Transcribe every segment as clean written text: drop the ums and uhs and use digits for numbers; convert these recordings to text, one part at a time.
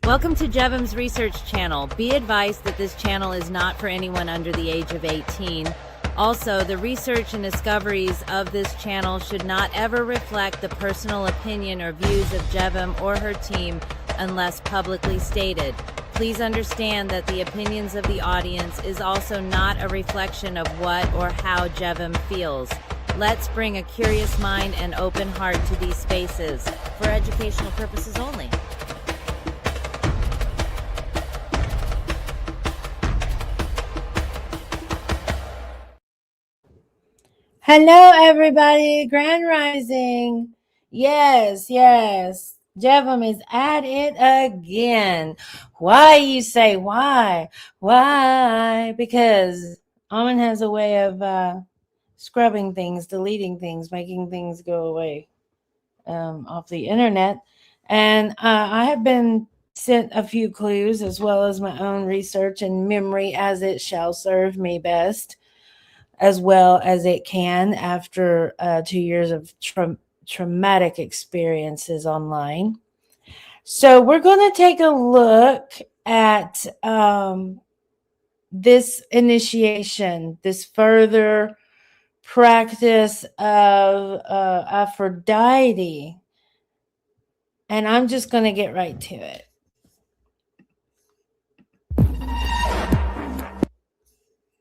Welcome to Jevam's Research Channel. Be advised that this channel is not for anyone under the age of 18. Also, the research and discoveries of this channel should not ever reflect the personal opinion or views of Jevam or her team unless publicly stated. Please understand that the opinions of the audience is also not a reflection of what or how Jevam feels. Let's bring a curious mind and open heart to these spaces for educational purposes only. Hello, everybody. Grand Rising. Yes. Jevam is at it again. Why, you say? Why? Why? Because Ammon has a way of scrubbing things, deleting things, making things go away off the internet. And I have been sent a few clues as well as my own research and memory as it shall serve me best, as well as it can after 2 years of traumatic experiences online. So we're going to take a look at this initiation, this further practice of Aphrodite. And I'm just going to get right to it.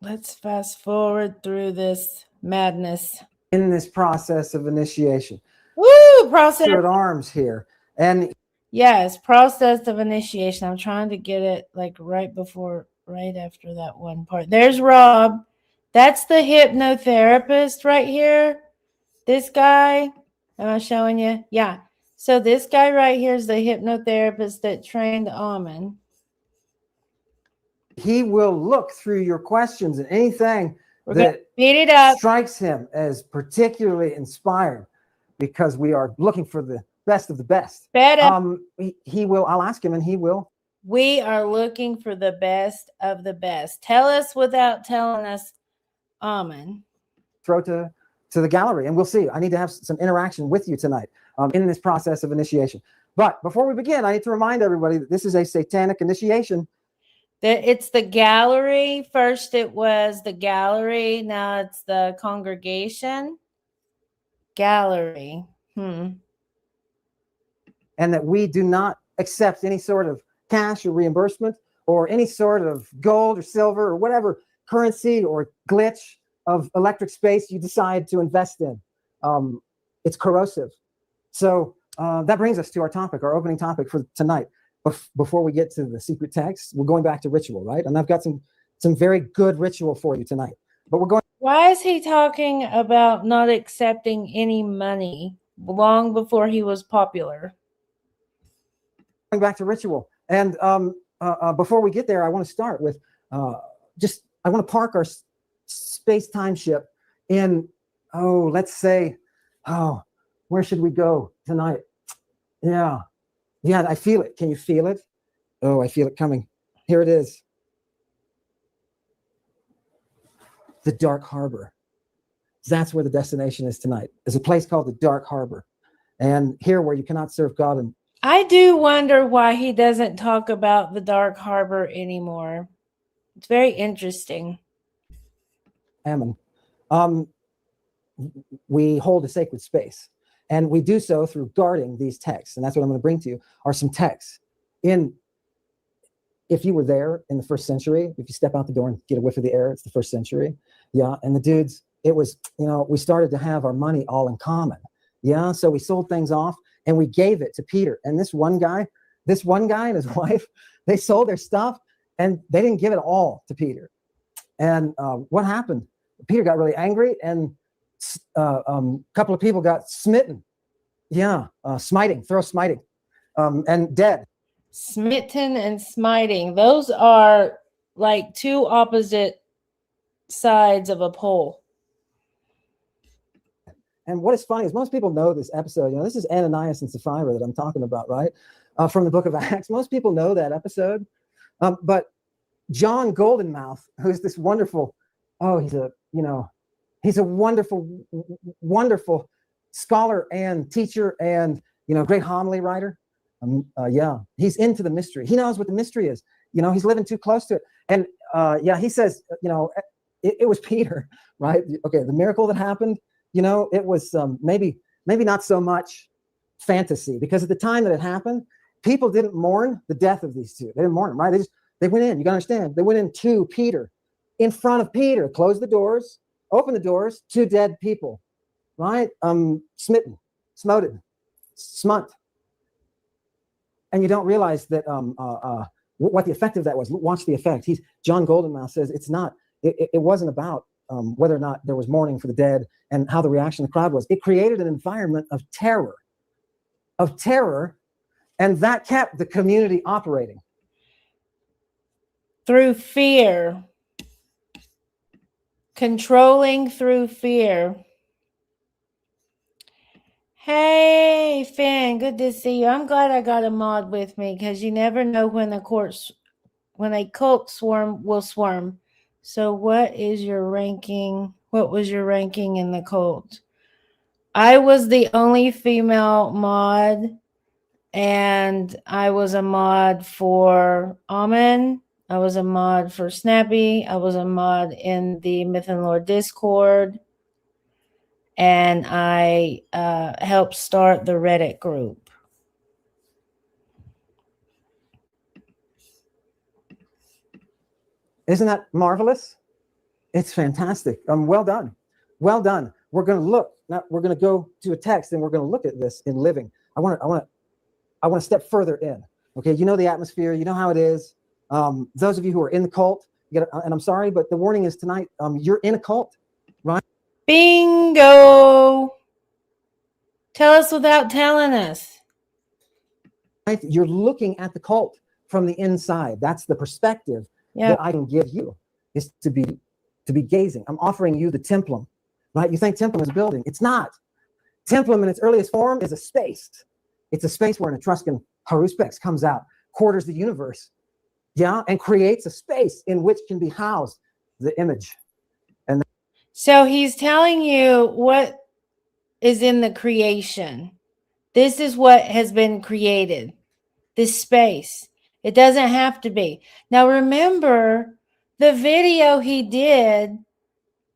Let's fast forward through this madness. In this process of initiation. Woo! Process. At arms here. And yes, process of initiation. I'm trying to get it like right after that one part. There's Rob. That's the hypnotherapist right here. This guy. Am I showing you? Yeah. So this guy right here is the hypnotherapist that trained Ammon. He will look through your questions and anything that beat it up strikes him as particularly inspired, because we are looking for the best of the best. He will. I'll ask him, and he will. We are looking for the best of the best. Tell us without telling us, Ammon. Throw to the gallery, and we'll see. I need to have some interaction with you tonight in this process of initiation. But before we begin, I need to remind everybody that this is a satanic initiation. It's the gallery. First it was the gallery. Now it's the congregation. Gallery. And that we do not accept any sort of cash or reimbursement or any sort of gold or silver or whatever currency or glitch of electric space you decide to invest in. It's corrosive. So that brings us to our topic, our opening topic for tonight. Before we get to the secret text, we're going back to ritual, right? And I've got some very good ritual for you tonight. But we're going. Why is he talking about not accepting any money long before he was popular? Going back to ritual. And before we get there, I want to start with I want to park our space-time ship in, let's say, where should we go tonight? Yeah, I feel it. Can you feel it? Oh, I feel it coming. Here it is. The Dark Harbor. That's where the destination is tonight. There's a place called the Dark Harbor. And here where you cannot serve God. And I do wonder why he doesn't talk about the Dark Harbor anymore. It's very interesting. Ammon. We hold a sacred space. And we do so through guarding these texts. And that's what I'm going to bring to you are some texts. If you were there in the first century, if you step out the door and get a whiff of the air, it's the first century. Yeah. And the dudes, it was, we started to have our money all in common. Yeah. So we sold things off and we gave it to Peter. And this one guy and his wife, they sold their stuff and they didn't give it all to Peter. And what happened? Peter got really angry and a couple of people got smitten. Yeah, smiting, and dead. Smitten and smiting. Those are like two opposite sides of a pole. And what is funny is most people know this episode. This is Ananias and Sapphira that I'm talking about, right? From the book of Acts. Most people know that episode. But John Goldenmouth, who's this wonderful, he's a wonderful, wonderful scholar and teacher and, great homily writer. Yeah, he's into the mystery. He knows what the mystery is. You know, he's living too close to it. And yeah, he says, you know, it was Peter, right? Okay, the miracle that happened, you know, it was maybe not so much fantasy, because at the time that it happened, people didn't mourn the death of these two. They didn't mourn them, right? They went in. You gotta understand. They went in to Peter, in front of Peter, closed the doors, opened the doors, two dead people, right? Smitten, smoted, smut. And you don't realize that what the effect of that was. Watch the effect. John Goldenmouth says it wasn't about whether or not there was mourning for the dead and how the reaction of the crowd was. It created an environment of terror, and that kept the community operating. Through fear. Controlling through fear. Hey, Finn, good to see you. I'm glad I got a mod with me, because you never know when a cult swarm will swarm. So what is your ranking? What was your ranking in the cult? I was the only female mod, and I was a mod for Ammon. I was a mod for Snappy. I was a mod in the Myth and Lore Discord. And I helped start the Reddit group. Isn't that marvelous? It's fantastic. Well done. Well done. We're going to look. Now we're going to go to a text, and we're going to look at this in living. I want to step further in. Okay, you know the atmosphere. You know how it is. Those of you who are in the cult, and I'm sorry, but the warning is tonight. You're in a cult, right? Bingo. Tell us without telling us. Right? You're looking at the cult from the inside. That's the perspective that I can give you, is to be gazing. I'm offering you the templum, right? You think templum is a building. It's not. Templum in its earliest form is a space. It's a space where an Etruscan haruspex comes out, quarters the universe, and creates a space in which can be housed the image. And so he's telling you what is in the creation. This is what has been created. This space. It doesn't have to be. Now remember the video he did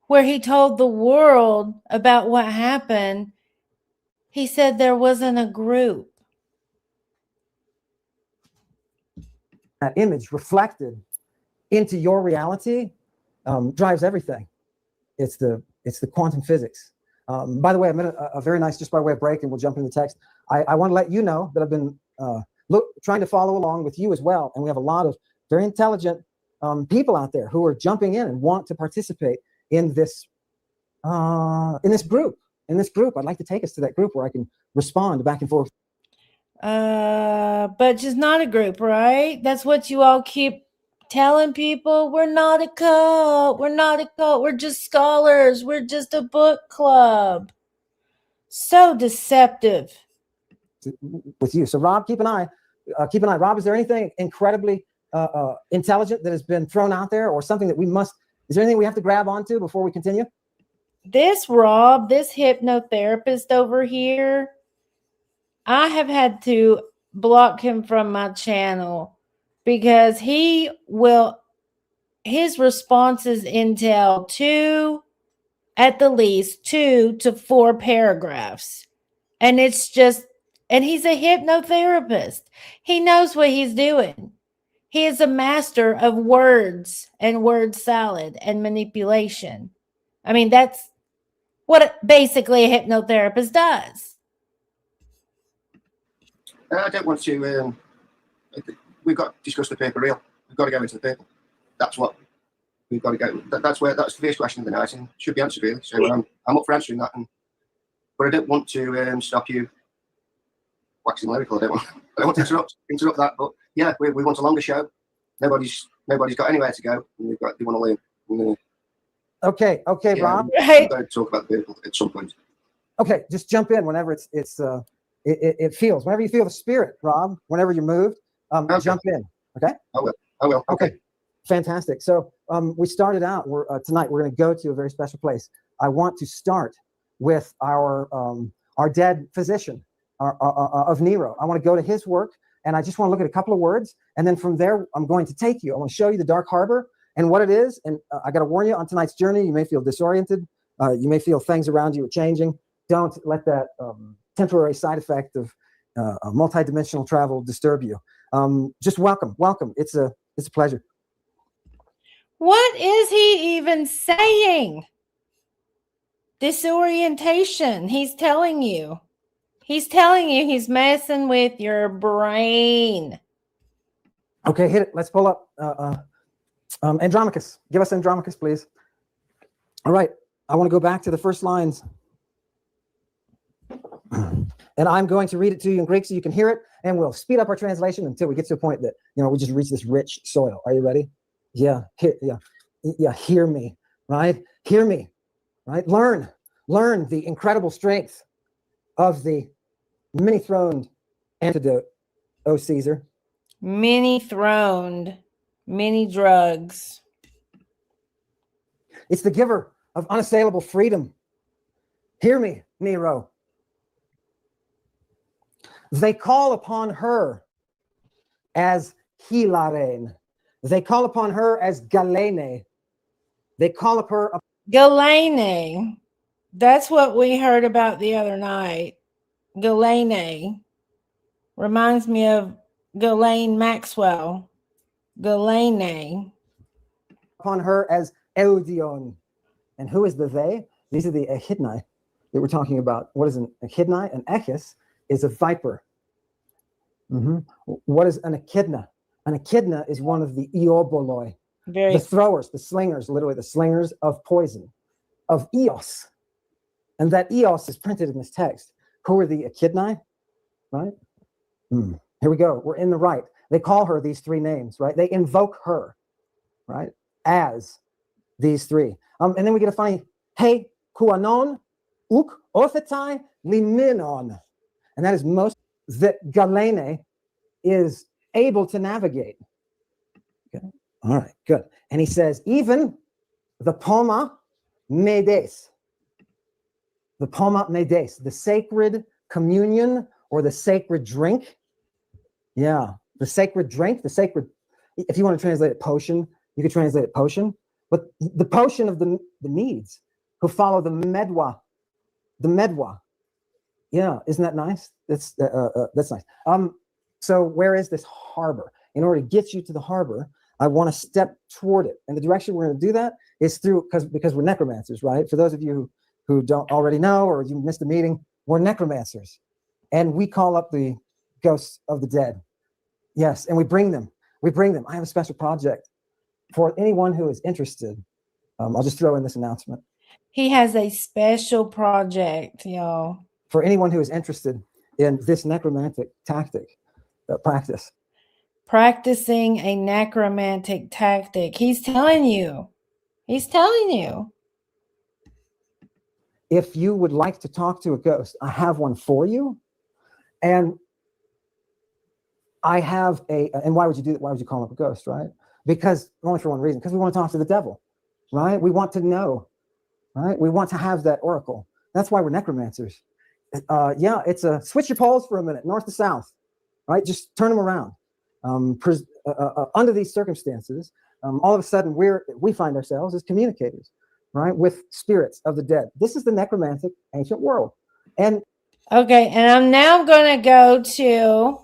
where he told the world about what happened. He said there wasn't a group. That image reflected into your reality drives everything. It's the quantum physics. By the way, I'm in a very nice, just by way of break, and we'll jump into the text. I want to let you know that I've been trying to follow along with you as well, and we have a lot of very intelligent people out there who are jumping in and want to participate in this group. I'd like to take us to that group where I can respond back and forth. But just not a group, right? That's what you all keep telling people. We're not a cult. We're not a cult. We're just scholars. We're just a book club. So deceptive. With you. So Rob, keep an eye. Rob, is there anything incredibly intelligent that has been thrown out there, or something that is there anything we have to grab onto before we continue? This Rob, this hypnotherapist over here, I have had to block him from my channel because his responses entail at the least 2 to 4 paragraphs. And he's a hypnotherapist. He knows what he's doing. He is a master of words and word salad and manipulation. I mean, that's what basically a hypnotherapist does. I don't want to. We've got to discuss the paper real. We've got to go into the paper. That's what we've got to go. That's the first question of the night, and should be answered really. So I'm up for answering that, but I don't want to stop you waxing lyrical. I don't want to interrupt that. But yeah, we want a longer show. Nobody's got anywhere to go, and they want to learn. Okay, yeah, Rob. We've got to talk about the paper at some point. Okay, just jump in whenever it feels. Whenever you feel the spirit, Rob. Whenever you're moved, Okay. Jump in. Okay. I will. Okay. Fantastic. So we started out. Tonight we're going to go to a very special place. I want to start with our dead physician, of Nero. I want to go to his work, and I just want to look at a couple of words, and then from there, I'm going to take you. I want to show you the Dark Harbor and what it is. And I got to warn you, on tonight's journey, you may feel disoriented. You may feel things around you are changing. Don't let that temporary side effect of multidimensional travel disturb you. Just welcome. It's a pleasure. What is he even saying? Disorientation. He's telling you he's messing with your brain. Okay, hit it. Let's pull up Andromachus. Give us Andromachus, please. All right. I want to go back to the first lines. And I'm going to read it to you in Greek so you can hear it, and we'll speed up our translation until we get to a point that, we just reach this rich soil. Are you ready? Yeah, hear me, right? Hear me, right? Learn the incredible strength of the many-throned antidote, O Caesar. Many-throned, many drugs. It's the giver of unassailable freedom. Hear me, Nero. They call upon her as Hilaren. They call upon her as Galene. They call up her Galene. That's what we heard about the other night. Galene. Reminds me of Ghislaine Maxwell. Galene. Upon her as Eudion. And who is the they? These are the echidnae that we're talking about. What is an echidnae? An echis is a viper. What is an echidna? An echidna is one of the eoboloi, the throwers, the slingers, literally the slingers of poison, of Eos. And that Eos is printed in this text. Who are the echidnae? Right? Here we go. We're in the right. They call her these three names, right? They invoke her, right? As these three. And then we get a funny, hey, kuanon, uk, othetai, liminon. And that is most that Galene is able to navigate. Okay. All right, good. And he says, even the poma medes, the sacred communion or the sacred drink. Yeah, the sacred drink, if you want to translate it potion, you could translate it potion, but the potion of the Medes who follow the medwa. Yeah, isn't that nice? That's nice. So where is this harbor? In order to get you to the harbor, I want to step toward it. And the direction we're going to do that is through, because we're necromancers, right? For those of you who don't already know, or you missed the meeting, we're necromancers. And we call up the ghosts of the dead. Yes, and we bring them. I have a special project for anyone who is interested. I'll just throw in this announcement. He has a special project, y'all. For anyone who is interested in this necromantic tactic, practice. Practicing a necromantic tactic. He's telling you. If you would like to talk to a ghost, I have one for you. And I have and why would you do that? Why would you call up a ghost, right? Because only for one reason, because we want to talk to the devil, right? We want to know, right? We want to have that oracle. That's why we're necromancers. It's a switch your poles for a minute, north to south, right? Just turn them around. Under these circumstances, all of a sudden we find ourselves as communicators, right? With spirits of the dead. This is the necromantic ancient world. And okay, and I'm now going to go to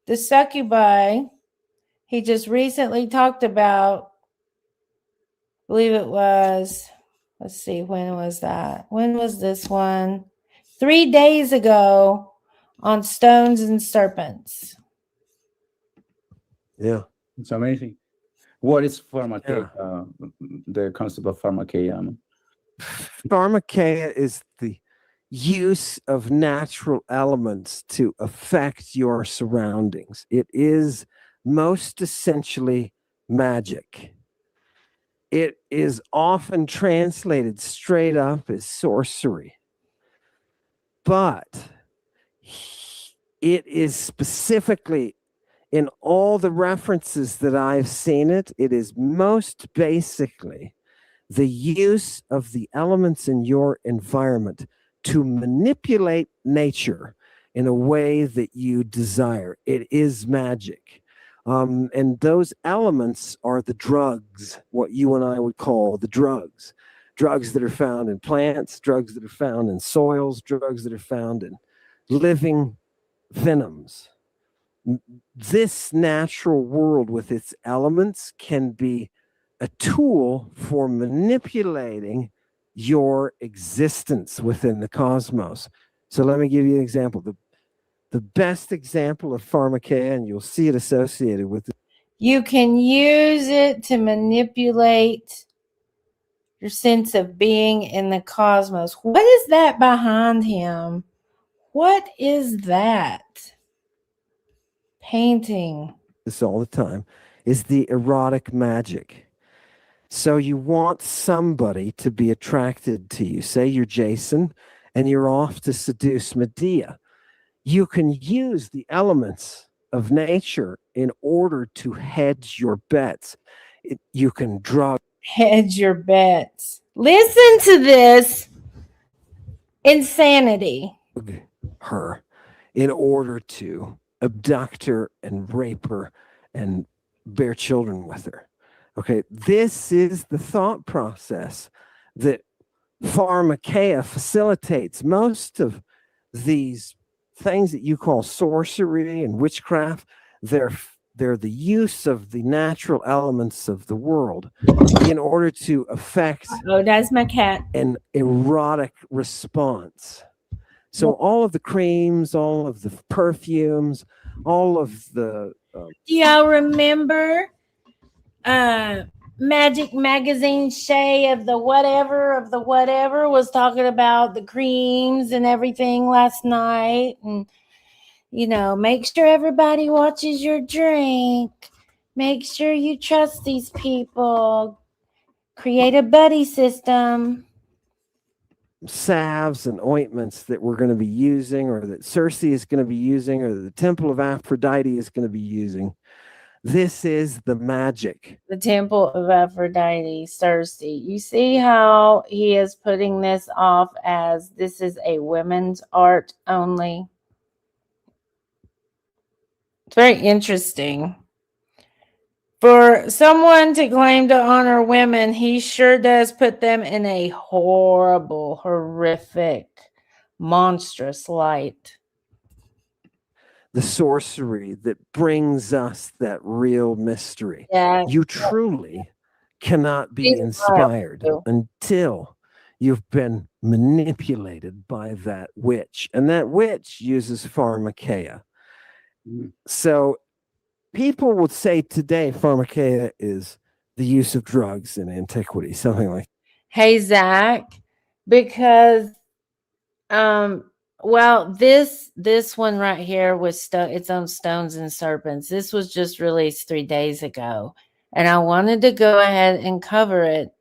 the succubi he just recently talked about. I believe it was, let's see, when was that? When was this one? 3 days ago on Stones and Serpents. Yeah. It's amazing. What is pharmakeia? The concept of pharmakeia? Pharmakeia is the use of natural elements to affect your surroundings. It is most essentially magic. It is often translated straight up as sorcery, but it is specifically, in all the references that I've seen it is most basically the use of the elements in your environment to manipulate nature in a way that you desire. It is magic. And those elements are the drugs, what you and I would call the drugs. Drugs that are found in plants, drugs that are found in soils, drugs that are found in living venoms. This natural world with its elements can be a tool for manipulating your existence within the cosmos. So let me give you an example. The best example of pharmakeia, and you'll see it associated with it. You can use it to manipulate your sense of being in the cosmos. What is that behind him? What is that? Painting. This all the time, is the erotic magic. So you want somebody to be attracted to you. Say you're Jason and you're off to seduce Medea. You can use the elements of nature in order to hedge your bets. You can drug. Hedge your bets. Listen to this insanity. Her in order to abduct her and rape her and bear children with her. Okay, this is the thought process that pharmakeia facilitates. Most of these things that you call sorcery and witchcraft, they're the use of the natural elements of the world in order to affect that's my cat. an erotic response. So all of the creams, all of the perfumes, all of the Do y'all remember Magic Magazine Shay of the whatever was talking about the creams and everything last night? And, make sure everybody watches your drink. Make sure you trust these people. Create a buddy system. salves and ointments that we're going to be using, or that Circe is going to be using, or the Temple of Aphrodite is going to be using. This is the magic. The Temple of Aphrodite, Circe. You see how he is putting this off as this is a women's art only? It's very interesting. For someone to claim to honor women, he sure does put them in a horrible, horrific, monstrous light. The sorcery that brings us that real mystery. Yeah. You truly cannot be inspired until you've been manipulated by that witch. And that witch uses pharmakeia. So people would say today pharmakeia is the use of drugs in antiquity, something like that. Hey, Zach, because well, this one right here was its own Stones and Serpents. This was just released 3 days ago, and I wanted to go ahead and cover it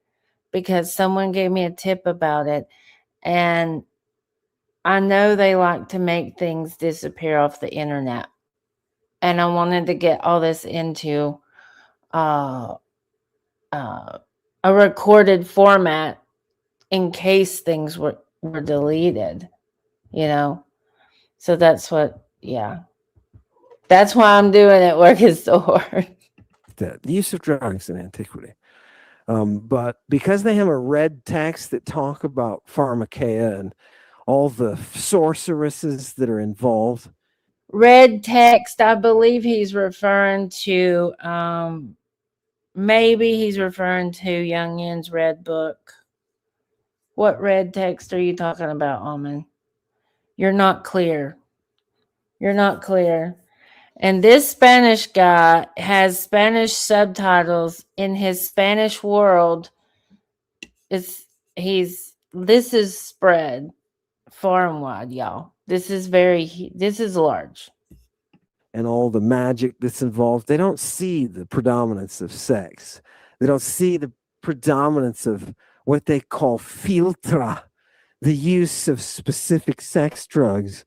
because someone gave me a tip about it, and I know they like to make things disappear off the internet, and I wanted to get all this into a recorded format in case things were deleted. So that's what, that's why I'm doing it. Work is so hard. The use of drugs in antiquity. But because they have a red text that talk about pharmakeia and all the sorceresses that are involved. Red text, I believe he's referring to, maybe he's referring to Young Yin's red book. What red text are you talking about, Ammon? You're not clear. You're not clear. And this Spanish guy has Spanish subtitles in his Spanish world. This is spread far and wide, y'all. This is large. And all the magic that's involved. They don't see the predominance of sex. They don't see the predominance of what they call filtra, the use of specific sex drugs.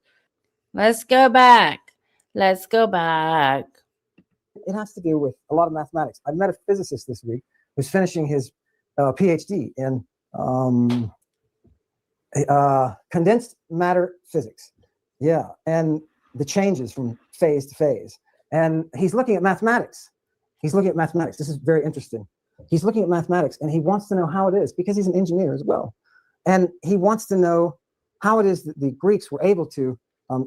Let's go back. Let's go back. It has to do with a lot of mathematics. I met a physicist this week who's finishing his PhD in condensed matter physics. Yeah, and the changes from phase to phase. And he's looking at mathematics. He's looking at mathematics. This is very interesting. He's looking at mathematics, and he wants to know how it is, because he's an engineer as well. And he wants to know how it is that the Greeks were able to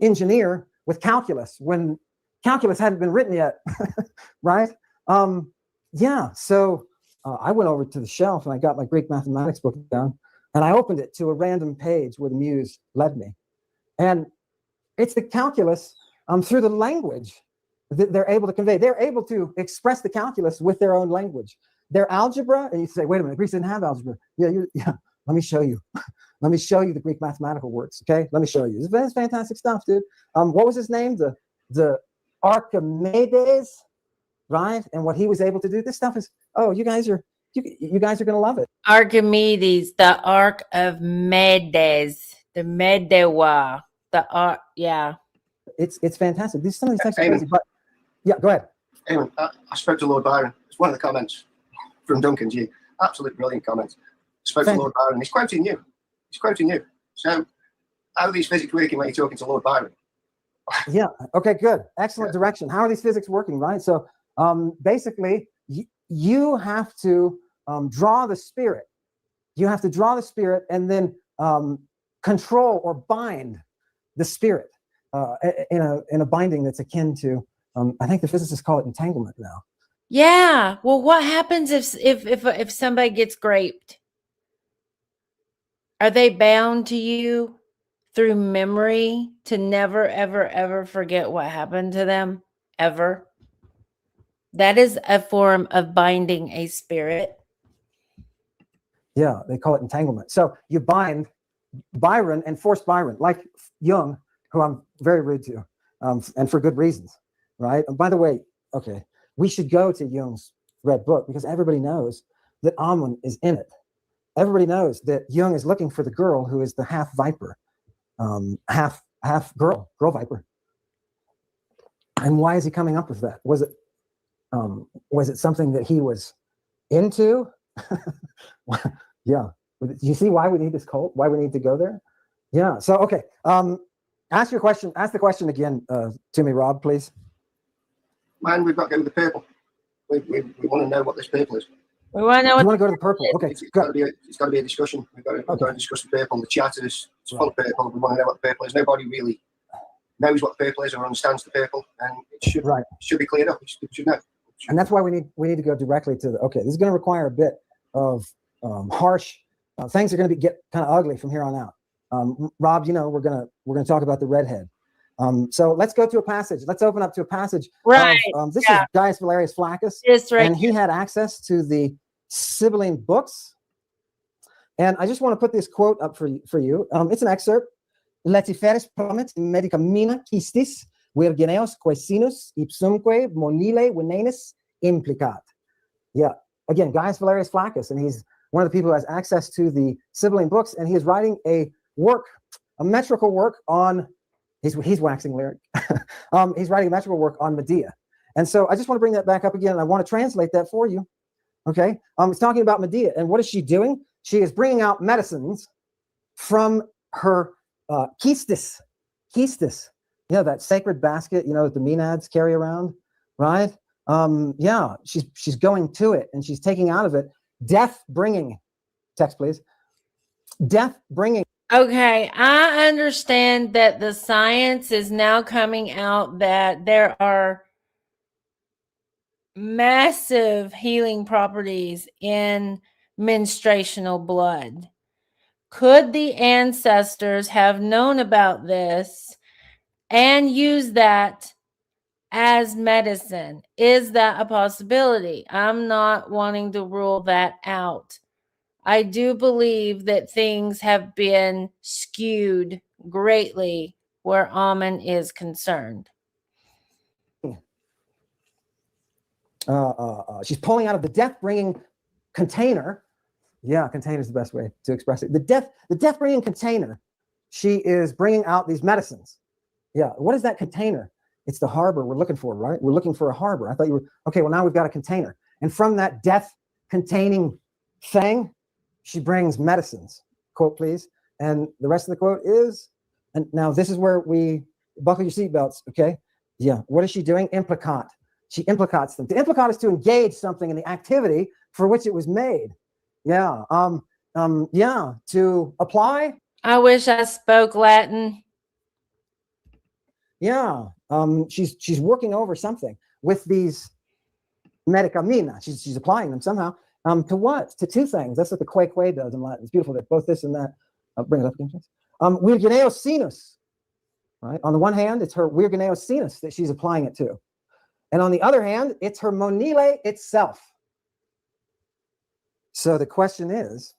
engineer with calculus when calculus hadn't been written yet, right? Yeah, so I went over to the shelf and I got my Greek mathematics book down, and I opened it to a random page where the muse led me. And it's the calculus through the language that they're able to convey. They're able to express the calculus with their own language. Their algebra, and you say, wait a minute, the Greeks didn't have algebra. Yeah, let me show you. Let me show you the Greek mathematical works, okay? Let me show you. This is fantastic stuff, dude. What was his name? The Archimedes, right? And what he was able to do. This stuff is, oh, you guys are going to love it. Archimedes, the Ark of Medes, the Medewa, yeah. It's fantastic. Some of these texts are crazy, but yeah, go ahead. Anyway, I spoke to Lord Byron. It's one of the comments from Duncan G. Absolutely brilliant comments. Spoke to Lord Byron. He's quoting you. So, how are these physics working when you're talking to Lord Byron? Yeah. Okay, good. Excellent direction. How are these physics working, right? So, basically, you have to draw the spirit. You have to draw the spirit and then control or bind the spirit in a binding that's akin to, I think the physicists call it entanglement now. Yeah. Well, what happens if somebody gets raped? Are they bound to you through memory to never, ever, ever forget what happened to them? Ever? That is a form of binding a spirit. Yeah, they call it entanglement. So you bind Byron and force Byron, like Jung, who I'm very rude to, and for good reasons, right? And by the way, okay, we should go to Jung's Red Book, because everybody knows that Ammon is in it. Everybody knows that Jung is looking for the girl who is the half viper, half girl viper. And why is he coming up with that? Was it something that he was into? Yeah. Do you see why we need this cult? Why we need to go there? Yeah. So okay. Ask the question again to me, Rob, please. Man, we've got to go with the purple. We want to know what this purple is. We want to know. You want to go to the purple? Okay. It's got to be a discussion. We've got to discuss the purple. The chat is full of purple. We want to know what the purple is. Nobody really knows what the purple is or understands the purple, and it should be cleared up. We should know. And that's why we need to go directly to the. Okay, this is going to require a bit of harsh. Things are going to get kind of ugly from here on out. Rob, we're gonna talk about the redhead. So let's go to a passage. Let's open up to a passage. Right. This is Gaius Valerius Flaccus, Right. And he had access to the Sibylline books. And I just want to put this quote up for you. It's an excerpt. Latiferis promet medicamina quistis virgineos quesinus ipsumque monile venenis implicat. Yeah. Again, Gaius Valerius Flaccus, and he's one of the people who has access to the Sibylline books, and he is writing a metrical work on. He's waxing lyric. He's writing a metrical work on Medea, and so I just want to bring that back up again, and I want to translate that for you. Okay, it's talking about Medea, and what is she doing? She is bringing out medicines from her quistis, that sacred basket, that the Maenads carry around, right? Yeah, she's going to it, and she's taking out of it death-bringing. Text, please. Death-bringing. Okay, I understand that the science is now coming out that there are massive healing properties in menstruational blood. Could the ancestors have known about this and use that as medicine? Is that a possibility? I'm not wanting to rule that out. I do believe that things have been skewed greatly where Ammon is concerned. She's pulling out of the death-bringing container. Yeah, container is the best way to express it. The death-bringing container. She is bringing out these medicines. Yeah, what is that container? It's the harbor we're looking for, right? We're looking for a harbor. I thought you were okay. Well, now we've got a container, and from that death-containing thing, she brings medicines. Quote, please. And the rest of the quote is, And now this is where we buckle your seatbelts, okay? Yeah, what is she doing? Implicate. She implicates them. To implicate is to engage something in the activity for which it was made. Yeah, yeah, to apply. I wish I spoke Latin. Yeah, she's working over something with these medicamina. She's applying them somehow. To what? To two things. That's what the que does in Latin. It's beautiful. That both this and that. I'll bring it up again, please. Virgineo sinus. Right. On the one hand, it's her virgineo sinus that she's applying it to, and on the other hand, it's her monile itself. So the question is,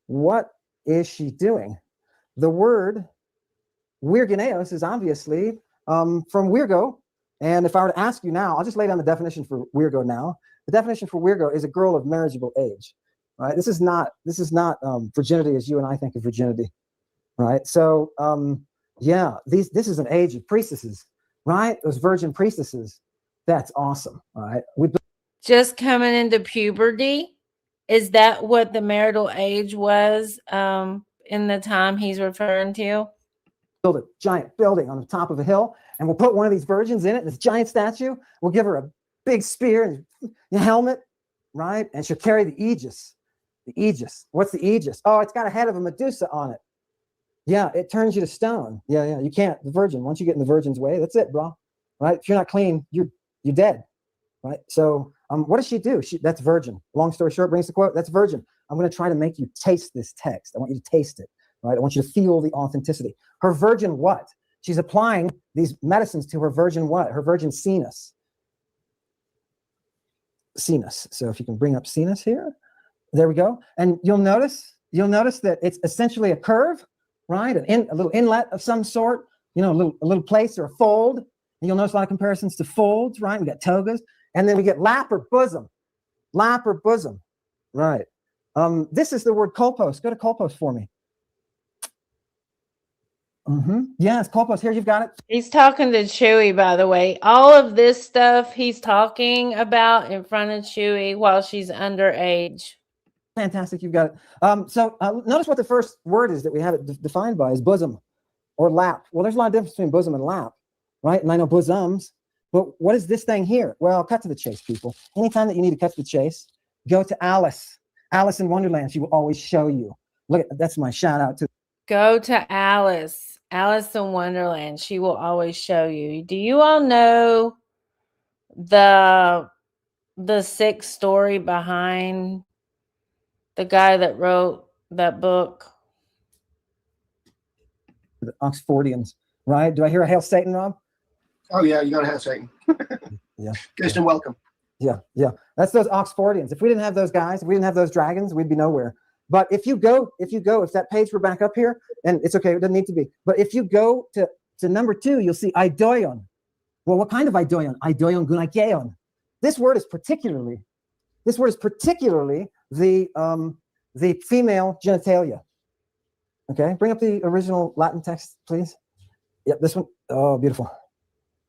what is she doing? The word virgineos is obviously from Virgo. And if I were to ask you now, I'll just lay down the definition for Virgo now. The definition for Virgo is a girl of marriageable age, right? This is not virginity as you and I think of virginity, right? So yeah, this is an age of priestesses, right? Those virgin priestesses. That's awesome, all right? Just coming into puberty. Is that what the marital age was in the time he's referring to? Build a giant building on the top of a hill, and we'll put one of these virgins in it, this giant statue. We'll give her a big spear and a helmet, right? And she'll carry the aegis. The aegis. What's the aegis? Oh, it's got a head of a Medusa on it. Yeah, it turns you to stone. Yeah. You can't. The virgin. Once you get in the virgin's way, that's it, bro. Right? If you're not clean, you're dead. Right? So, what does she do? That's virgin. Long story short, brings the quote. That's virgin. I'm going to try to make you taste this text. I want you to taste it. Right? I want you to feel the authenticity. Her virgin what? She's applying these medicines to her virgin what? Her virgin sinus. Sinus. So if you can bring up sinus here, there we go. And you'll notice that it's essentially a curve, right? A little inlet of some sort, a little place or a fold. And you'll notice a lot of comparisons to folds, right? We got togas, and then we get lap or bosom, right? This is the word kolpos. Go to kolpos for me. Yes, kolpos. Here, you've got it. He's talking to Chewie, by the way. All of this stuff he's talking about in front of Chewie while she's underage. Fantastic, you've got it. So notice what the first word is that we have it defined by is bosom or lap. Well, there's a lot of difference between bosom and lap, right? And I know bosoms, but what is this thing here? Well, cut to the chase, people. Anytime that you need to cut to the chase, go to Alice. Alice in Wonderland. She will always show you. Look, that's my shout out to. Go to Alice. Alice in Wonderland. She will always show you. Do you all know the sick story behind the guy that wrote that book? The Oxfordians, right? Do I hear a hail Satan, Rob? Oh yeah, you got to hail Satan. Yeah. Kirsten, welcome. Yeah. That's those Oxfordians. If we didn't have those guys, if we didn't have those dragons, we'd be nowhere. But if that page were back up here, and it's okay, it doesn't need to be. But if you go to number 2, you'll see idoion. Well, what kind of idoion? Idoion gunaikeon. This word is particularly the female genitalia. Okay, bring up the original Latin text, please. Yep, this one. Oh, beautiful.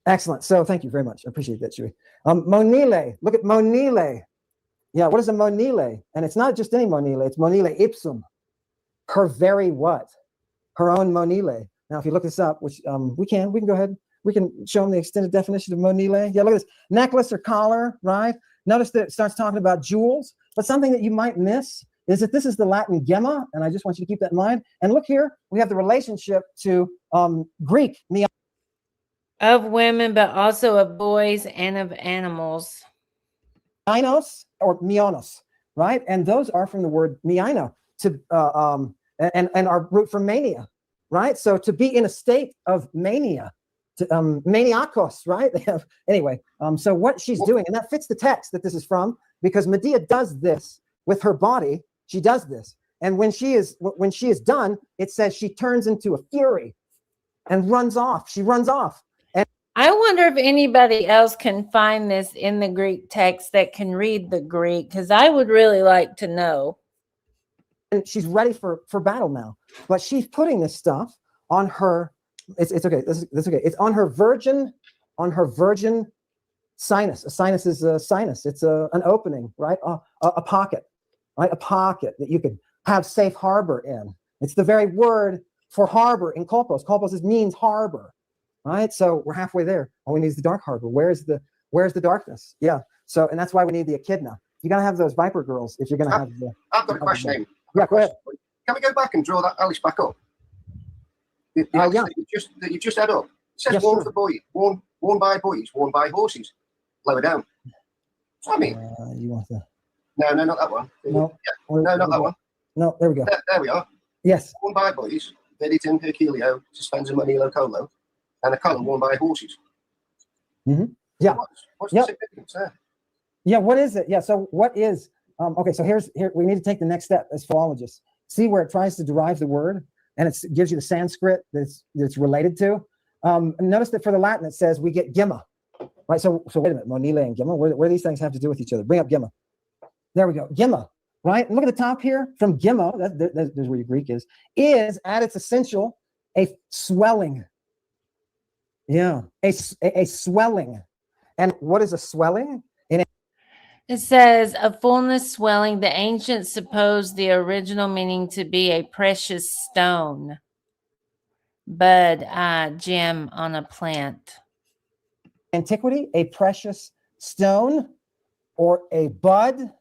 Excellent. So thank you very much. I appreciate that, Chewie. Monile. Look at monile. Yeah, what is a monile? And it's not just any monile, it's monile ipsum. Her very what? Her own monile. Now, if you look this up, which we can go ahead. We can show them the extended definition of monile. Yeah, look at this. Necklace or collar, right? Notice that it starts talking about jewels, but something that you might miss is that this is the Latin gemma, and I just want you to keep that in mind. And look here, we have the relationship to Greek. Of women, but also of boys and of animals. Minos or mionos, right? And those are from the word miino, and our root for mania, right? So to be in a state of mania, maniacos, right? Anyway, so what she's doing, and that fits the text that this is from, because Medea does this with her body. She does this, and when she is done, it says she turns into a fury and runs off. She runs off. I wonder if anybody else can find this in the Greek text that can read the Greek, because I would really like to know. And she's ready for battle now, but she's putting this stuff on her. It's okay. That's okay. It's on her virgin sinus. A sinus is a sinus. It's an opening, right? A pocket, right? A pocket that you could have safe harbor in. It's the very word for harbor in Kolpos. Kolpos means harbor, right? So we're halfway there. All we need is the dark harbor. Where's the darkness? Yeah. So, and that's why we need the echidna. You got to have those viper girls if you're going to have the. I've got a question. Amy. Yeah, go ahead. Can we go back and draw that Alice back up? The Alice that you just had up. It says Yes, worn sure. for boys, worn by boys, worn by horses. Lower down. That's what I mean. You want the? No, not that one. No. No, not that one. No, there we go. There we are. Yes. Worn by boys, Veritin Herculeo, Suspensa Manilo Colo, and a collar worn by horses. Mm-hmm. Yeah. What's the significance there? Yeah, what is it? Yeah, so what is, okay, so here, we need to take the next step as philologists. See where it tries to derive the word, and it gives you the Sanskrit that's related to. Notice that for the Latin, it says we get Gimma, right? So wait a minute, Monile and Gimma, where do these things have to do with each other? Bring up Gimma. There we go, Gimma, right? And look at the top here, from Gimma, there's where your Greek is at its essential, a swelling. Yeah, a swelling. And what is a swelling? It says a fullness swelling. The ancients supposed the original meaning to be a precious stone, bud, gem on a plant. Antiquity, a precious stone or a bud,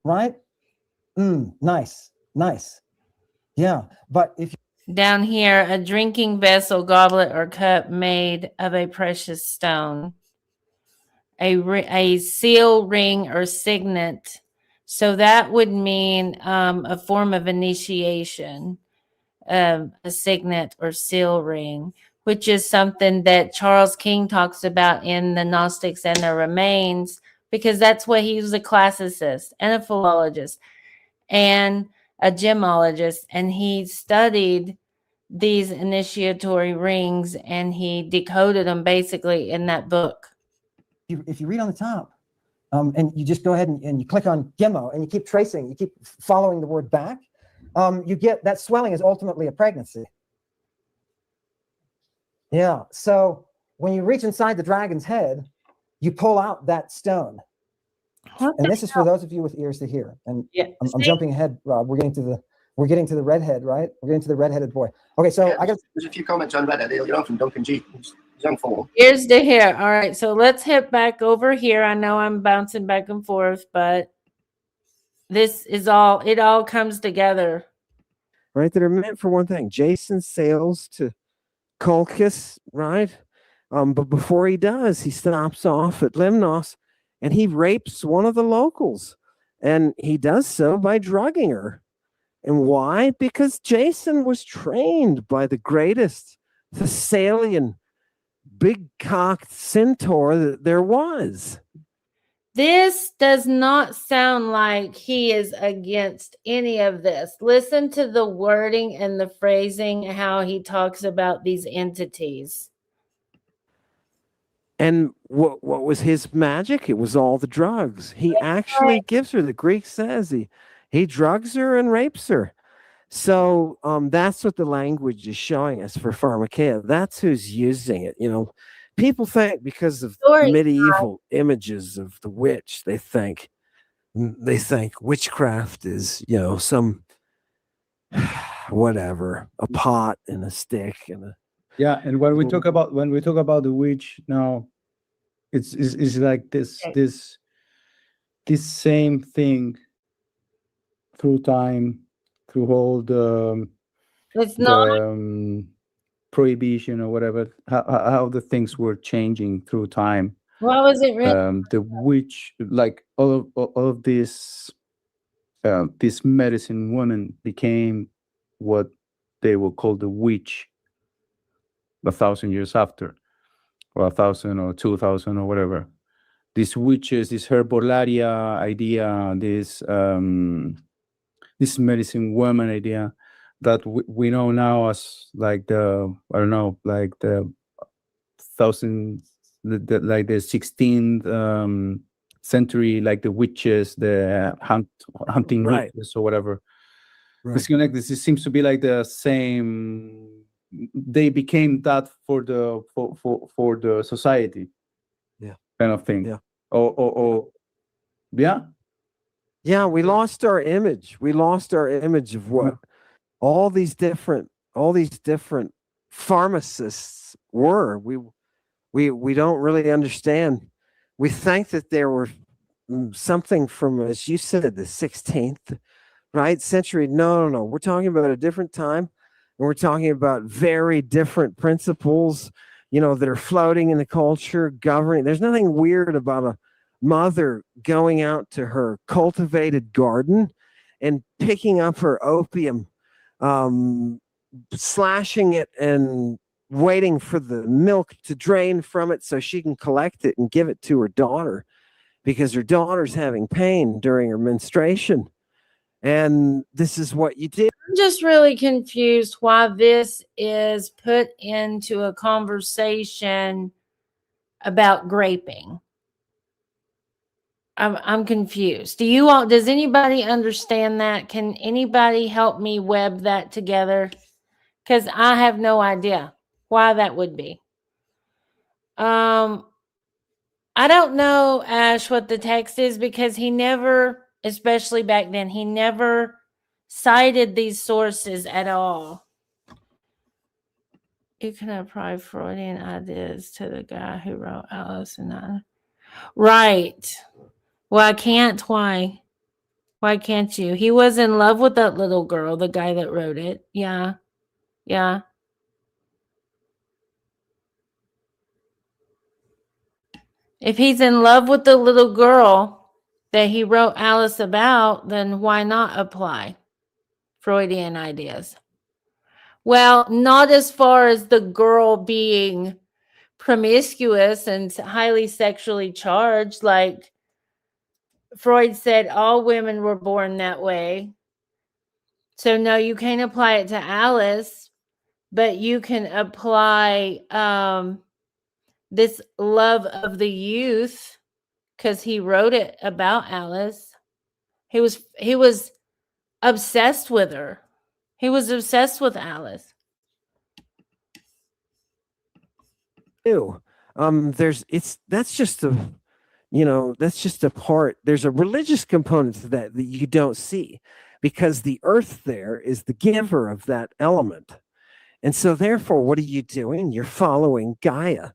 right? Nice. Yeah, but if down here, a drinking vessel, goblet, or cup made of a precious stone. A seal, ring, or signet. So that would mean a form of initiation, a signet or seal ring, which is something that Charles King talks about in The Gnostics and Their Remains, because that's what he was, a classicist and a philologist and a gemologist, and he studied these initiatory rings and he decoded them basically in that book. if you read on the top, and you just go ahead and you click on Gimmo and you keep tracing, you keep following the word back, you get that swelling is ultimately a pregnancy. Yeah, so when you reach inside the dragon's head, you pull out that stone. And this is for those of you with ears to hear. And yeah, I'm jumping ahead, Rob. We're getting to the redhead, right? We're getting to the redheaded boy. Okay, so Yeah, I got there's a few comments on Reddit earlier on from Duncan G. He's on form. here's the here. All right, so let's hit back over here. I know I'm bouncing back and forth, but this is all, it all comes together. Right, that are meant for one thing. Jason sails to Colchis, right? But before he does, he stops off at Lemnos and he rapes one of the locals. And he does so by drugging her. And why? Because Jason was trained by the greatest Thessalian big-cocked centaur that there was. This does not sound like he is against any of this. Listen to the wording and the phrasing, how he talks about these entities. And what was his magic? It was all the drugs. He actually gives her, the Greek says, he drugs her and rapes her. So that's what the language is showing us for pharmakeia. That's who's using it. You know, people think because of medieval images of the witch, they think witchcraft is, you know, some whatever, a pot and a stick and a. Yeah, and when we talk about the witch now, it's like this same thing through time, through all the prohibition or whatever, how the things were changing through time. What was it written? The witch, like all of this medicine woman became what they will call the witch 1,000 years after, or 1,000 or 2,000 or whatever. These witches, this herbolaria idea, this medicine woman idea that we know now as like the 16th century, like the witches, the hunting witches or whatever. Right. This seems to be like the same. They became that for the society, kind of thing. Yeah, we lost our image. We lost our image of what all these different pharmacists were. We don't really understand. We think that there were something from, as you said, the 16th, right, century. No. We're talking about a different time, and we're talking about very different principles, that are floating in the culture, governing. There's nothing weird about a mother going out to her cultivated garden and picking up her opium, slashing it and waiting for the milk to drain from it so she can collect it and give it to her daughter, because her daughter's having pain during her menstruation. And this is what you did. I'm just really confused why this is put into a conversation about graping. I'm confused. Does anybody understand that? Can anybody help me web that together? Because I have no idea why that would be. I don't know, Ash, what the text is, because he never, especially back then, he never cited these sources at all. You can apply Freudian ideas to the guy who wrote Alice and I. Right. Well, I can't. Why? Why can't you? He was in love with that little girl, the guy that wrote it. Yeah. Yeah. If he's in love with the little girl that he wrote Alice about, then why not apply Freudian ideas? Well, not as far as the girl being promiscuous and highly sexually charged. Like Freud said, all women were born that way. So no, you can't apply it to Alice, but you can apply this love of the youth, because he wrote it about Alice. He was obsessed with her. He was obsessed with Alice. That's just a part. There's a religious component to that you don't see, because the earth there is the giver of that element. And so therefore, what are you doing? You're following Gaia,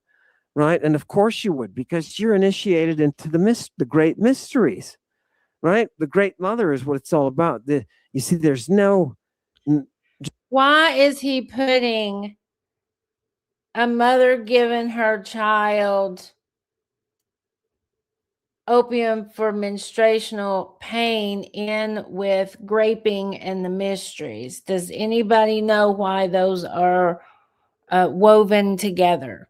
right? And of course you would, because you're initiated into the great mysteries, right? The Great Mother is what it's all about. You see, there's no. Why is he putting a mother giving her child opium for menstruational pain in with graping and the mysteries? Does anybody know why those are woven together?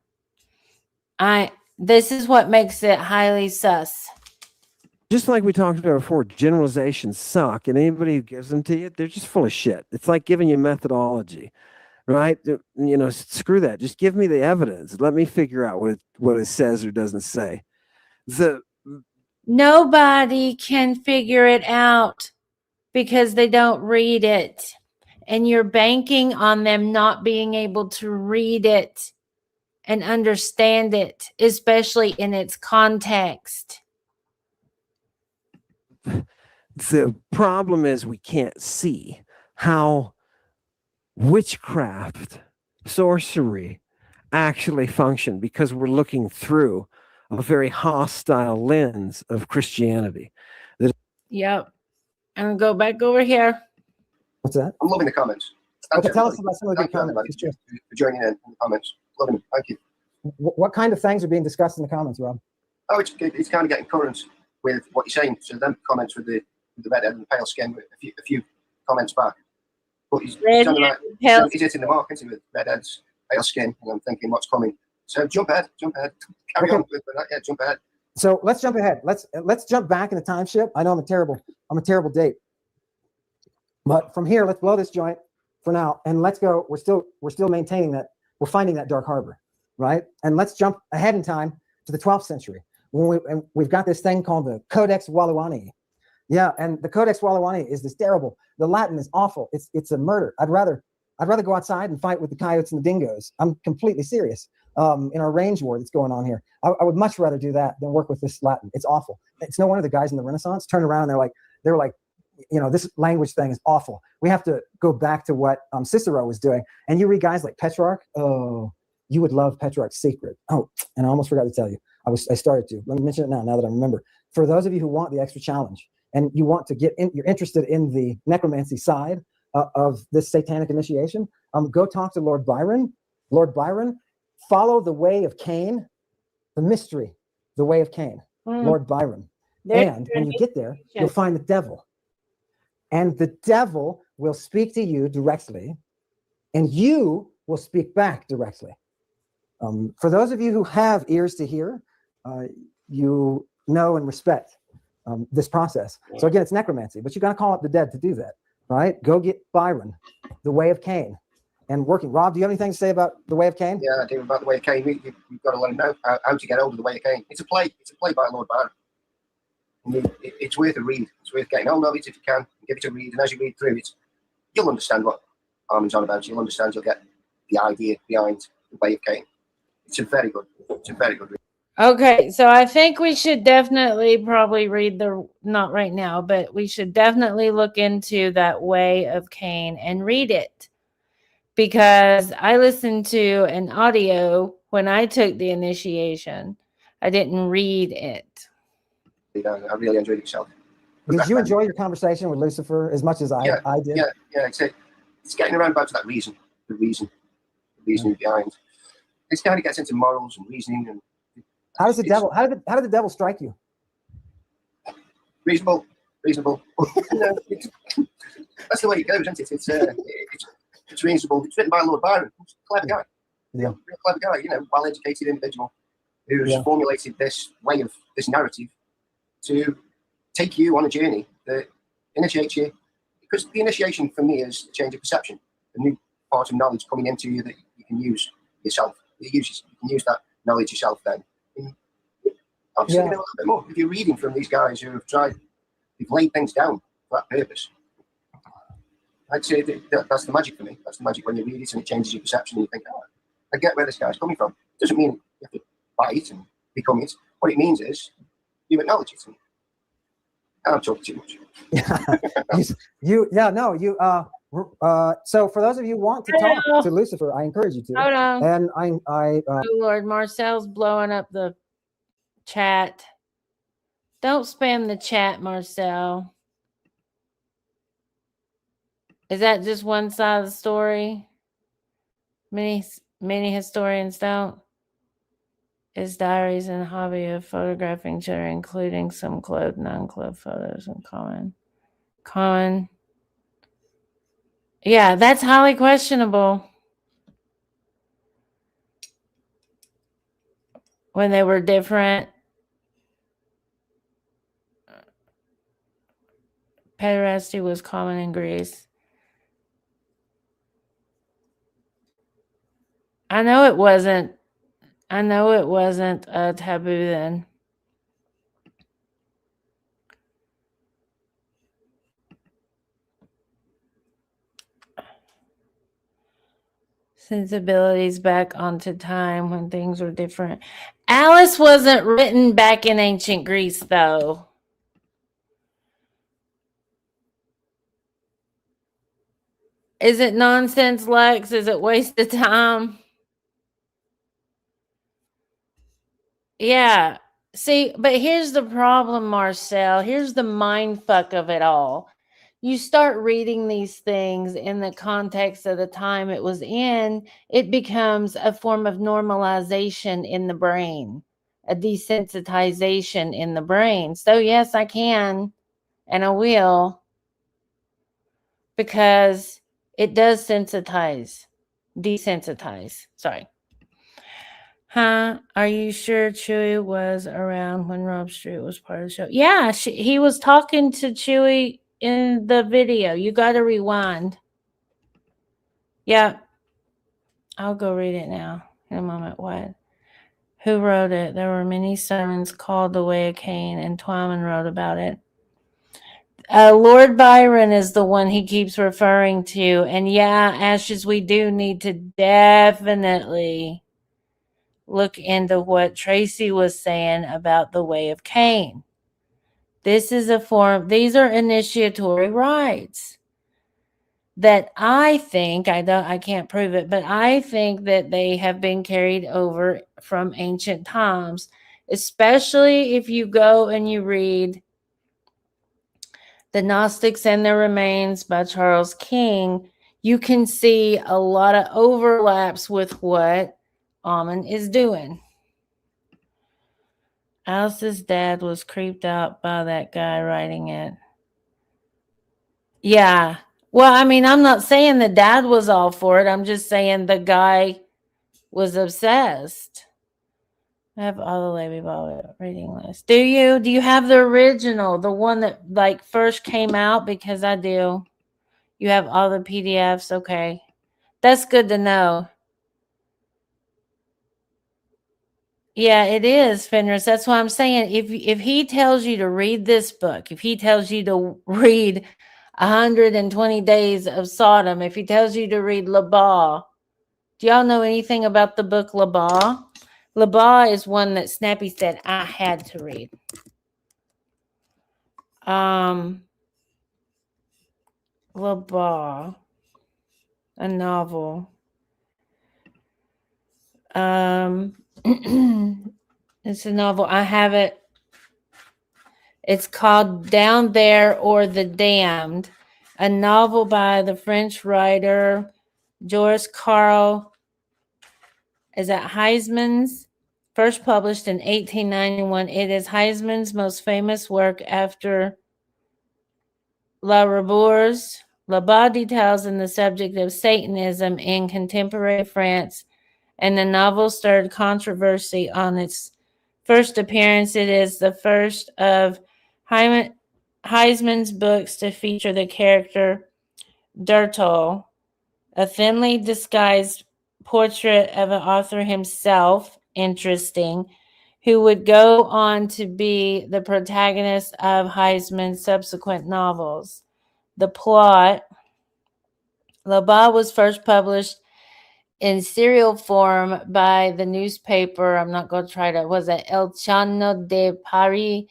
This is what makes it highly sus. Just like we talked about before, generalizations suck, and anybody who gives them to you, they're just full of shit. It's like giving you methodology, right? Screw that. Just give me the evidence. Let me figure out what it says or doesn't say. Nobody can figure it out because they don't read it. And you're banking on them not being able to read it and understand it, especially in its context. The problem is we can't see how witchcraft, sorcery actually function, because we're looking through a very hostile lens of Christianity. Yep. I'm going to go back over here. What's that? I'm loving the comments. Okay, tell us about some of the good comments. For joining in the comments. Loving them. Thank you. What kind of things are being discussed in the comments, Rob? Oh, it's kind of getting current with what you're saying. So them comments with the redhead and the pale skin, with a few comments back. But he's hitting the mark, isn't he, with redheads, pale skin, and I'm thinking what's coming. So jump ahead. Carry on with that. Yeah, jump ahead. So let's jump ahead. Let's jump back in the time ship. I know I'm a terrible date. But from here, let's blow this joint for now, and let's go. We're still maintaining that. We're finding that dark harbor, right? And let's jump ahead in time to the 12th century, when we've got this thing called the Codex Walauni. Yeah, and the Codex Walauni is this terrible. The Latin is awful. It's a murder. I'd rather go outside and fight with the coyotes and the dingoes. I'm completely serious. In our range war that's going on here, I would much rather do that than work with this Latin. It's awful. It's no wonder the guys in the Renaissance turned around and they were like, this language thing is awful. We have to go back to what Cicero was doing. And you read guys like Petrarch. Oh, you would love Petrarch's Secret. Oh, and I almost forgot to tell you. I started to. Let me mention it now that I remember. For those of you who want the extra challenge and you want to you're interested in the necromancy side of this satanic initiation, go talk to Lord Byron. Lord Byron, follow the way of Cain, the mystery, the way of Cain, Lord Byron. And when you get there, you'll find the devil. And the devil will speak to you directly, and you will speak back directly. For those of you who have ears to hear, you know and respect this process. So again, it's necromancy, but you got to call up the dead to do that, right? Go get Byron, the way of Cain, and working. Rob, do you have anything to say about the way of Cain? Yeah, I do, about the way of Cain. You've got to let him know how to get hold of the way of Cain. It's a play. It's a play by Lord Byron. It's worth a read. It's worth getting hold of it if you can. Give it a read, and as you read through it, you'll understand what Ammon's on about. You'll understand. You'll get the idea behind the way of Cain. It's a very good read. Okay, so I think we should definitely probably read not right now, but we should definitely look into that way of Cain and read it, because I listened to an audio when I took the initiation. I didn't read it. I really enjoyed it myself. Did you enjoy your conversation with Lucifer as much as I did? Yeah. It's getting around back to that reason, the reasoning behind. This kind of gets into morals and reasoning. And how did the devil strike you? Reasonable. That's the way it goes, isn't it? It's reasonable. It's written by Lord Byron. He's a clever guy. Yeah. Real clever guy. Well-educated individual who's formulated this way of this narrative to take you on a journey that initiates you. Because the initiation for me is a change of perception, a new part of knowledge coming into you that you can use yourself. You can use that knowledge yourself then. Obviously, you know a little bit more. If you're reading from these guys who have they've laid things down for that purpose. I'd say that's the magic for me. That's the magic when you read it and it changes your perception and you think, oh, I get where this guy's coming from. It doesn't mean you have to buy it and become it. What it means is you acknowledge it. I'm talking too much. So for those of you who want to talk to Lucifer, I encourage you to. Hold on. And oh Lord, Marcel's blowing up the chat. Don't spam the chat, Marcel. Is that just one side of the story? Many historians don't. His diaries and hobby of photographing each other, including some clothed, non-clothed photos in common. Yeah, that's highly questionable. When they were different. Pederasty was common in Greece. I know it wasn't a taboo then. Sensibilities back onto time when things were different. Alice wasn't written back in ancient Greece, though. Is it nonsense, Lex? Is it waste of time? Yeah. See, but here's the problem, Marcel. Here's the mind fuck of it all. You start reading these things in the context of the time it was in, it becomes a form of normalization in the brain, a desensitization in the brain. So yes, I can, and I will, because it does desensitize. Sorry. Are you sure Chewie was around when Rob Street was part of the show? Yeah, he was talking to Chewie in the video. You got to rewind. Yeah. I'll go read it now in a moment. What? Who wrote it? There were many sermons called The Way of Cain, and Twyman wrote about it. Lord Byron is the one he keeps referring to. And yeah, Ashes, we do need to definitely look into what Tracy was saying about the way of Cain. This is a form, these are initiatory rites that I think, I can't prove it, but I think that they have been carried over from ancient times, especially if you go and you read The Gnostics and Their Remains by Charles King. You can see a lot of overlaps with what Ammon is doing. Alice's dad was creeped out by that guy writing it. Yeah. Well, I mean, I'm not saying the dad was all for it. I'm just saying the guy was obsessed. I have all the Levy Ball reading list. Do you? Do you have the original, the one that like first came out? Because I do. You have all the PDFs. Okay, that's good to know. Yeah, it is, Fenris. That's why I'm saying if he tells you to read this book, if he tells you to read 120 Days of Sodom, if he tells you to read Labah, do y'all know anything about the book Labah? Labah is one that Snappy said I had to read. Labah, a novel. It's a novel. I have it. It's called Down There or The Damned, a novel by the French writer Joris Karl. Is that Heisman's? First published in 1891. It is Heisman's most famous work after La Rabour's. Labah details in the subject of Satanism in contemporary France, and the novel stirred controversy on its first appearance. It is the first of Heisman's books to feature the character Durtal, a thinly disguised portrait of an author himself, interesting, who would go on to be the protagonist of Heisman's subsequent novels. The plot: Labah was first published in serial form by the newspaper, I'm not going to try to, was it El Chano de Paris,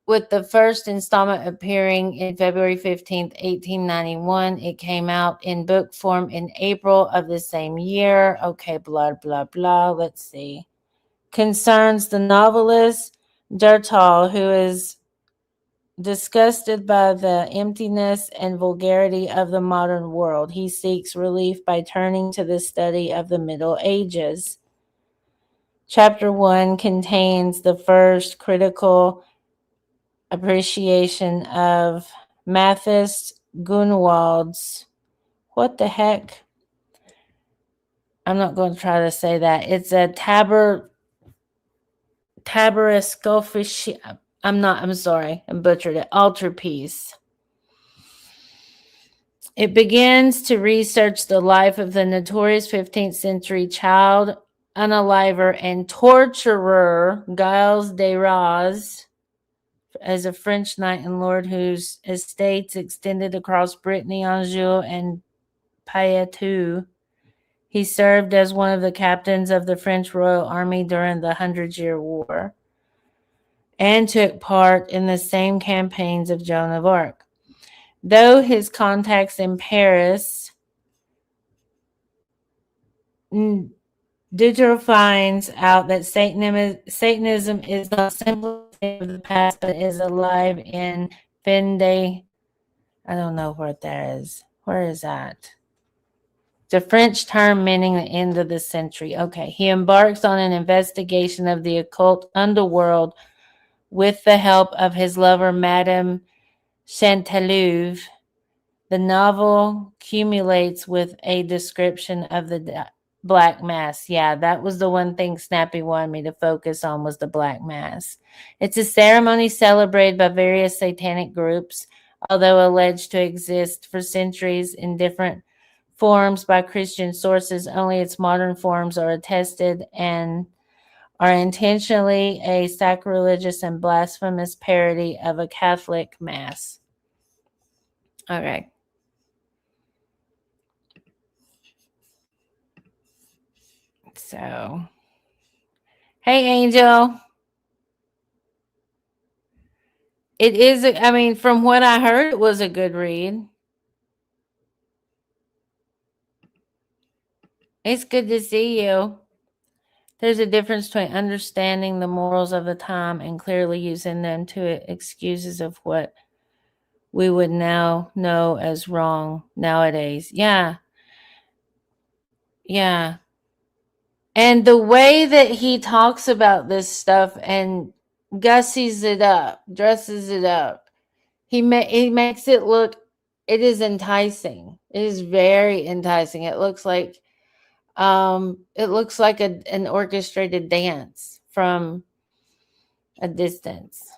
with the first installment appearing in February 15th, 1891. It came out in book form in April of the same year. Okay, blah, blah, blah. Let's see. Concerns the novelist Durtal, who is disgusted by the emptiness and vulgarity of the modern world. He seeks relief by turning to the study of the Middle Ages. Chapter 1 contains the first critical appreciation of Mathis Gunwald's, what the heck? I'm not going to try to say that. It's a Tabarescofish. I'm sorry, I butchered it. Altarpiece. It begins to research the life of the notorious 15th century child unaliver and torturer Giles de Raz, as a French knight and lord whose estates extended across Brittany, Anjou, and Poitou. He served as one of the captains of the French Royal Army during the 100-Year War and took part in the same campaigns of Joan of Arc. Though his contacts in Paris, Dutroux finds out that Satanism is not simply of the past, but is alive in Vendée. I don't know what that is. Where is that? It's a French term meaning the end of the century. Okay. He embarks on an investigation of the occult underworld with the help of his lover, Madame Chantelouve. The novel culminates with a description of the Black Mass. Yeah, that was the one thing Snappy wanted me to focus on, was the Black Mass. It's a ceremony celebrated by various satanic groups, although alleged to exist for centuries in different forms by Christian sources. Only its modern forms are attested and are intentionally a sacrilegious and blasphemous parody of a Catholic Mass. Okay. So, hey, Angel. It is, I mean, from what I heard, it was a good read. It's good to see you. There's a difference between understanding the morals of the time and clearly using them to excuses of what we would now know as wrong nowadays. Yeah. Yeah. And the way that he talks about this stuff and gussies it up, dresses it up, he makes it look, it is enticing. It is very enticing. It looks like an orchestrated dance from a distance.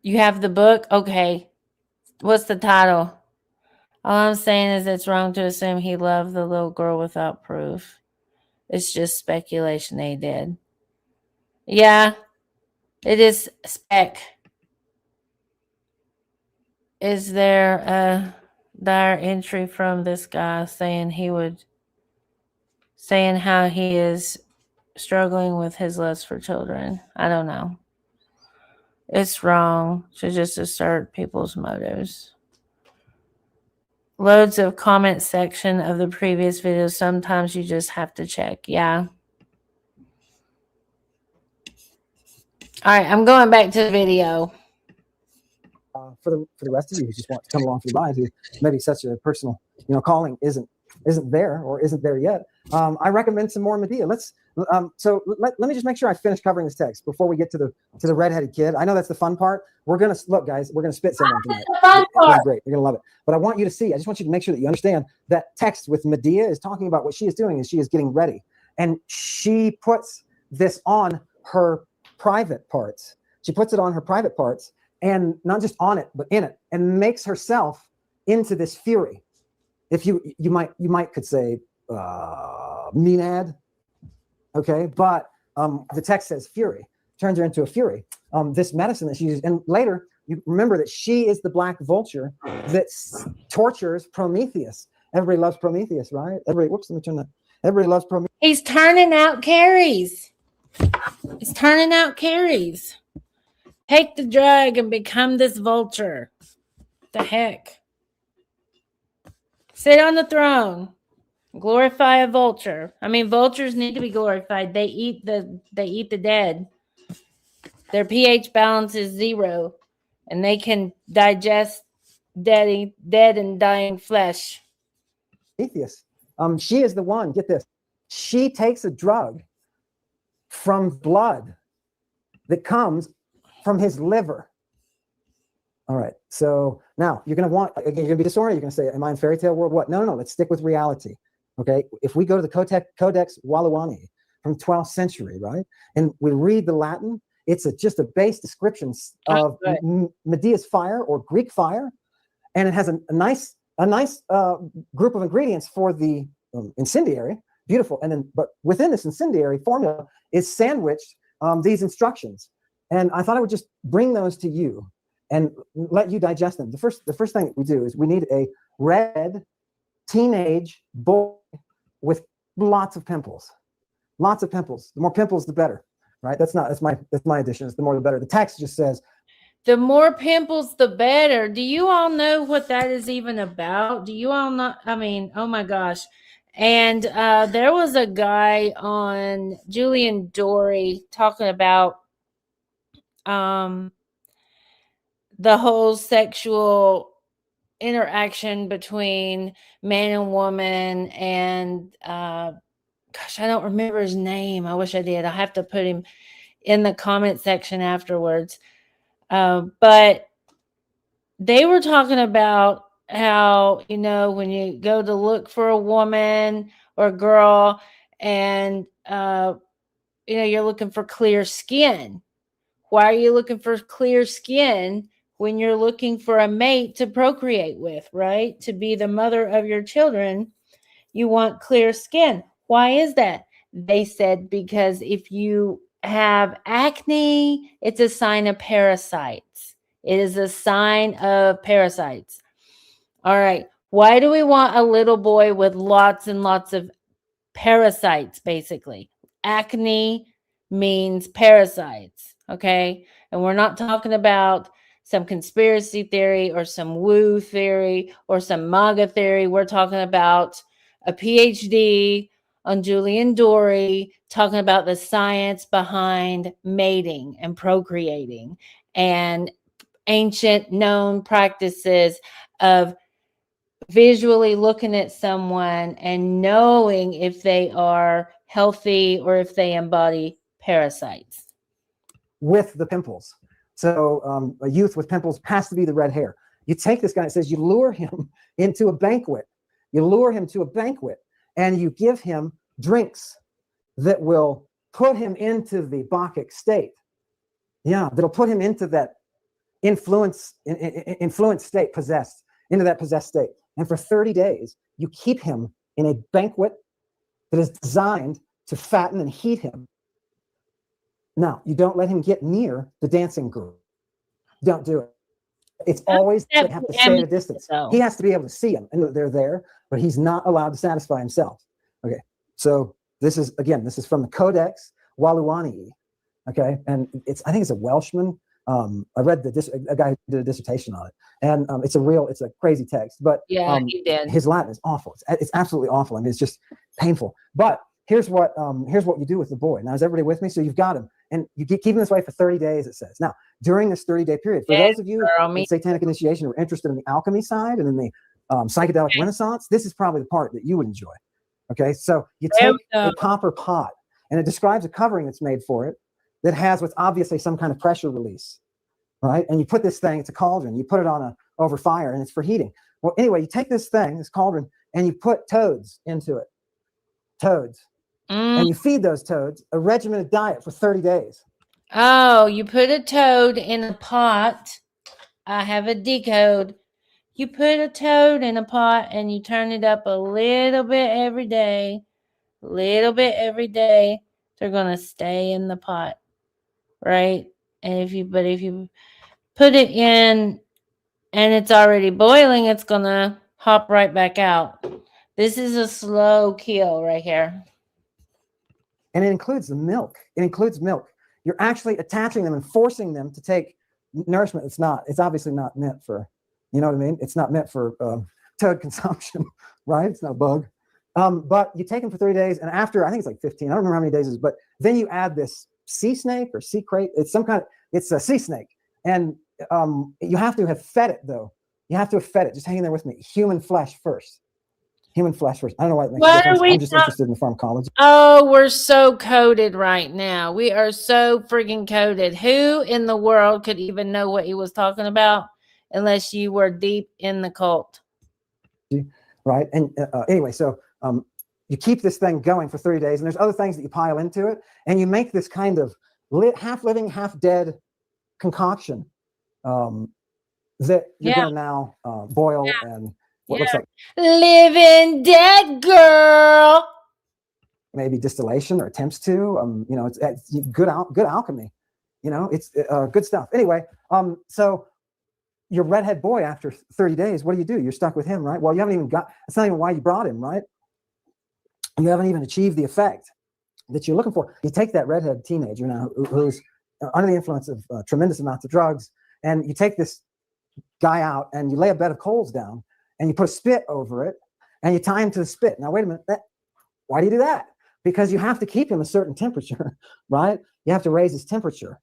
You have the book? Okay. What's the title? All I'm saying is it's wrong to assume he loved the little girl without proof. It's just speculation they did. Yeah, it is spec. Is there a dire entry from this guy saying how he is struggling with his lust for children? I don't know. It's wrong to just assert people's motives. Loads of comment section of the previous videos. Sometimes you just have to check. Yeah. All right, I'm going back to the video. For the rest of you who just want to come along for the ride, who maybe such a personal calling isn't there or isn't there yet, I recommend some more Medea. So let me just make sure I finish covering this text before we get to the redheaded kid. I know that's the fun part. We're gonna look, guys. We're gonna spit someone tonight. It's great. You're gonna love it. But I want you to see. I just want you to make sure that you understand that text with Medea is talking about what she is doing, is she is getting ready, and she puts this on her private parts. She puts it on her private parts. And not just on it, but in it, and makes herself into this fury. If you might could say Menad, okay, but the text says fury, turns her into a fury. This medicine that she uses, and later you remember that she is the black vulture that tortures Prometheus. Everybody loves Prometheus, right? Everybody loves Prometheus. He's turning out Carries. He's turning out Carries. Take the drug and become this vulture. The heck? Sit on the throne. Glorify a vulture. I mean, vultures need to be glorified. They eat the dead. Their pH balance is 0, and they can digest dead and dying flesh. Prometheus. She is the one. Get this. She takes a drug from blood that comes from his liver. All right. So now you're going to be disoriented. You're going to say, am I in fairy tale world? What? No. Let's stick with reality. Okay. If we go to the Codex Walawanni from 12th century, right, and we read the Latin, it's just a base description of Medea's fire or Greek fire, and it has a nice group of ingredients for the incendiary. Beautiful. And then, but within this incendiary formula is sandwiched these instructions. And I thought I would just bring those to you and let you digest them. The first thing that we do is we need a red teenage boy with lots of pimples. Lots of pimples. The more pimples, the better. Right? That's my addition. It's the more the better. The text just says, the more pimples, the better. Do you all know what that is even about? Do you all know? I mean, oh my gosh. And there was a guy on Julian Dory talking about the whole sexual interaction between man and woman, and gosh, I don't remember his name. I wish I did. I have to put him in the comment section afterwards. But they were talking about how, when you go to look for a woman or a girl, and you're looking for clear skin. Why are you looking for clear skin when you're looking for a mate to procreate with, right? To be the mother of your children, you want clear skin. Why is that? They said because if you have acne, it's a sign of parasites. It is a sign of parasites. All right. Why do we want a little boy with lots and lots of parasites, basically? Acne, means parasites, okay? And we're not talking about some conspiracy theory or some woo theory or some MAGA theory. We're talking about a PhD on Julian Dory talking about the science behind mating and procreating and ancient known practices of visually looking at someone and knowing if they are healthy or if they embody parasites. With the pimples. So a youth with pimples has to be the red hair. You take this guy, it says you lure him into a banquet. You lure him to a banquet and you give him drinks that will put him into the Bacchic state. Yeah, that'll put him into that influence state, possessed, into that possessed state. And for 30 days, you keep him in a banquet that is designed to fatten and heat him. Now, you don't let him get near the dancing girl. Don't do it. It's always, they have to stay at a distance. He has to be able to see them, and they're there, but he's not allowed to satisfy himself. Okay, so this is, again, this is from the Codex Waluani. Okay, and I think it's a Welshman. I read a guy did a dissertation on it, and it's a crazy text, but yeah, he did. His Latin is awful. It's absolutely awful. I mean, it's just painful. But here's what you do with the boy. Now, is everybody with me? So you've got him, and you keep him this way for 30 days, it says. Now, during this 30-day period, for those of you in satanic initiation who are interested in the alchemy side and in the psychedelic renaissance, this is probably the part that you would enjoy. Okay, so you take a copper pot, and it describes a covering that's made for it that has what's obviously some kind of pressure release, right? And you put this thing, it's a cauldron, you put it on over fire, and it's for heating. Well, anyway, you take this thing, this cauldron, and you put toads into it. Toads. And you feed those toads a regimented diet for 30 days. Oh, you put a toad in a pot. I have a decode. You put a toad in a pot and you turn it up a little bit every day. Little bit every day. They're going to stay in the pot. Right? And if you put it in and it's already boiling, it's going to hop right back out. This is a slow kill right here. And it includes the milk. It includes milk. You're actually attaching them and forcing them to take nourishment. It's obviously not meant for, you know what I mean? It's not meant for toad consumption, right? It's not a bug. But you take them for 30 days, and after, I think it's like 15, I don't remember how many days it is, but then you add this sea snake or sea crate. It's a sea snake. And you have to have fed it, though. You have to have fed it. Just hang there with me. Human flesh first. Human flesh first. I don't know why it makes a difference. I'm just interested in the pharmacology. Oh, we're so coded right now. We are so freaking coded. Who in the world could even know what he was talking about unless you were deep in the cult? Right. And anyway, so you keep this thing going for 30 days, and there's other things that you pile into it, and you make this kind of half living, half dead concoction that you're going to now boil and what looks like living dead girl. Maybe distillation or attempts to. It's good alchemy. It's good stuff. Anyway, so your redhead boy, after 30 days, what do? You're stuck with him, right? Well, you haven't even that's not even why you brought him, right? You haven't even achieved the effect that you're looking for. You take that redhead teenager now who's under the influence of tremendous amounts of drugs, and you take this guy out and you lay a bed of coals down and you put a spit over it and you tie him to the spit. Now, wait a minute. Why do you do that? Because you have to keep him a certain temperature, right? You have to raise his temperature.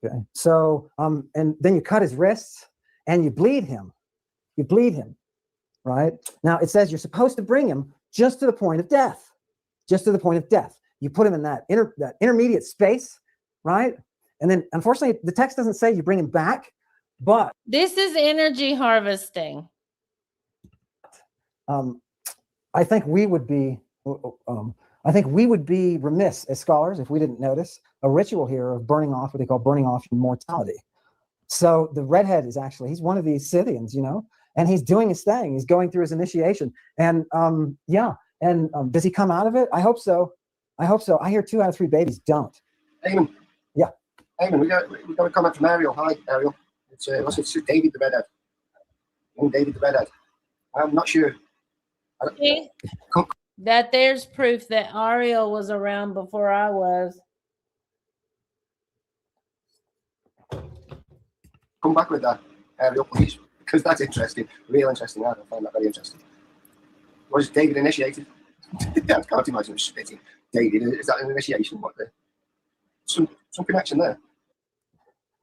Okay. So, and then you cut his wrists and you bleed him. You bleed him, right? Now, it says you're supposed to bring him just to the point of death. Just to the point of death. You put him in that intermediate space, right? And then, unfortunately, the text doesn't say you bring him back, but this is energy harvesting. I think we would be remiss as scholars if we didn't notice a ritual here of burning off what they call burning off immortality. So the redhead is he's one of these Scythians, and he's doing his thing. He's going through his initiation, and does he come out of it? I hope so. I hear 2 out of 3 babies don't. Ammon. Yeah. Ammon, we got a comment from Ariel. Hi, Ariel. It's David the Redhead. David the Redhead. I'm not sure. That there's proof that Ariel was around before I was. come back with that aerial, please, because that's interesting, real interesting. I find that very interesting. Was David initiated? I can't imagine him spitting. David, is that an initiation? What the? Some connection there.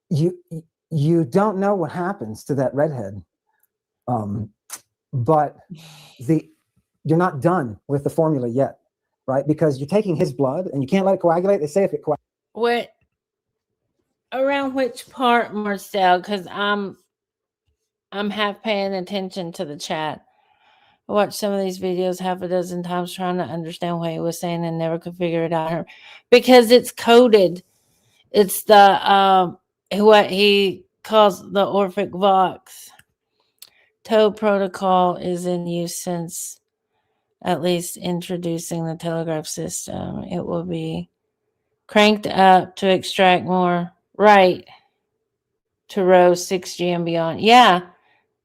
You don't know what happens to that redhead, but you're not done with the formula yet, right? Because you're taking his blood and you can't let it coagulate. They say if it coagulates. What around which part, Marcel? Because I'm half paying attention to the chat. I watched some of these videos half a dozen times trying to understand what he was saying and never could figure it out. Because it's coded. It's the what he calls the Orphic Vox. Toad protocol is in use since at least introducing the telegraph system. It will be cranked up to extract more, right, to roast 6G and beyond. Yeah,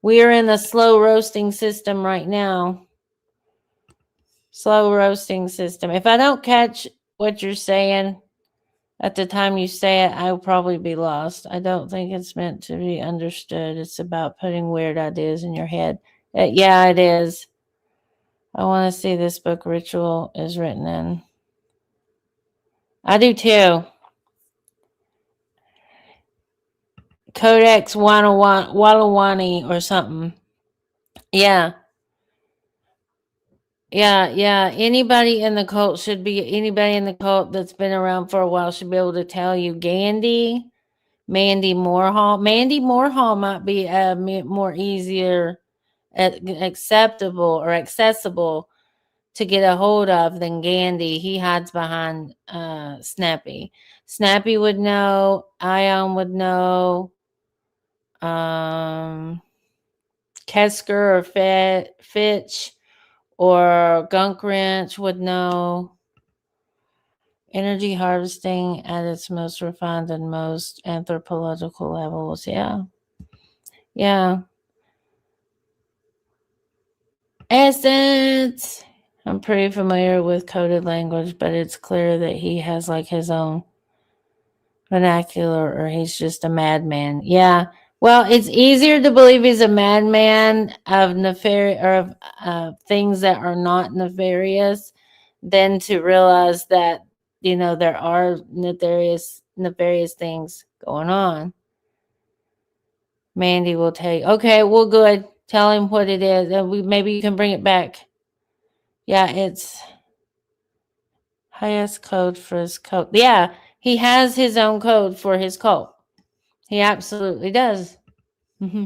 we are in a slow roasting system right now. Slow roasting system. If I don't catch what you're saying at the time you say it, I will probably be lost. I don't think it's meant to be understood. It's about putting weird ideas in your head. Yeah, it is. I want to see this book Ritual is written in. I do too. Codex Walawani or something. Yeah. Anybody in the cult that's been around for a while should be able to tell you. Mandy Moorhall might be more easier, acceptable or accessible to get a hold of than Gandhi. He hides behind Snappy. Snappy would know. Ion would know. Kesker or Fitch or Gunk Wrench would know. Energy harvesting at its most refined and most anthropological levels. Yeah. Essence. I'm pretty familiar with coded language, but it's clear that he has like his own vernacular or he's just a madman. Yeah. Well, it's easier to believe he's a madman of nefarious or of things that are not nefarious than to realize that, there are nefarious things going on. Mandy will take. Okay, well, good. Tell him what it is. Maybe you can bring it back. Yeah, it's highest code for his code. Yeah, he has his own code for his cult. He absolutely does. Mm-hmm.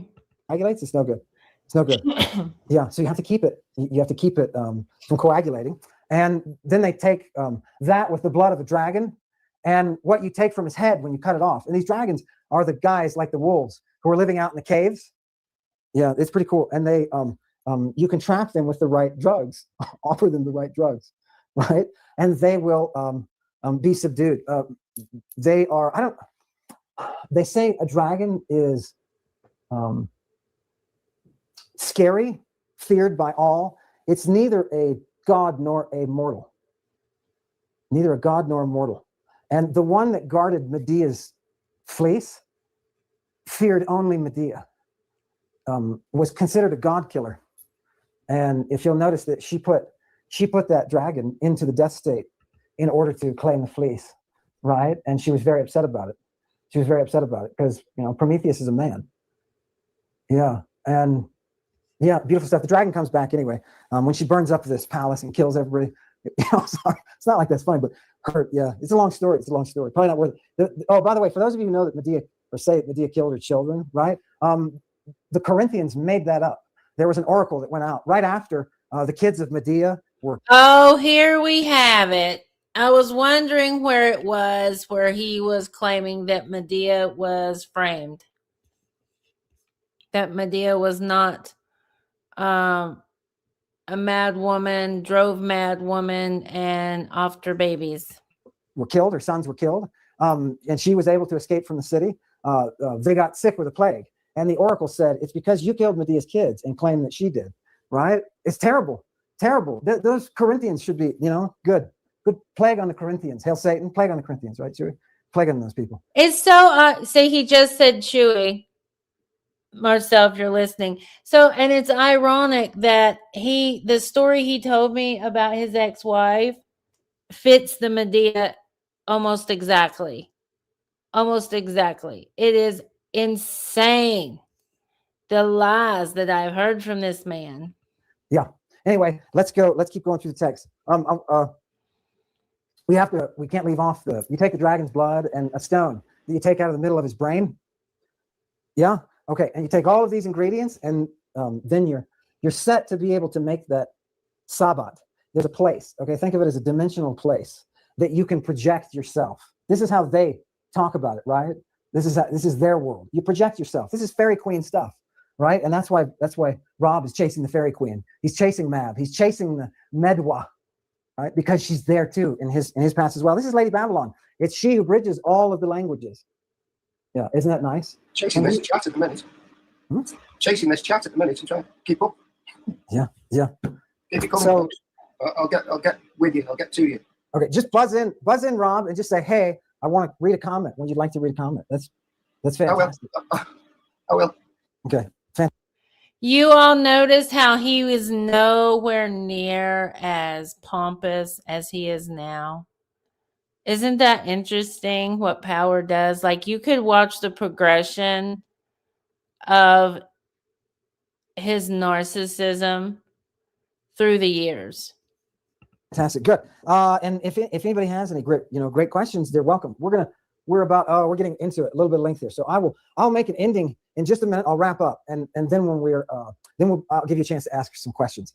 Coagulates. It's no good. Yeah, so you have to keep it. You have to keep it from coagulating. And then they take that with the blood of a dragon and what you take from his head when you cut it off. And these dragons are the guys like the wolves who are living out in the caves. Yeah, it's pretty cool. And they you can trap them with the right drugs, offer them the right drugs, right? And they will be subdued. They say a dragon is scary, feared by all. It's neither a god nor a mortal. Neither a god nor a mortal. And the one that guarded Medea's fleece feared only Medea, was considered a god killer. And if you'll notice that she put that dragon into the death state in order to claim the fleece, right? And she was very upset about it. Because, Prometheus is a man. Yeah. And yeah, beautiful stuff. The dragon comes back anyway. When she burns up this palace and kills everybody. Sorry, it's not like that's funny, but it's a long story. Probably not worth it. By the way, for those of you who know that Medea killed her children, right? The Corinthians made that up. There was an oracle that went out right after the kids of Medea were. Oh, here we have it. I was wondering where it was where he was claiming that Medea was framed. That Medea was not a mad woman, drove mad woman, and off her babies. Were killed, her sons were killed, and she was able to escape from the city. They got sick with a plague. And the oracle said, it's because you killed Medea's kids and claimed that she did, right? It's terrible. Those Corinthians should be, good plague on the Corinthians. Hail Satan, plague on the Corinthians, right? Chewy? Plague on those people. It's so, say he just said Chewy. Marcel, if you're listening. So, and it's ironic that the story he told me about his ex-wife fits the Medea almost exactly. Almost exactly. It is insane, the lies that I've heard from this man. Yeah. Anyway, let's go. Let's keep going through the text. We can't leave off you take the dragon's blood and a stone that you take out of the middle of his brain. Yeah. Okay. And you take all of these ingredients, and then you're set to be able to make that sabbat. There's a place. Okay. Think of it as a dimensional place that you can project yourself. This is how they talk about it, right? This is their world. You project yourself. This is fairy queen stuff, right? And that's why Rob is chasing the fairy queen. He's chasing Mab. He's chasing the Medwa, right? Because she's there too in his past as well. This is Lady Babylon. It's she who bridges all of the languages. Yeah, isn't that nice? Chasing this chat at the minute. Chasing this chat at the minute and trying to keep up. Yeah. If you come, I'll get with you. I'll get to you. Okay, just buzz in, Rob, and just say, hey, I want to read a comment. Would you like to read a comment? That's fantastic. I will. Okay. You all notice how he was nowhere near as pompous as he is now. Isn't that interesting what power does? Like, you could watch the progression of his narcissism through the years. Fantastic. Good. And if anybody has any great questions, they're welcome. We're getting into it a little bit of length here. So I'll make an ending in just a minute. I'll wrap up, and then I'll give you a chance to ask some questions.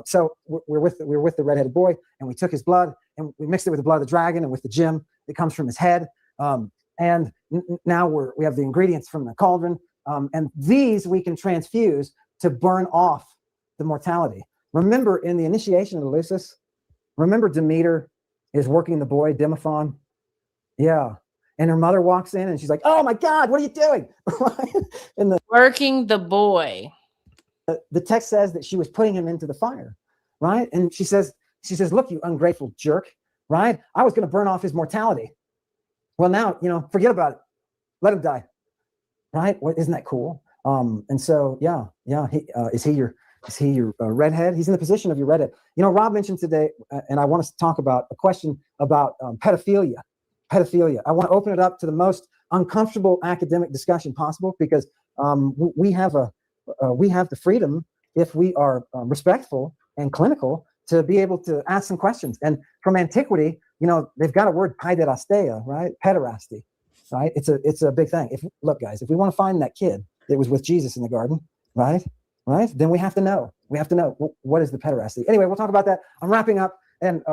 So we're with the redheaded boy, and we took his blood and we mixed it with the blood of the dragon and with the gem that comes from his head. And now we have the ingredients from the cauldron, and these we can transfuse to burn off the mortality. Remember, in the initiation of Eleusis, remember Demeter is working the boy Demophon? Yeah. And her mother walks in and she's like, oh my God, what are you doing? Working the boy. The text says that she was putting him into the fire, right? And she says, look, you ungrateful jerk, right? I was going to burn off his mortality. Well, now, forget about it. Let him die, right? Isn't that cool? And so, yeah. Is he your redhead? He's in the position of your redhead. Rob mentioned today, and I want us to talk about a question about pedophilia. Pedophilia. I want to open it up to the most uncomfortable academic discussion possible, because we have the freedom, if we are respectful and clinical, to be able to ask some questions. And from antiquity, they've got a word, paiderastia, right? Pederasty, right? It's a big thing. Look, guys, if we want to find that kid that was with Jesus in the garden, right? Then we have to know. We have to know what is the pederasty. Anyway, we'll talk about that. I'm wrapping up, and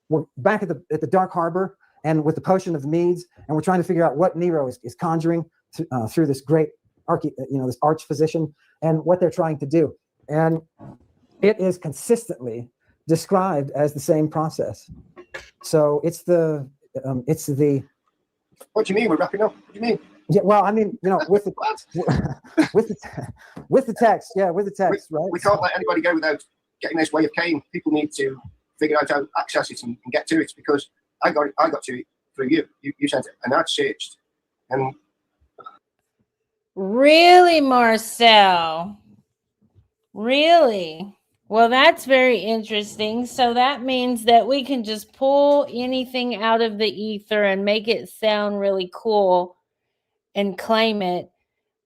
we're back at the Dark Harbor, and with the potion of the Medes, and we're trying to figure out what Nero is conjuring through this great this arch physician, and what they're trying to do. And it is consistently described as the same process. So it's the What do you mean we're wrapping up? What do you mean? Yeah, well, I mean, with the text, right? We can't let anybody go without getting this way of Cain. People need to figure out how to access it and get to it, because I got to it through you. You sent it, and I searched. And really, Marcel? Really? Well, that's very interesting. So that means that we can just pull anything out of the ether and make it sound really cool and claim it,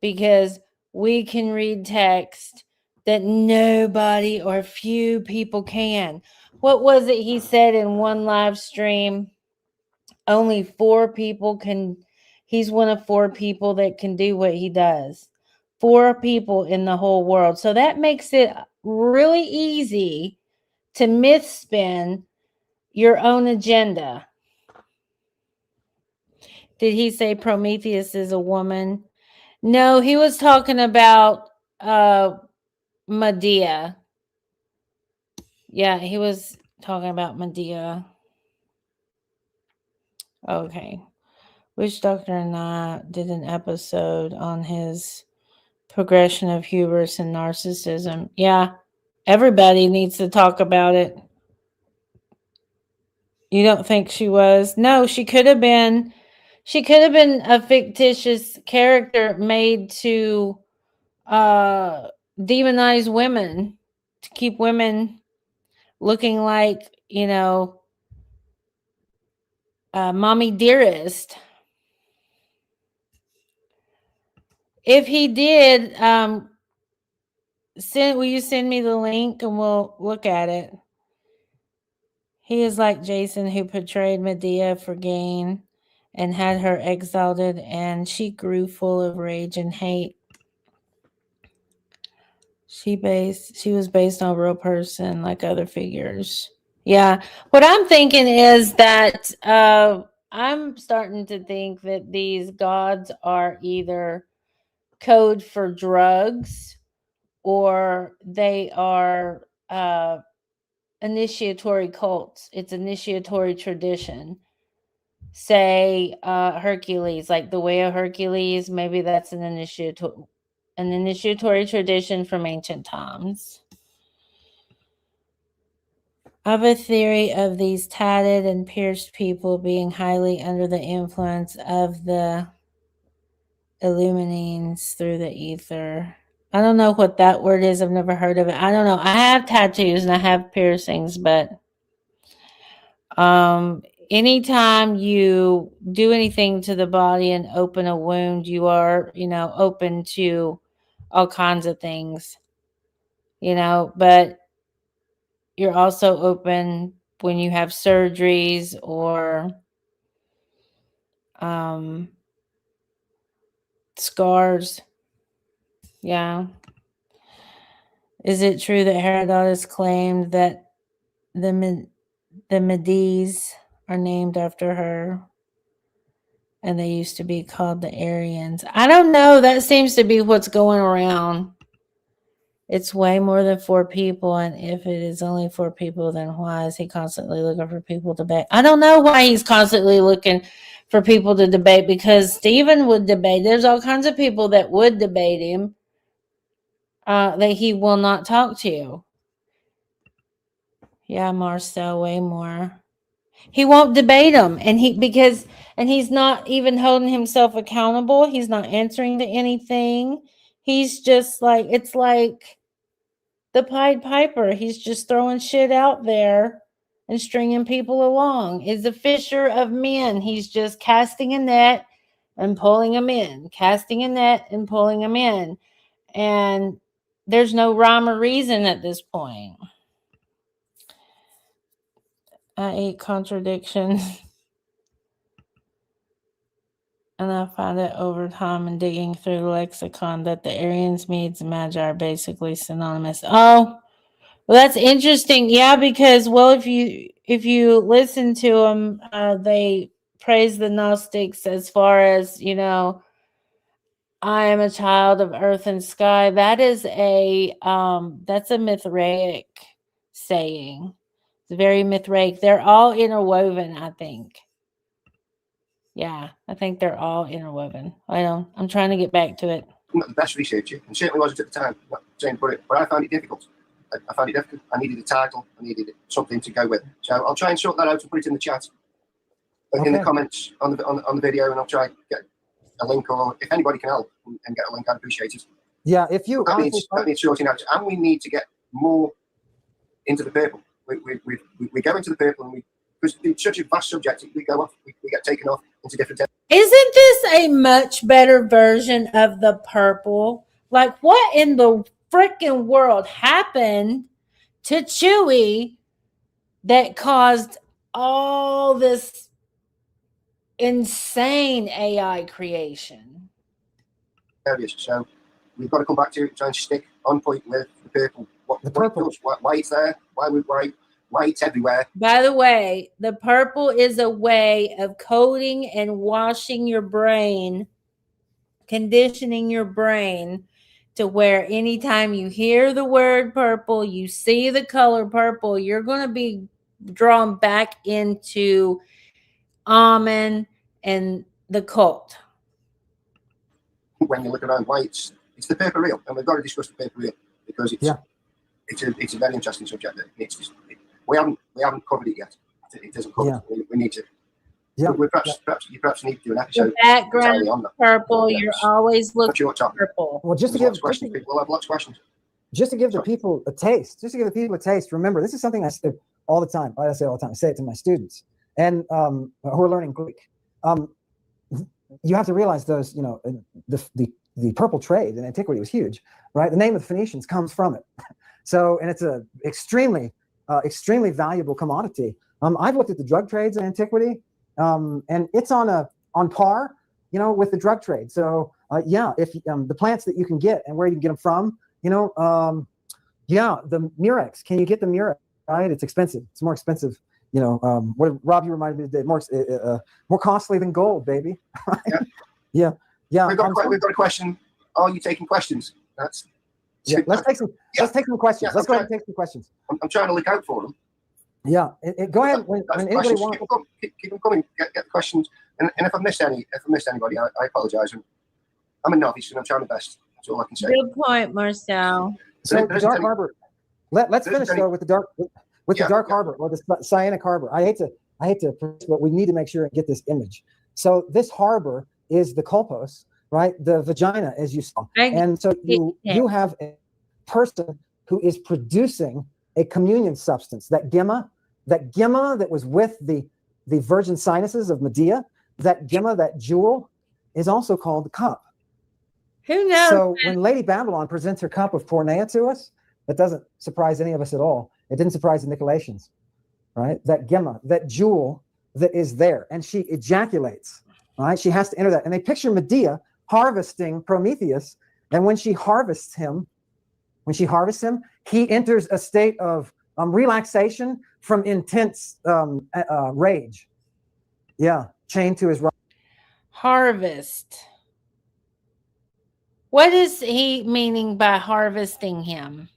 because we can read text that nobody or few people can. What was it he said in one live stream? Only 4 people can. He's one of 4 people that can do what he does. 4 people in the whole world. So that makes it really easy to myth spin your own agenda. Did he say Prometheus is a woman? No, he was talking about Medea. Yeah, he was talking about Medea. Okay. Witch Doctor and I did an episode on his progression of hubris and narcissism. Yeah, everybody needs to talk about it. You don't think she was? No, she could have been. She could have been a fictitious character made to demonize women, to keep women looking like, you know, mommy dearest. If he did, will you send me the link and we'll look at it? He is like Jason, who portrayed Medea for gain and had her exalted, and she grew full of rage and hate. She was based on a real person, like other figures. Yeah. What I'm thinking is that I'm starting to think that these gods are either code for drugs, or they are initiatory cults. It's initiatory tradition. Say Hercules, like the way of Hercules, maybe that's an initiatory tradition from ancient times. I have a theory of these tatted and pierced people being highly under the influence of the illuminings through the ether. I don't know what that word is. I've never heard of it. I don't know. I have tattoos and I have piercings, but anytime you do anything to the body and open a wound, you are, open to all kinds of things, but you're also open when you have surgeries or scars. Yeah. Is it true that Herodotus claimed that the Medes are named after her and they used to be called the Aryans? I don't know. That seems to be what's going around. It's way more than 4 people, and if it is only 4 people, then why is he constantly looking for people to debate? I don't know why he's constantly looking for people to debate, because Stephen would debate. There's all kinds of people that would debate him that he will not talk to. Yeah, Marcel, way more. He won't debate him, and he's not even holding himself accountable. He's not answering to anything. He's just like, it's like the Pied Piper. He's just throwing shit out there and stringing people along. Is a fisher of men. He's just casting a net and pulling them in, casting a net and pulling them in. And there's no rhyme or reason at this point. I hate contradictions. And I find it over time and digging through the lexicon that the Aryans, Medes, and Magi are basically synonymous. Oh, well, that's interesting. Yeah, because, well, if you listen to them, they praise the Gnostics as far as, I am a child of earth and sky. That is that's a Mithraic saying. It's very Mithraic. They're all interwoven, I think. Yeah, I think they're all interwoven. I'm trying to get back to it. I'm not the best researcher, and certainly wasn't at the time. I'm not saying for it, but I found it difficult. I found it difficult. I needed a title. I needed something to go with. So I'll try and sort that out and put it in the chat, in the comments on the video, and I'll try and get a link, or if anybody can help and get a link, I'd appreciate it. Yeah, if you that needs sorting out, and we need to get more into the purple. We go into the purple, and because it's such a vast subject, we go off. We get taken off into different. Isn't this a much better version of the purple? Like, what in the freaking world happened to Chewie that caused all this insane AI creation? Areas. So we've got to come back to it, try and stick on point with the purple. What it does, why it's there, why it's everywhere. By the way, the purple is a way of coding and washing your brain, conditioning your brain to where anytime you hear the word purple, you see the color purple, you're going to be drawn back into Ammon and the cult. When you look around, why it's the paper reel, and we've got to discuss the paper reel, because it's a very interesting subject. We haven't covered it yet. It doesn't cover it. We need to. Yeah. We perhaps need to do an episode. The background entirely on that. purple. You're always Not sure looking what's happening. purple. Well, just to There's give lots of questions. People will have lots of questions. just to give the people a taste, remember, this is something I say all the time. I say all the time. I say it to my students and who are learning Greek. You have to realize those, the purple trade in antiquity was huge, right? The name of the Phoenicians comes from it. So, and it's a extremely valuable commodity. I've looked at the drug trades in antiquity, and it's on par, with the drug trade. So, if the plants that you can get and where you can get them from, the murex. Can you get the murex? Right, it's expensive. It's more expensive. What Rob, you reminded me today, more costly than gold, baby. Yeah. We've got a question. Are you taking questions? Let's take some questions. Let's go ahead and take some questions. I'm trying to look out for them. Yeah, go ahead. When anybody wants, keep them coming. Get the questions. And if I've missed anybody, I apologize. I'm a novice and I'm trying my best. That's all I can say. Good point, Marcel. So the Dark Harbor. Let's finish though with the Dark Harbor or the Cyanic Harbor. I hate to, but we need to make sure and get this image. So this harbor is the kolpos, right? The vagina, as you saw, and so you have a person who is producing a communion substance, that gemma that was with the virgin sinuses of Medea. That gemma, that jewel, is also called the cup. Who knows? So when Lady Babylon presents her cup of porneia to us, that doesn't surprise any of us at all. It didn't surprise the Nicolaitans, right? That gemma, that jewel that is there, and she ejaculates, right? She has to enter that. And they picture Medea harvesting Prometheus, and when she harvests him, he enters a state of relaxation from intense rage. Yeah, chained to his right. Harvest. What is he meaning by harvesting him?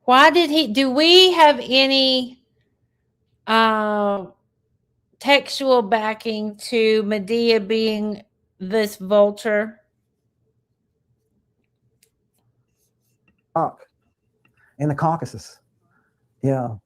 Why did do we have any textual backing to Medea being this vulture? In the Caucasus. Yeah,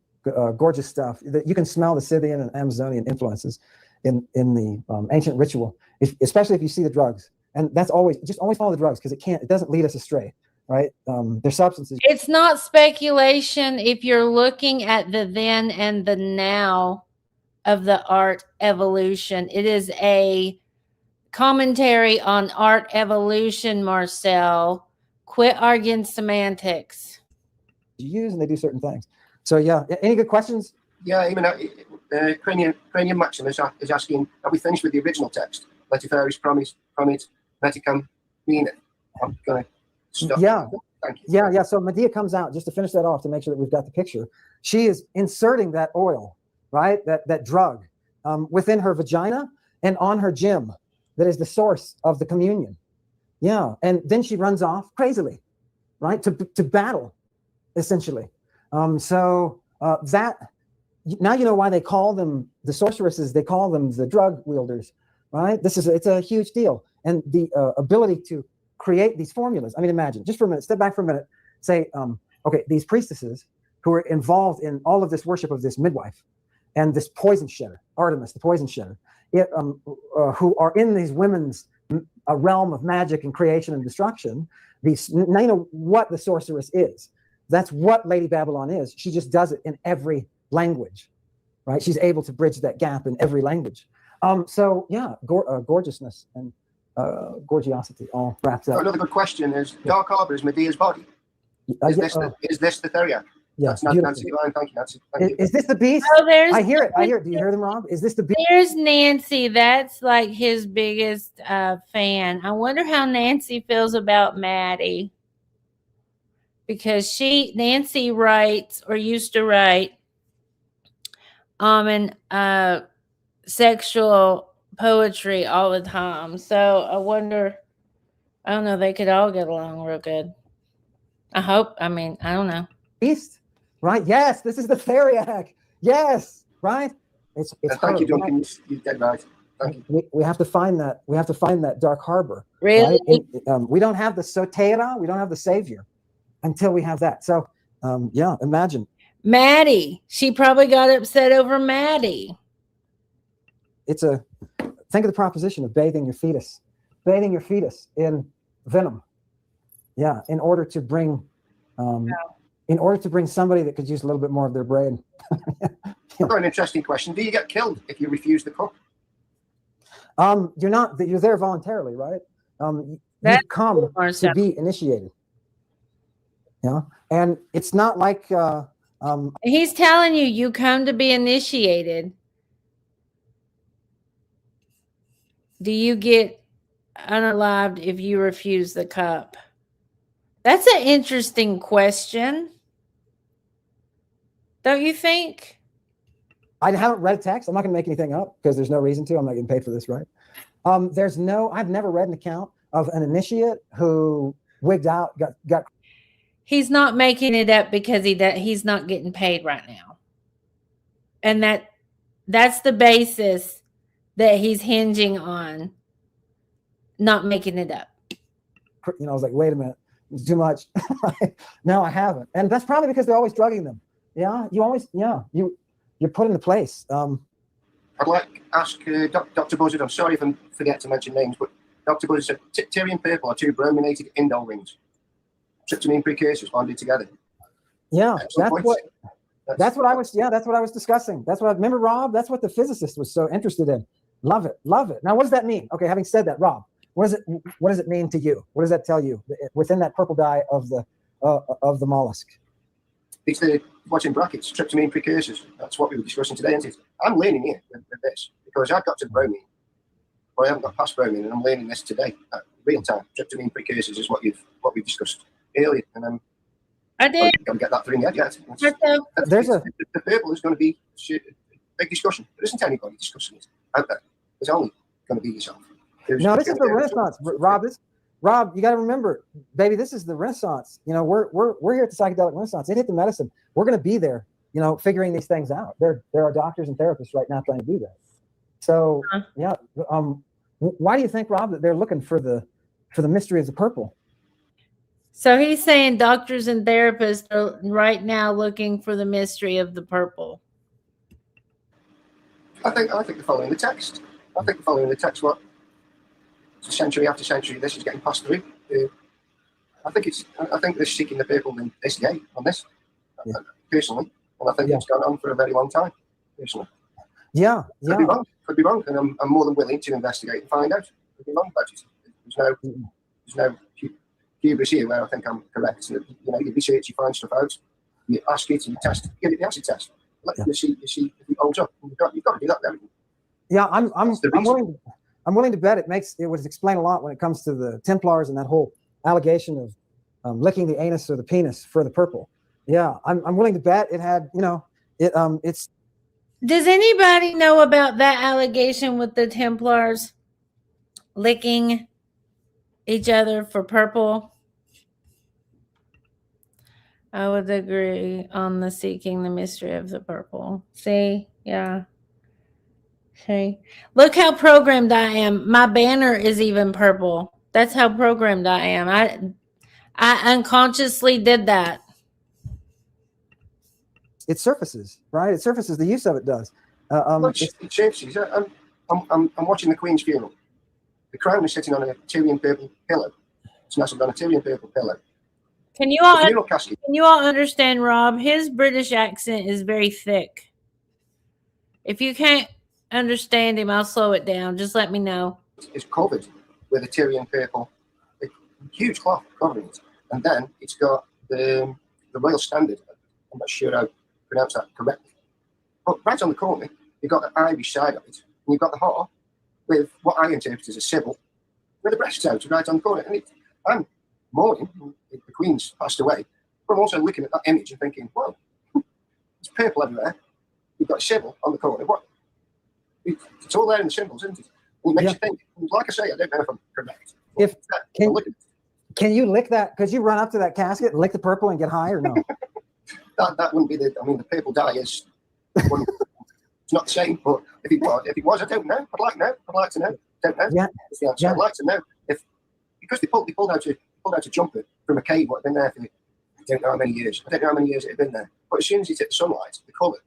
gorgeous stuff. You can smell the Scythian and Amazonian influences in the ancient ritual, especially if you see the drugs. And that's always follow the drugs because it doesn't lead us astray, right? They're substances. It's not speculation if you're looking at the then and the now of the art evolution. It is a commentary on art evolution, Marcel. Quit arguing semantics. Use and they do certain things. So yeah, any good questions? Yeah, even Cranium Maximus is asking, are we finished with the original text? Letiferis, promise, Meticum, mean it. I'm gonna stop. Yeah. Thank you. Yeah. So Medea comes out, just to finish that off, to make sure that we've got the picture. She is inserting that oil, right? That drug within her vagina and on her gem, that is the source of the communion. Yeah, and then she runs off crazily, right? To battle, essentially. That now you know why they call them the sorceresses. They call them the drug wielders, right? It's a huge deal, and the ability to create these formulas. I mean, imagine just for a minute. Step back for a minute. Say, okay, these priestesses who are involved in all of this worship of this midwife and this poison shedder, Artemis, the poison shedder, who are in these women's a realm of magic and creation and destruction. Now you know what the sorceress is. That's what Lady Babylon is. She just does it in every language, right? She's able to bridge that gap in every language. So yeah, gorgeousness and gorgiosity all wrapped up. Another good question is: Dark Harbor is Medea's body. Is this the Theriac? Yes, that's Nancy Line. Thank you, Nancy. Is this the beast? Oh, I hear it. Do you hear them, Rob? Is this the beast? There's Nancy. That's like his biggest fan. I wonder how Nancy feels about Maddie. Because Nancy writes or used to write sexual poetry all the time. So I wonder, I don't know, they could all get along real good. I hope. I don't know. Beast, right? Yes, this is the Theriac. Yes, right? It's thank you, Duncan. You're dead right. Thank you. We have to find that. We have to find that Dark Harbor. Really? Right? We don't have the Sotera. We don't have the Savior until we have that. So, yeah, imagine. Maddie. She probably got upset over Maddie. think of the proposition of bathing your fetus in venom. Yeah, in order to bring somebody that could use a little bit more of their brain. I've got an interesting question. Do you get killed if you refuse the cup? You're there voluntarily, right? You come to be initiated. Yeah, and it's not like he's telling you come to be initiated. Do you get unalived if you refuse the cup? That's an interesting question. Don't you think? I haven't read a text. I'm not going to make anything up because there's no reason to. I'm not getting paid for this, right? I've never read an account of an initiate who wigged out, got. He's not making it up because he's not getting paid right now. And that's the basis that he's hinging on, not making it up. I was like, wait a minute, it's too much. No, I haven't. And that's probably because they're always drugging them. Yeah, you're put into place. I'd like to ask Dr. Buzzard, I'm sorry if I forget to mention names, but Dr. Buzzard said Tyrian purple are two brominated indole rings. Tryptamine precursors bonded together. Yeah, that's what I was discussing. That's what I remember, Rob. That's what the physicist was so interested in. Love it. Now, what does that mean? Okay, having said that, Rob, what does it mean to you? What does that tell you within that purple dye of the mollusk? It's what's in brackets, tryptamine precursors. That's what we were discussing today, isn't it? I'm learning here with this because I've got to bromine, but I haven't got past bromine, and I'm learning this today at real time. Tryptamine precursors is what we discussed earlier, and I did. Got to get that through in the head yet. The purple is going to be a big discussion. There isn't anybody discussing it out there. There's only going to be yourself. No, this is the Renaissance, Rob. Rob, you got to remember, baby, this is the Renaissance. We're here at the psychedelic Renaissance. It hit the medicine. We're going to be there, figuring these things out. There are doctors and therapists right now trying to do that. So, yeah. Why do you think, Rob, that they're looking for the mystery of the purple? So he's saying doctors and therapists are right now looking for the mystery of the purple. I think they're following the text. What century after century this is getting passed through. I think they're seeking the purple in this day on this, personally, and I think it's gone on for a very long time, personally. Yeah. Could be wrong, and I'm more than willing to investigate and find out. Could be wrong about it. There's no hubris here where I think I'm correct. You research, you find stuff out, you ask it, you test, give it the acid test. You see if it holds up. You've got to do that with everything. Yeah, I'm willing to bet it would explain a lot when it comes to the Templars and that whole allegation of licking the anus or the penis for the purple. Yeah, I'm willing to bet it had, it's. Does anybody know about that allegation with the Templars licking each other for purple? I would agree on the seeking the mystery of the purple. See? Yeah. Okay. Look how programmed I am. My banner is even purple. That's how programmed I am. I unconsciously did that. It surfaces, right? It surfaces. The use of it does. It changes. I'm watching the Queen's funeral. The crown is sitting on a Tyrian purple pillow. It's nestled on a Tyrian purple pillow. Can you all understand, Rob? His British accent is very thick. If you can't understand him, I'll slow it down. Just let me know. It's covered with a Tyrian purple, a huge cloth covering it, and then it's got the royal standard. I'm not sure how to pronounce that correctly, but right on the corner you've got the Irish side of it, and you've got the heart with what I interpret as a symbol with the breasts out right on the corner. And I'm mourning the Queen's passed away, but I'm also looking at that image and thinking, whoa, it's purple everywhere. You've got a symbol on the corner. What? It's all there in the symbols, isn't it? And it makes you think. Like I say, I don't know if I'm correct. Can you lick that? Could you run up to that casket and lick the purple and get high, or no? that wouldn't be the purple dye is. It's not the same, but if it was, I don't know. I'd like to know. Don't know. Yeah. That's the answer. I'd like to know because they pulled out a jumper from a cave what had been there for I don't know how many years. I don't know how many years it had been there. But as soon as it hit the sunlight, the colour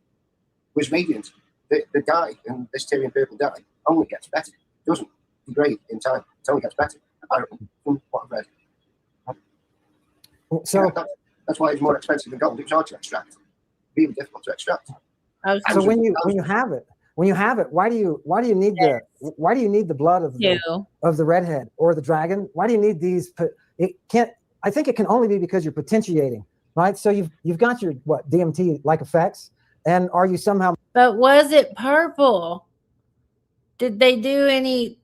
was radiant. the dye and this Tyrian purple dye only gets better. It doesn't degrade in time. It only gets better, apparently, from what I've read. So that's why it's more expensive than gold. It's hard to extract. Really difficult to extract. So when you have it, why do you need the blood of the redhead or the dragon? Why do you need these? It can't. I think it can only be because you're potentiating, right? So you've got your DMT like effects, and are you somehow? But was it purple? Did they do any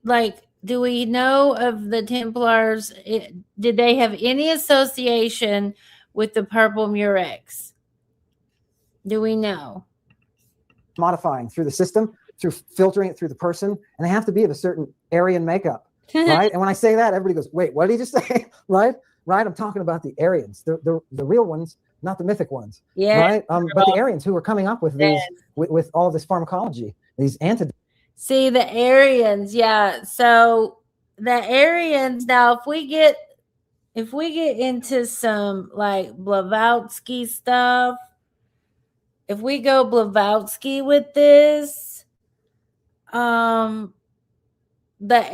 do we know of the Templars? Did they have any association with the purple Murex? Do we know? Modifying through the system, through filtering it through the person, and they have to be of a certain Aryan makeup, right? And when I say that, everybody goes, "Wait, what did he just say?" Right? I'm talking about the Aryans, the real ones, not the mythic ones. Yeah. Right. But the Aryans who were coming up with these, with all this pharmacology, these antidotes. See, the Aryans, yeah. So the Aryans, now if we get into some like Blavatsky stuff, if we go Blavatsky with this, the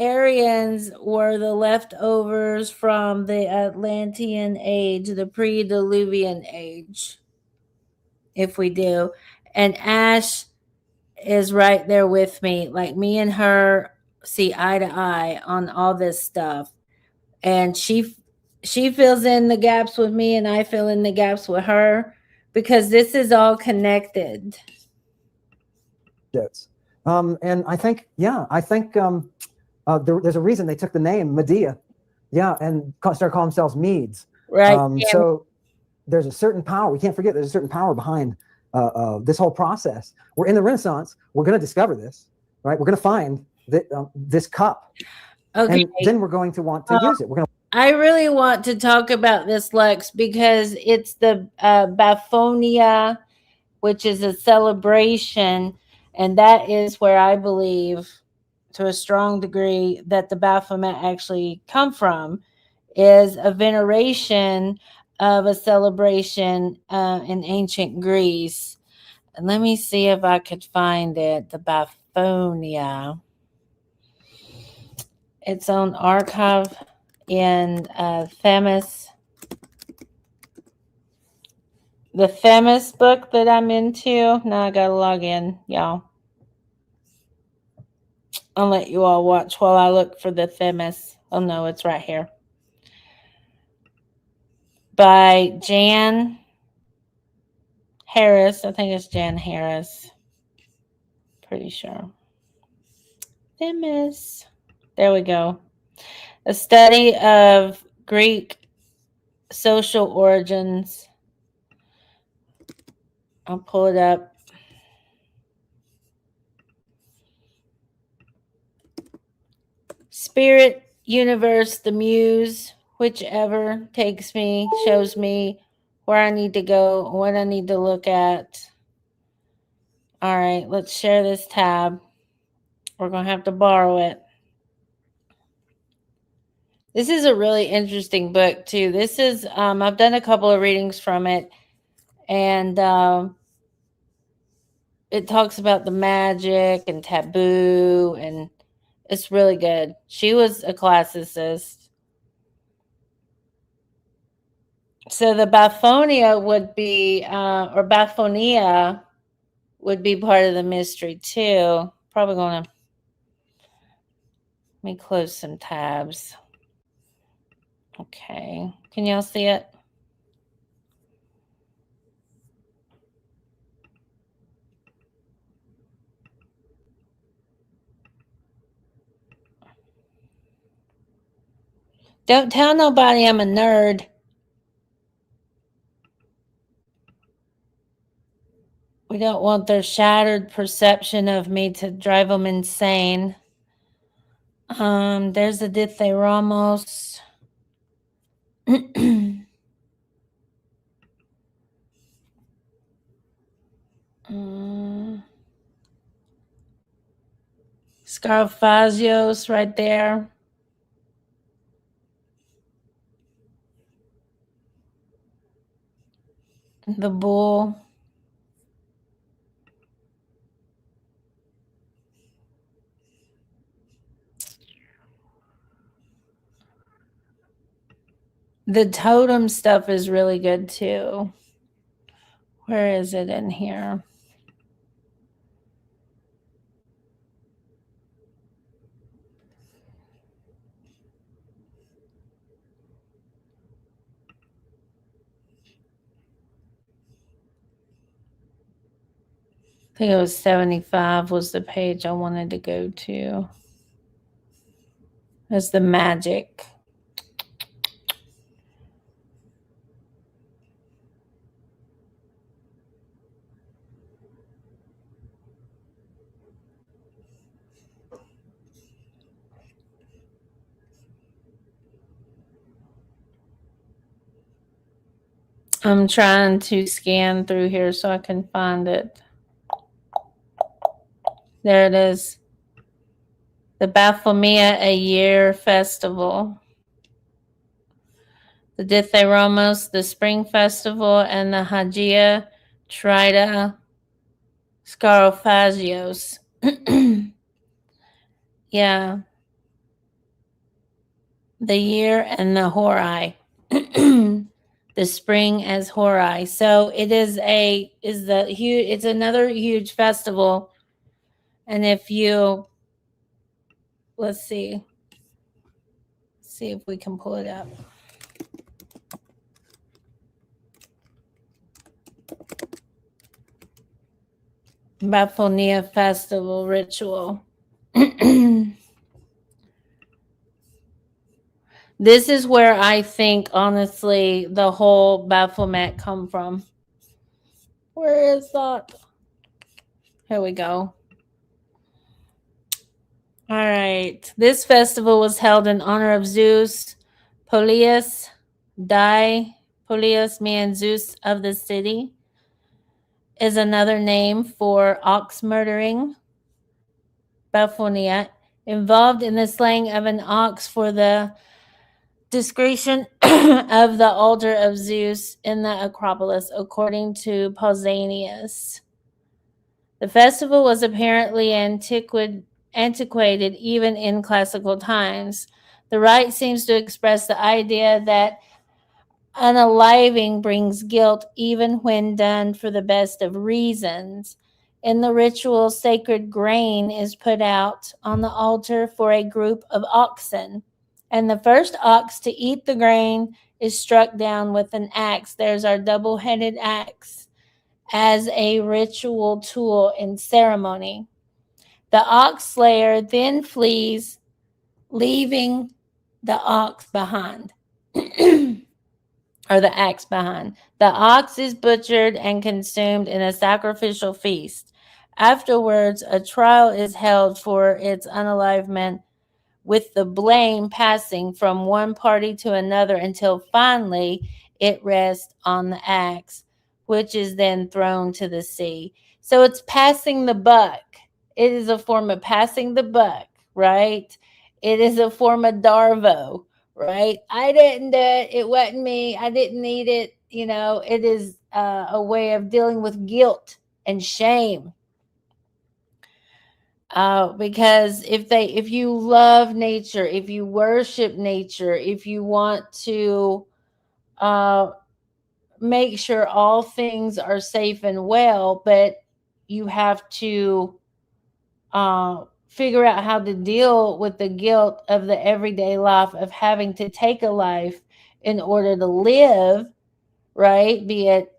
Aryans were the leftovers from the Atlantean age, the pre-Diluvian age, if we do. And Ash is right there with me. Like, me and her see eye to eye on all this stuff. And she fills in the gaps with me, and I fill in the gaps with her, because this is all connected. Yes. And I think there's a reason they took the name Medea. Yeah. And started calling themselves Medes. Right. So there's a certain power. We can't forget there's a certain power behind this whole process. We're in the Renaissance. We're going to discover this, right? We're going to find this cup. Okay. And then we're going to want to use it. I really want to talk about this, Lex, because it's the Baphonia, which is a celebration. And that is where I believe, to a strong degree, that the Baphomet actually come from, is a veneration of a celebration in ancient Greece. And let me see if I could find it. The Baphonia. Its own archive in Themis. The Themis book that I'm into. Now I gotta log in, y'all. I'll let you all watch while I look for the Themis. Oh no, it's right here. By Jan Harris. I think it's Jan Harris. Pretty sure. Themis. There we go. A study of Greek social origins. I'll pull it up. Spirit, universe, the muse, whichever takes me, shows me where I need to go, what I need to look at. All right, let's share this tab. We're going to have to borrow it. This is a really interesting book, too. This is, I've done a couple of readings from it, and it talks about the magic and taboo, and it's really good. She was a classicist. So the Baphonia would be, or Baphonia would be part of the mystery too. Probably going to, let me close some tabs. Okay. Can y'all see it? Don't tell nobody I'm a nerd. We don't want their shattered perception of me to drive them insane. There's the Dithe Ramos. Scarfazios right there. The bull. The totem stuff is really good too. Where is it in here? I think it was 75 was the page I wanted to go to. That's the magic. I'm trying to scan through here so I can find it. There it is. The Baphomet a Year Festival. The Dithyramos, the Spring Festival, and the Hagia Trida Scarophagios. Yeah. The year and the Horai. The spring as Horai. So it is it's another huge festival. And if you let's see if we can pull it up. Baphomet festival ritual. This is where I think, honestly, the whole Baphomet come from. Where is that? Here we go. All right. This festival was held in honor of Zeus, Polius, Polius, meaning Zeus of the city, is another name for ox murdering. Baphomet, involved in the slaying of an ox for the desecration of the altar of Zeus in the Acropolis, according to Pausanias. The festival was apparently antiquated even in classical times. The rite seems to express the idea that unaliving brings guilt even when done for the best of reasons. In the ritual, sacred grain is put out on the altar for a group of oxen, and the first ox to eat the grain is struck down with an axe. There's our double-headed axe as a ritual tool in ceremony. The ox slayer then flees, leaving the ox behind. Or the axe behind. The ox is butchered and consumed in a sacrificial feast. Afterwards, a trial is held for its unalivement, with the blame passing from one party to another until finally it rests on the axe, which is then thrown to the sea. So it's passing the buck. It is a form of passing the buck, right? It is a form of Darvo, right? I didn't do it. It wasn't me. I didn't need it. You know, it is a way of dealing with guilt and shame. Because if you love nature, if you worship nature, if you want to make sure all things are safe and well, but you have to figure out how to deal with the guilt of the everyday life of having to take a life in order to live, right? Be it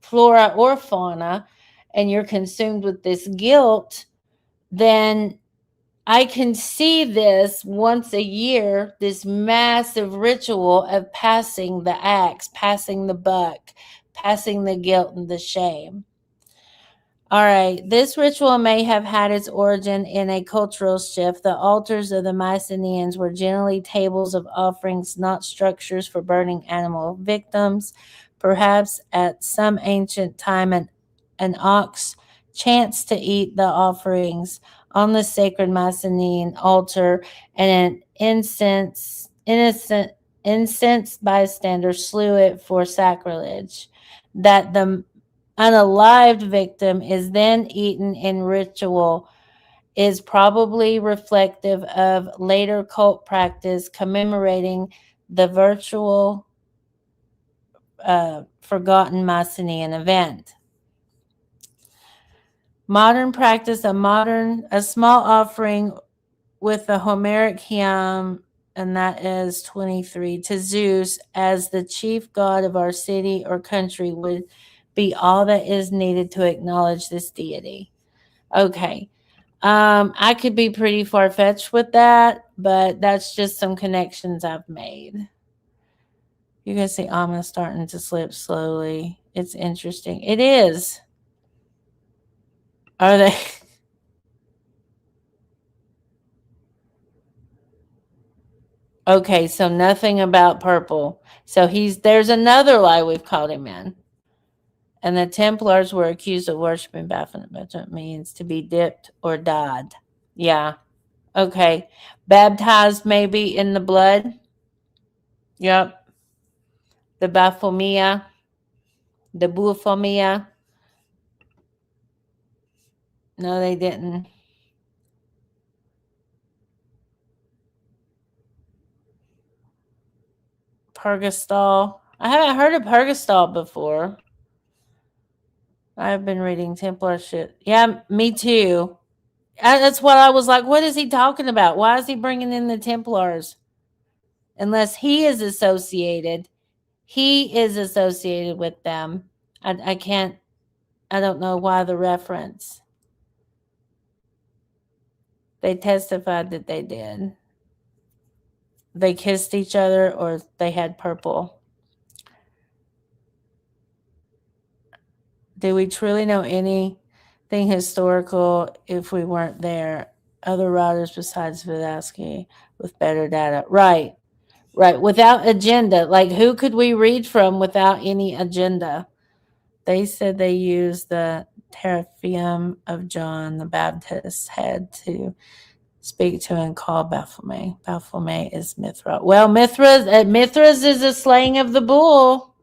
flora or fauna, and you're consumed with this guilt, then I can see this once a year, this massive ritual of passing the axe, passing the buck, passing the guilt and the shame. All right, this ritual may have had its origin in a cultural shift. The altars of the Mycenaeans were generally tables of offerings, not structures for burning animal victims. Perhaps at some ancient time, an ox chanced to eat the offerings on the sacred Mycenaean altar, and an incensed bystander slew it for sacrilege. That the unalived victim is then eaten in ritual is probably reflective of later cult practice commemorating the virtual forgotten Mycenaean event. Modern practice, a small offering with the Homeric hymn, and that is 23, to Zeus as the chief god of our city or country would be all that is needed to acknowledge this deity. Okay. I could be pretty far-fetched with that, but that's just some connections I've made. You can see Ammon starting to slip slowly. It's interesting. It is. Are they? Okay, so nothing about purple. So there's another lie we've caught him in. And the Templars were accused of worshiping Baphomet, which it means to be dipped or dyed. Yeah. Okay. Baptized maybe in the blood. Yep. The Baphomet. The Baphomet. No, they didn't. Purgastol. I haven't heard of Purgastol before. I've been reading Templar shit. Yeah, me too. That's what I was like, what is he talking about? Why is he bringing in the Templars? Unless he is associated. He is associated with them. I don't know why the reference. They testified that they did. They kissed each other or they had purple. Do we truly know anything historical if we weren't there? Other writers besides Vidalsky with better data. Right. Without agenda. Like, who could we read from without any agenda? They said they used the Teraphim of John the Baptist had to speak to and call Baphomet. Baphomet is Mithra. Well, Mithras is a slaying of the bull.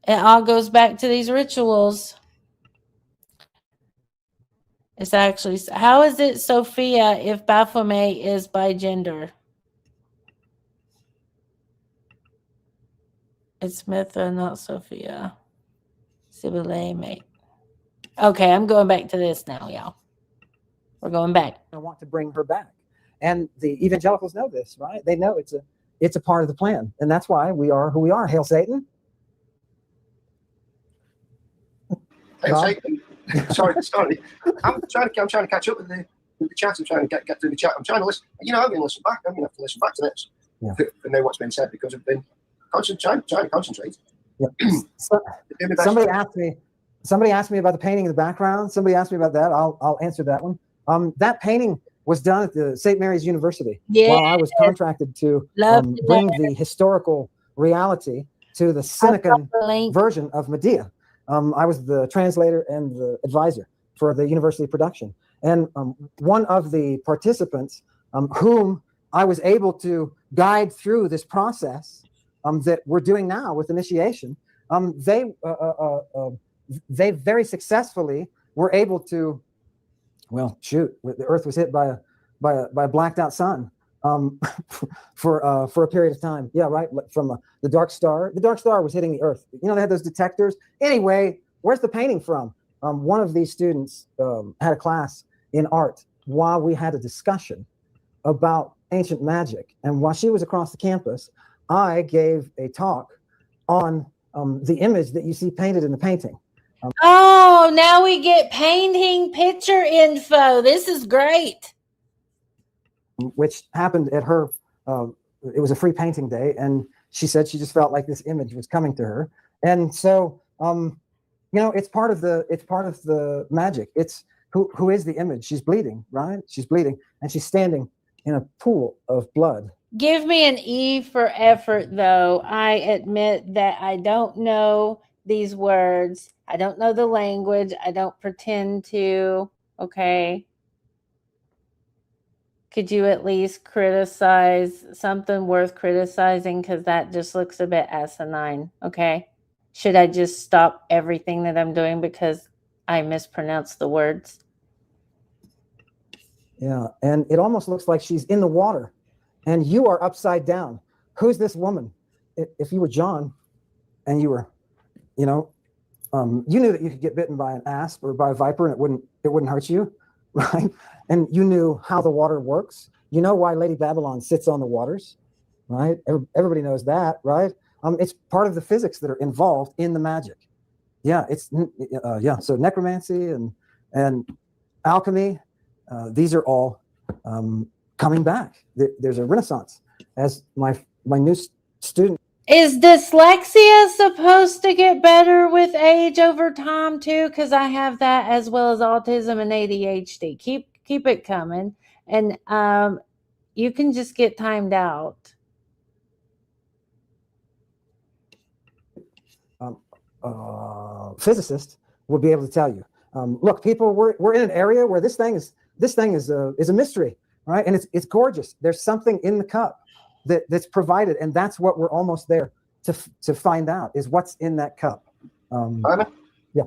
It all goes back to these rituals. It's actually, how is it Sophia if Baphomet is by gender? It's Mithra, not Sophia. Sibylle, mate. Okay, I'm going back to this now, y'all. We're going back. I want to bring her back. And the evangelicals know this, right? They know it's a part of the plan. And that's why we are who we are. Hail Satan. Hail Satan. Sorry. I'm trying to catch up with the chat. I'm trying to get through the chat. I'm trying to listen. You know, I'm going to listen back. I'm going to have to listen back to this to know what's been said, because I've been trying to concentrate. Yeah. Somebody asked me about the painting in the background. Somebody asked me about that. I'll answer that one. That painting was done at the St. Mary's University while I was contracted to bring the historical reality to the Senecan version of Medea. I was the translator and the advisor for the university production. And one of the participants whom I was able to guide through this process that we're doing now with initiation, they very successfully were able to, well, shoot, the Earth was hit by a blacked out sun for a period of time. Yeah, right. From the dark star. The dark star was hitting the Earth. You know, they had those detectors. Anyway, where's the painting from? One of these students had a class in art while we had a discussion about ancient magic. And while she was across the campus, I gave a talk on the image that you see painted in the painting. Oh, now we get painting picture info. This is great. Which happened at her, it was a free painting day, and she said she just felt like this image was coming to her. And so, you know, it's part of the magic. It's who is the image? She's bleeding, right? She's bleeding, and she's standing in a pool of blood. Give me an E for effort, though. I admit that I don't know these words. I don't know the language. I don't pretend to. Okay. Could you at least criticize something worth criticizing? Because that just looks a bit asinine. Okay. Should I just stop everything that I'm doing because I mispronounced the words? Yeah. And it almost looks like she's in the water. and you are upside down. Who's this woman? If you were John and you were, you know, you knew that you could get bitten by an asp or by a viper and it wouldn't hurt you, right? And you knew how the water works. You know why Lady Babylon sits on the waters, right? Everybody knows that, right? It's part of the physics that are involved in the magic. Yeah, so necromancy and alchemy, these are all coming back. There's a renaissance. As my new student. Is dyslexia supposed to get better with age over time too? Because I have that as well as autism and ADHD. Keep it coming, and you can just get timed out. Physicist will be able to tell you. Look, people, we're in an area where this thing is a mystery, right? And it's gorgeous. There's something in the cup that's provided, and that's what we're almost there to find out, is what's in that cup. Ammon? Yeah.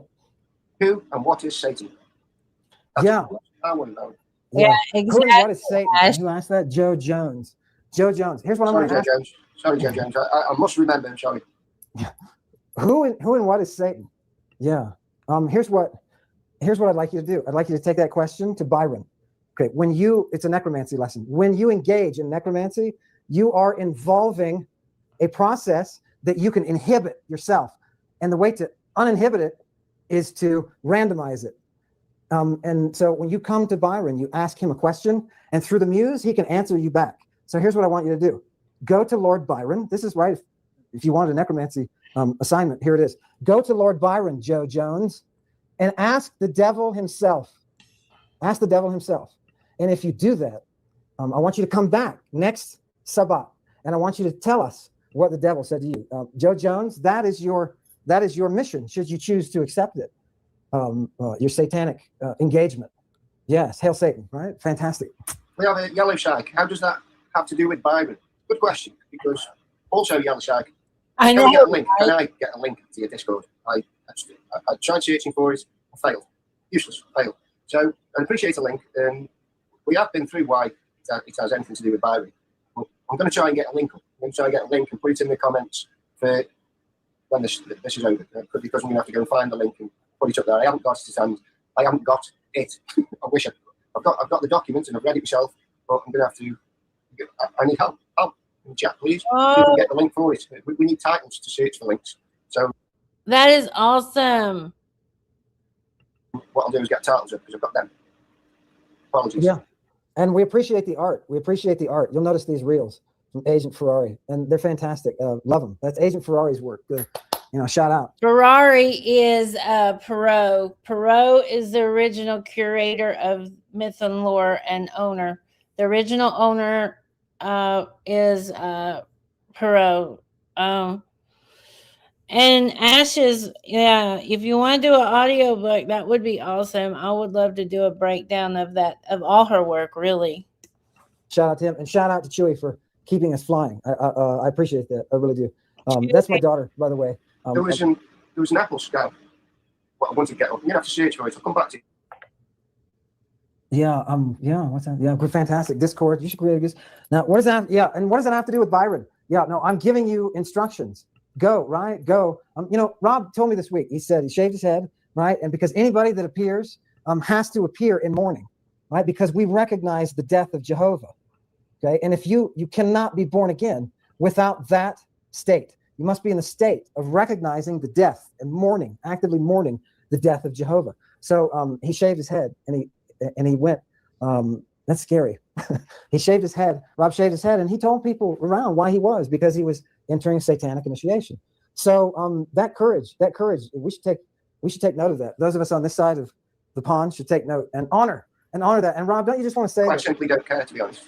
Who and what is Satan? I want to know. Yeah, exactly. Who and what is Satan? Who asked that? Joe Jones. Joe Jones. Here's what I'm going to ask. Sorry, Joe Jones. I must remember. I'm sorry. Who and what is Satan? Yeah. Here's what I'd like you to do. I'd like you to take that question to Byron. Okay. It's a necromancy lesson. When you engage in necromancy, you are involving a process that you can inhibit yourself. And the way to uninhibit it is to randomize it. And so when you come to Byron, you ask him a question, and through the muse, he can answer you back. So here's what I want you to do. Go to Lord Byron. This is right. If you wanted a necromancy assignment, here it is. Go to Lord Byron, Joe Jones, and ask the devil himself. Ask the devil himself. And if you do that, I want you to come back next Sabbath, and I want you to tell us what the devil said to you. Joe Jones, that is your mission, should you choose to accept it. Your satanic engagement. Yes, hail Satan, right? Fantastic. We have a yellow shark. How does that have to do with Byron? Good question, because also yellow shark. I know. Can I get a link to your Discord? I tried searching for it. I failed. Useless. Failed. So I appreciate a link. We have been through why it has anything to do with Byron. I'm going to try and get a link. I'm going to try and get a link and put it in the comments for when this is over. Because I'm going to have to go and find the link and put it up there. I haven't got it, and I haven't got it. I wish I've got the document and I've read it myself, but I'm going to have to. I need help. In the chat, please. You can get the link for it. We need titles to search for links. So that is awesome. What I'll do is get titles up because I've got them. Apologies. Yeah. And we appreciate the art. You'll notice these reels from Agent Ferrari, and they're fantastic. Love them. That's Agent Ferrari's work. Good. Shout out. Ferrari is Perot. Perot is the original curator of myth and lore and owner. The original owner is Perot. And Ashes, yeah, if you want to do an audio book, that would be awesome. I would love to do a breakdown of all her work, really. Shout out to him, and shout out to Chewy for keeping us flying. I appreciate that. I really do. That's my daughter, by the way. There was an Apple scout. What I wanted to get up. You're gonna have to search for it. I'll come back to you. Yeah, what's that? Yeah, we're fantastic. Discord, you should create this. Now, what does that? Yeah, and what does that have to do with Byron? Yeah, no, I'm giving you instructions. Go, right? Go. Rob told me this week. He said he shaved his head, right? And because anybody that appears has to appear in mourning, right? Because we recognize the death of Jehovah. Okay, and if you cannot be born again without that state. You must be in the state of recognizing the death and mourning, actively mourning the death of Jehovah. So he shaved his head, and he went. That's scary. He shaved his head. Rob shaved his head, and he told people around why he was, because he was entering satanic initiation. So that courage, we should take note of that. Those of us on this side of the pond should take note and honor that. And Rob, don't you just want to say? I simply don't care, to be honest.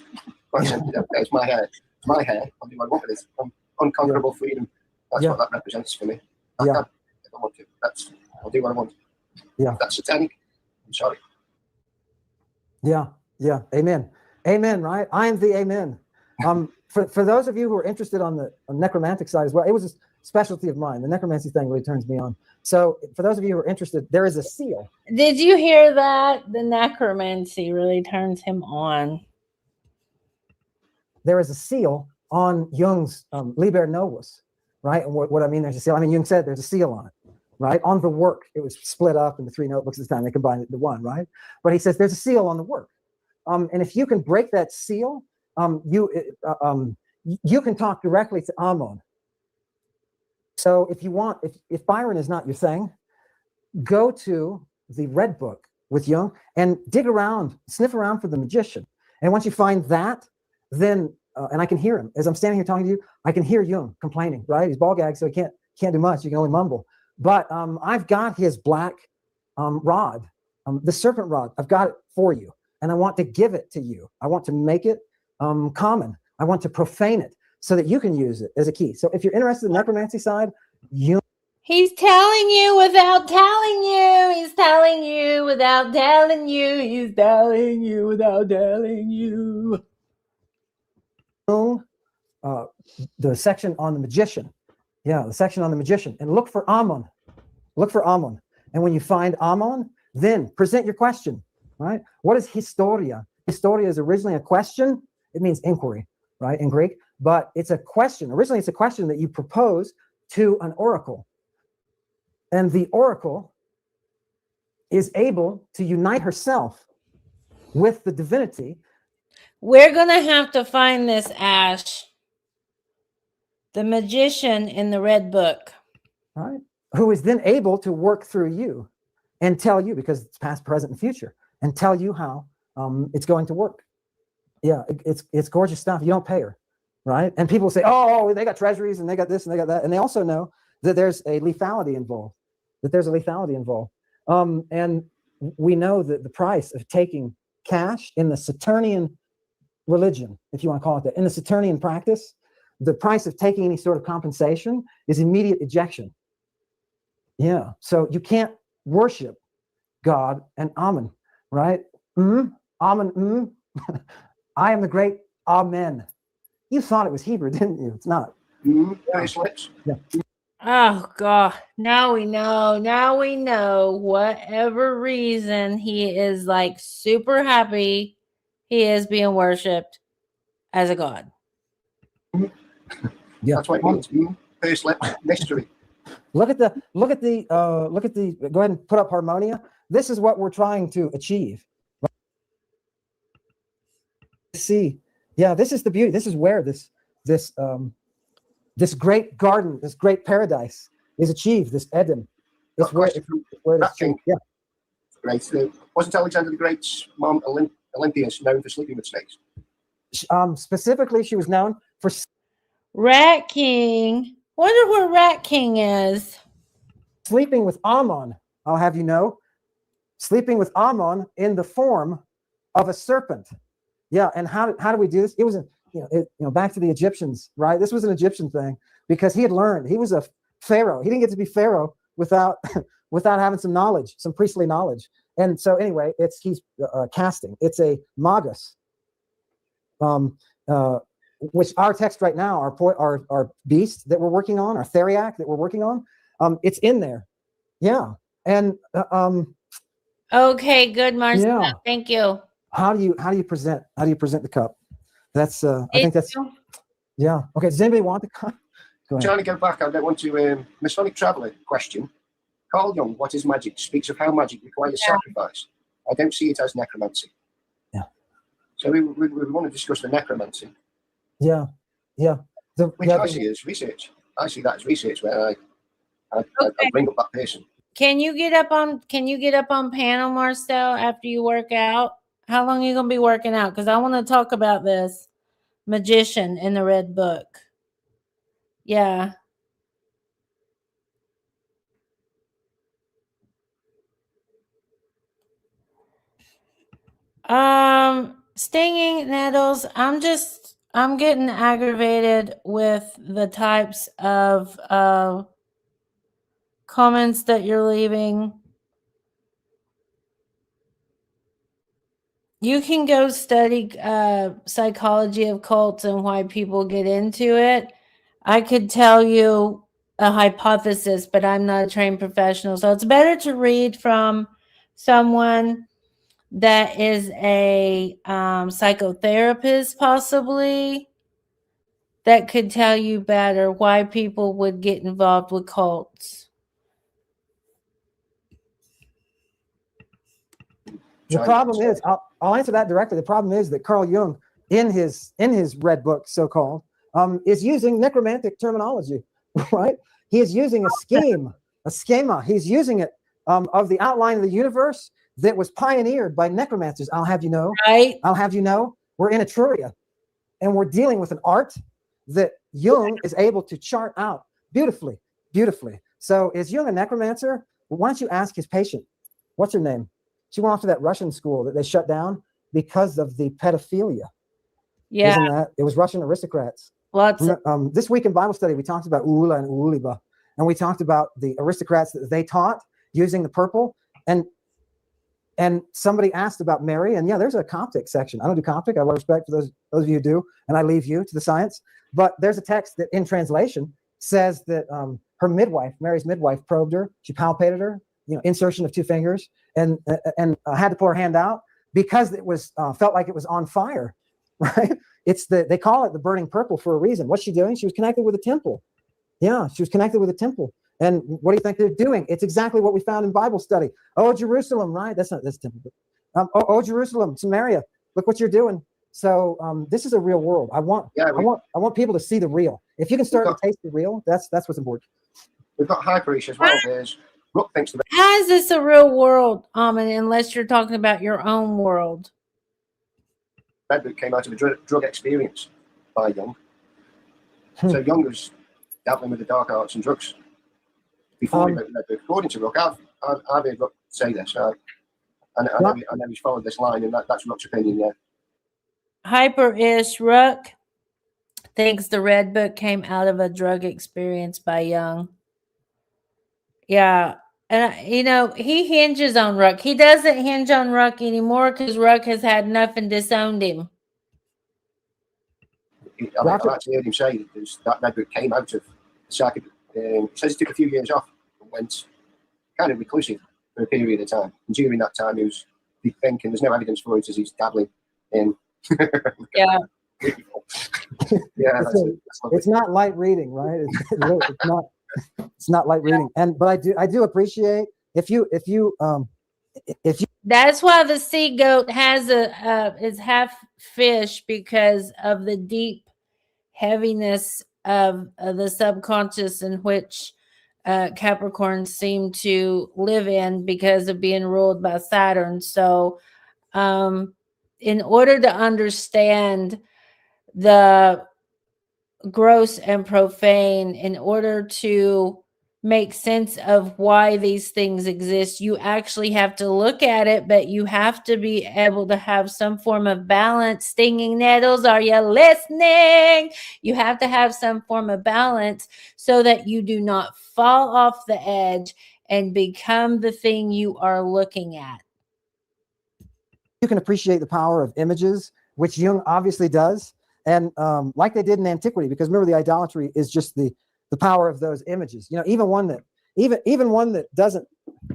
I simply don't care. It's my hair. It's my hair. I'll do what I want with it. Unconquerable freedom. That's what that represents for me. I can, if I want to. I'll do what I want. Yeah. If that's satanic, I'm sorry. Yeah. Amen. Right? I am the amen. For those of you who are interested on the necromantic side as well, it was a specialty of mine. The necromancy thing really turns me on. So for those of you who are interested, there is a seal. Did you hear that? The necromancy really turns him on. there is a seal on Jung's Liber Novus, right? And what I mean, there's a seal. I mean, Jung said there's a seal on it, right? On the work. It was split up into 3 notebooks this time. They combined it into one, right? But he says there's a seal on the work. And if you can break that seal, you can talk directly to Ammon. So if you want, if Byron is not your thing, go to the Red Book with Jung and dig around, sniff around for the magician. And once you find that, then and I can hear him as I'm standing here talking to you. I can hear Jung complaining, right? He's ball gagged, so he can't do much. You can only mumble. But I've got his black rod, the serpent rod. I've got it for you, and I want to give it to you. I want to make it common. I want to profane it so that you can use it as a key. So if you're interested in the necromancy side, He's telling you without telling you. He's telling you without telling you. He's telling you without telling you. The section on the magician. Yeah, the section on the magician. And look for Ammon. Look for Ammon. And when you find Ammon, then present your question, right? What is historia? Historia is originally a question. It means inquiry, right, in Greek. But it's a question. Originally, it's a question that you propose to an oracle. And the oracle is able to unite herself with the divinity. We're going to have to find this, Ash. The magician in the Red Book. Right? Who is then able to work through you and tell you, because it's past, present, and future, and tell you how it's going to work. Yeah, it's gorgeous stuff. You don't pay her, right? And people say, oh, they got treasuries and they got this and they got that. And they also know that there's a lethality involved, and we know that the price of taking cash in the Saturnian religion, if you want to call it that, in the Saturnian practice, the price of taking any sort of compensation is immediate ejection. Yeah, so you can't worship God and Ammon, right? Ammon, I am the great Amen. You thought it was Hebrew, didn't you? It's not. Yeah. Oh, God. Now we know. Whatever reason he is like super happy, he is being worshipped as a god. Yeah, that's what it means. First mystery. Look at the. Go ahead and put up Harmonia. This is what we're trying to achieve. See, yeah, this is the beauty. This is where this great garden, this great paradise is achieved. This Eden. It's where it's achieved. Yeah. Great. Wasn't Alexander the Great's mom Olympia known for sleeping with snakes? Specifically, she was known for Rat King. Wonder where Rat King is. Sleeping with Ammon. I'll have you know, sleeping with Ammon in the form of a serpent. Yeah, and how do we do this? It was back to the Egyptians, right? This was an Egyptian thing because he had learned. He was a pharaoh. He didn't get to be pharaoh without having some knowledge, some priestly knowledge. And so anyway, he's casting. It's a magus, which our text right now, our beast that we're working on, our theriac that we're working on, it's in there. Yeah, and okay, good, Marcel. Yeah. Thank you. How do you present the cup? That's I think that's yeah. Okay, does anybody want the cup? I'm trying to go back. I don't want to Masonic Traveller question. Carl Jung, what is magic? Speaks of how magic requires sacrifice. I don't see it as necromancy. Yeah. So we want to discuss the necromancy. Yeah. Which I see as research. I see that as research where I bring up that person. Can you get up on panel, Marcel, after you work out? How long are you gonna be working out? Because I want to talk about this magician in the Red Book. Yeah. Stinging nettles. I'm getting aggravated with the types of comments that you're leaving. You can go study psychology of cults and why people get into it. I could tell you a hypothesis, but I'm not a trained professional. So it's better to read from someone that is a psychotherapist, possibly, that could tell you better why people would get involved with cults? The problem is, I'll answer that directly. The problem is that Carl Jung, in his red book, so-called, is using necromantic terminology, right? He is using a schema. He's using it of the outline of the universe that was pioneered by necromancers. I'll have you know, Right. I'll have you know, we're in Etruria, and we're dealing with an art that Jung is able to chart out beautifully, beautifully. So is Jung a necromancer? Well, why don't you ask his patient? What's her name? She went off to that Russian school that they shut down because of the pedophilia. Yeah. Isn't that? It was Russian aristocrats. Lots of, this week in Bible study, we talked about Ula and Uliba, and we talked about the aristocrats that they taught using the purple. And somebody asked about Mary, and yeah, there's a Coptic section. I don't do Coptic. I have a lot of respect for those of you who do, and I leave you to the science. But there's a text that, in translation, says that her midwife, Mary's midwife, probed her. She palpated her, insertion of 2 fingers, and had to pull her hand out because it was felt like it was on fire, right? They call it the burning purple for a reason. What's she doing? She was connected with a temple. Yeah, she was connected with a temple. And what do you think they're doing? It's exactly what we found in Bible study. Oh, Jerusalem, right? That's temple. Oh, Jerusalem, Samaria, look what you're doing. So this is a real world. I want people to see the real. If you can start to taste the real, that's what's important. We've got Hyperish as well. There's Rook thinks the how is this a real world, Ammon, unless you're talking about your own world? Red Book came out of a drug experience by Jung. So Jung was dabbling with the dark arts and drugs before he wrote Red Book. According to Rook, I've heard Rook say this. I know he's followed this line, and that's Rook's opinion. Yeah. Hyper-ish Rook thinks the Red Book came out of a drug experience by Jung. Yeah. And, he hinges on Rook. He doesn't hinge on Rook anymore because Rook has had enough and disowned him. I've actually heard him say that Red Book came out of psychic. He says he took a few years off and went kind of reclusive for a period of time. And during that time, he was thinking, there's no evidence for it as he's dabbling in. Yeah. Yeah. It's not light reading, right? It's not light reading. But I do appreciate if you that's why the sea goat has is half fish, because of the deep heaviness of the subconscious in which Capricorns seem to live in because of being ruled by Saturn. So in order to understand the gross and profane, in order to make sense of why these things exist, you actually have to look at it, but you have to be able to have some form of balance. Stinging nettles, are you listening? You have to have some form of balance so that you do not fall off the edge and become the thing you are looking at. You can appreciate the power of images, which Jung obviously does. And like they did in antiquity, because remember, the idolatry is just the power of those images. Even one that doesn't.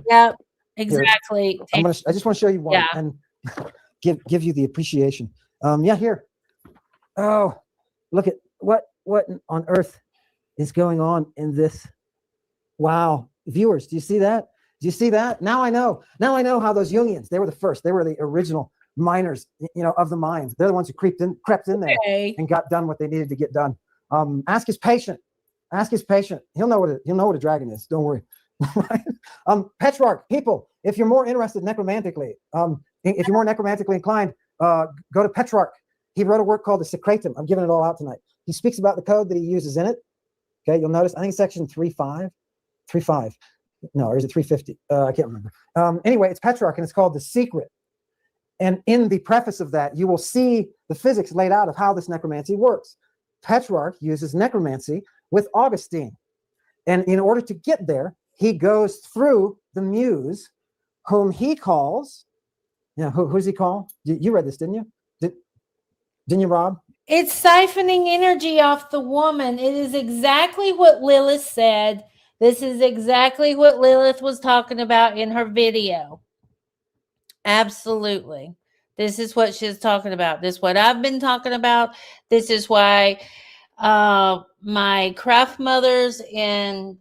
Yep, exactly. I just want to show you one and give you the appreciation. Here. Oh, look at what on earth is going on in this. Wow, viewers, do you see that? Do you see that? Now I know how those Jungians, they were the first. They were the original miners, of the mind. They're the ones who crept in there and got done what they needed to get done. Ask his patient. He'll know what a dragon is. Don't worry. Petrarch, people, if you're more interested necromantically, if you're more necromantically inclined, go to Petrarch. He wrote a work called the Secretum. I'm giving it all out tonight. He speaks about the code that he uses in it. Okay, you'll notice, I think section 3.5. No, or is it 350? I can't remember. Anyway, it's Petrarch, and it's called The Secret. And in the preface of that, you will see the physics laid out of how this necromancy works. Petrarch uses necromancy with Augustine. And in order to get there, he goes through the muse, whom he calls, who's he call? You read this, didn't you? Didn't you, Rob? It's siphoning energy off the woman. It is exactly what Lilith said. This is exactly what Lilith was talking about in her video. Absolutely. This is what she's talking about. This is what I've been talking about. This is why my craft mothers in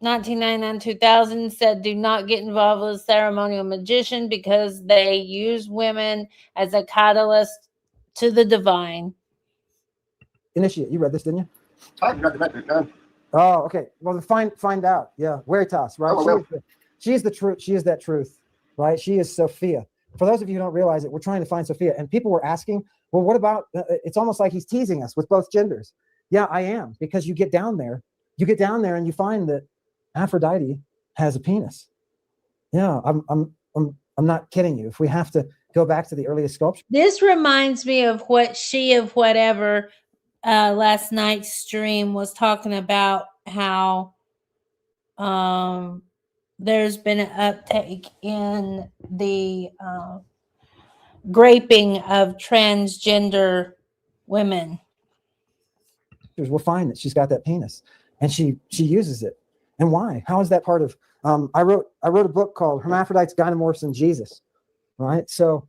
1999, 2000 said, do not get involved with a ceremonial magician because they use women as a catalyst to the divine. Initiate. You read this, didn't you? I haven't read the red book, no. Oh, okay. Well, find out. Yeah, Veritas, right? Oh, well. She is the truth. She is that truth, right? She is Sophia. For those of you who don't realize it, we're trying to find Sophia, and people were asking, well, what about? It's almost like he's teasing us with both genders. Yeah, I am, because you get down there, and you find that Aphrodite has a penis. Yeah, I'm not kidding you. If we have to go back to the earliest sculpture, This reminds me of what She of Whatever last night's stream was talking about, how there's been an uptake in the graping of transgender women. we'll find that she's got that penis, and she uses it. And why? How is that part of? I wrote a book called Hermaphrodites, Gynomorphs, and Jesus. Right. So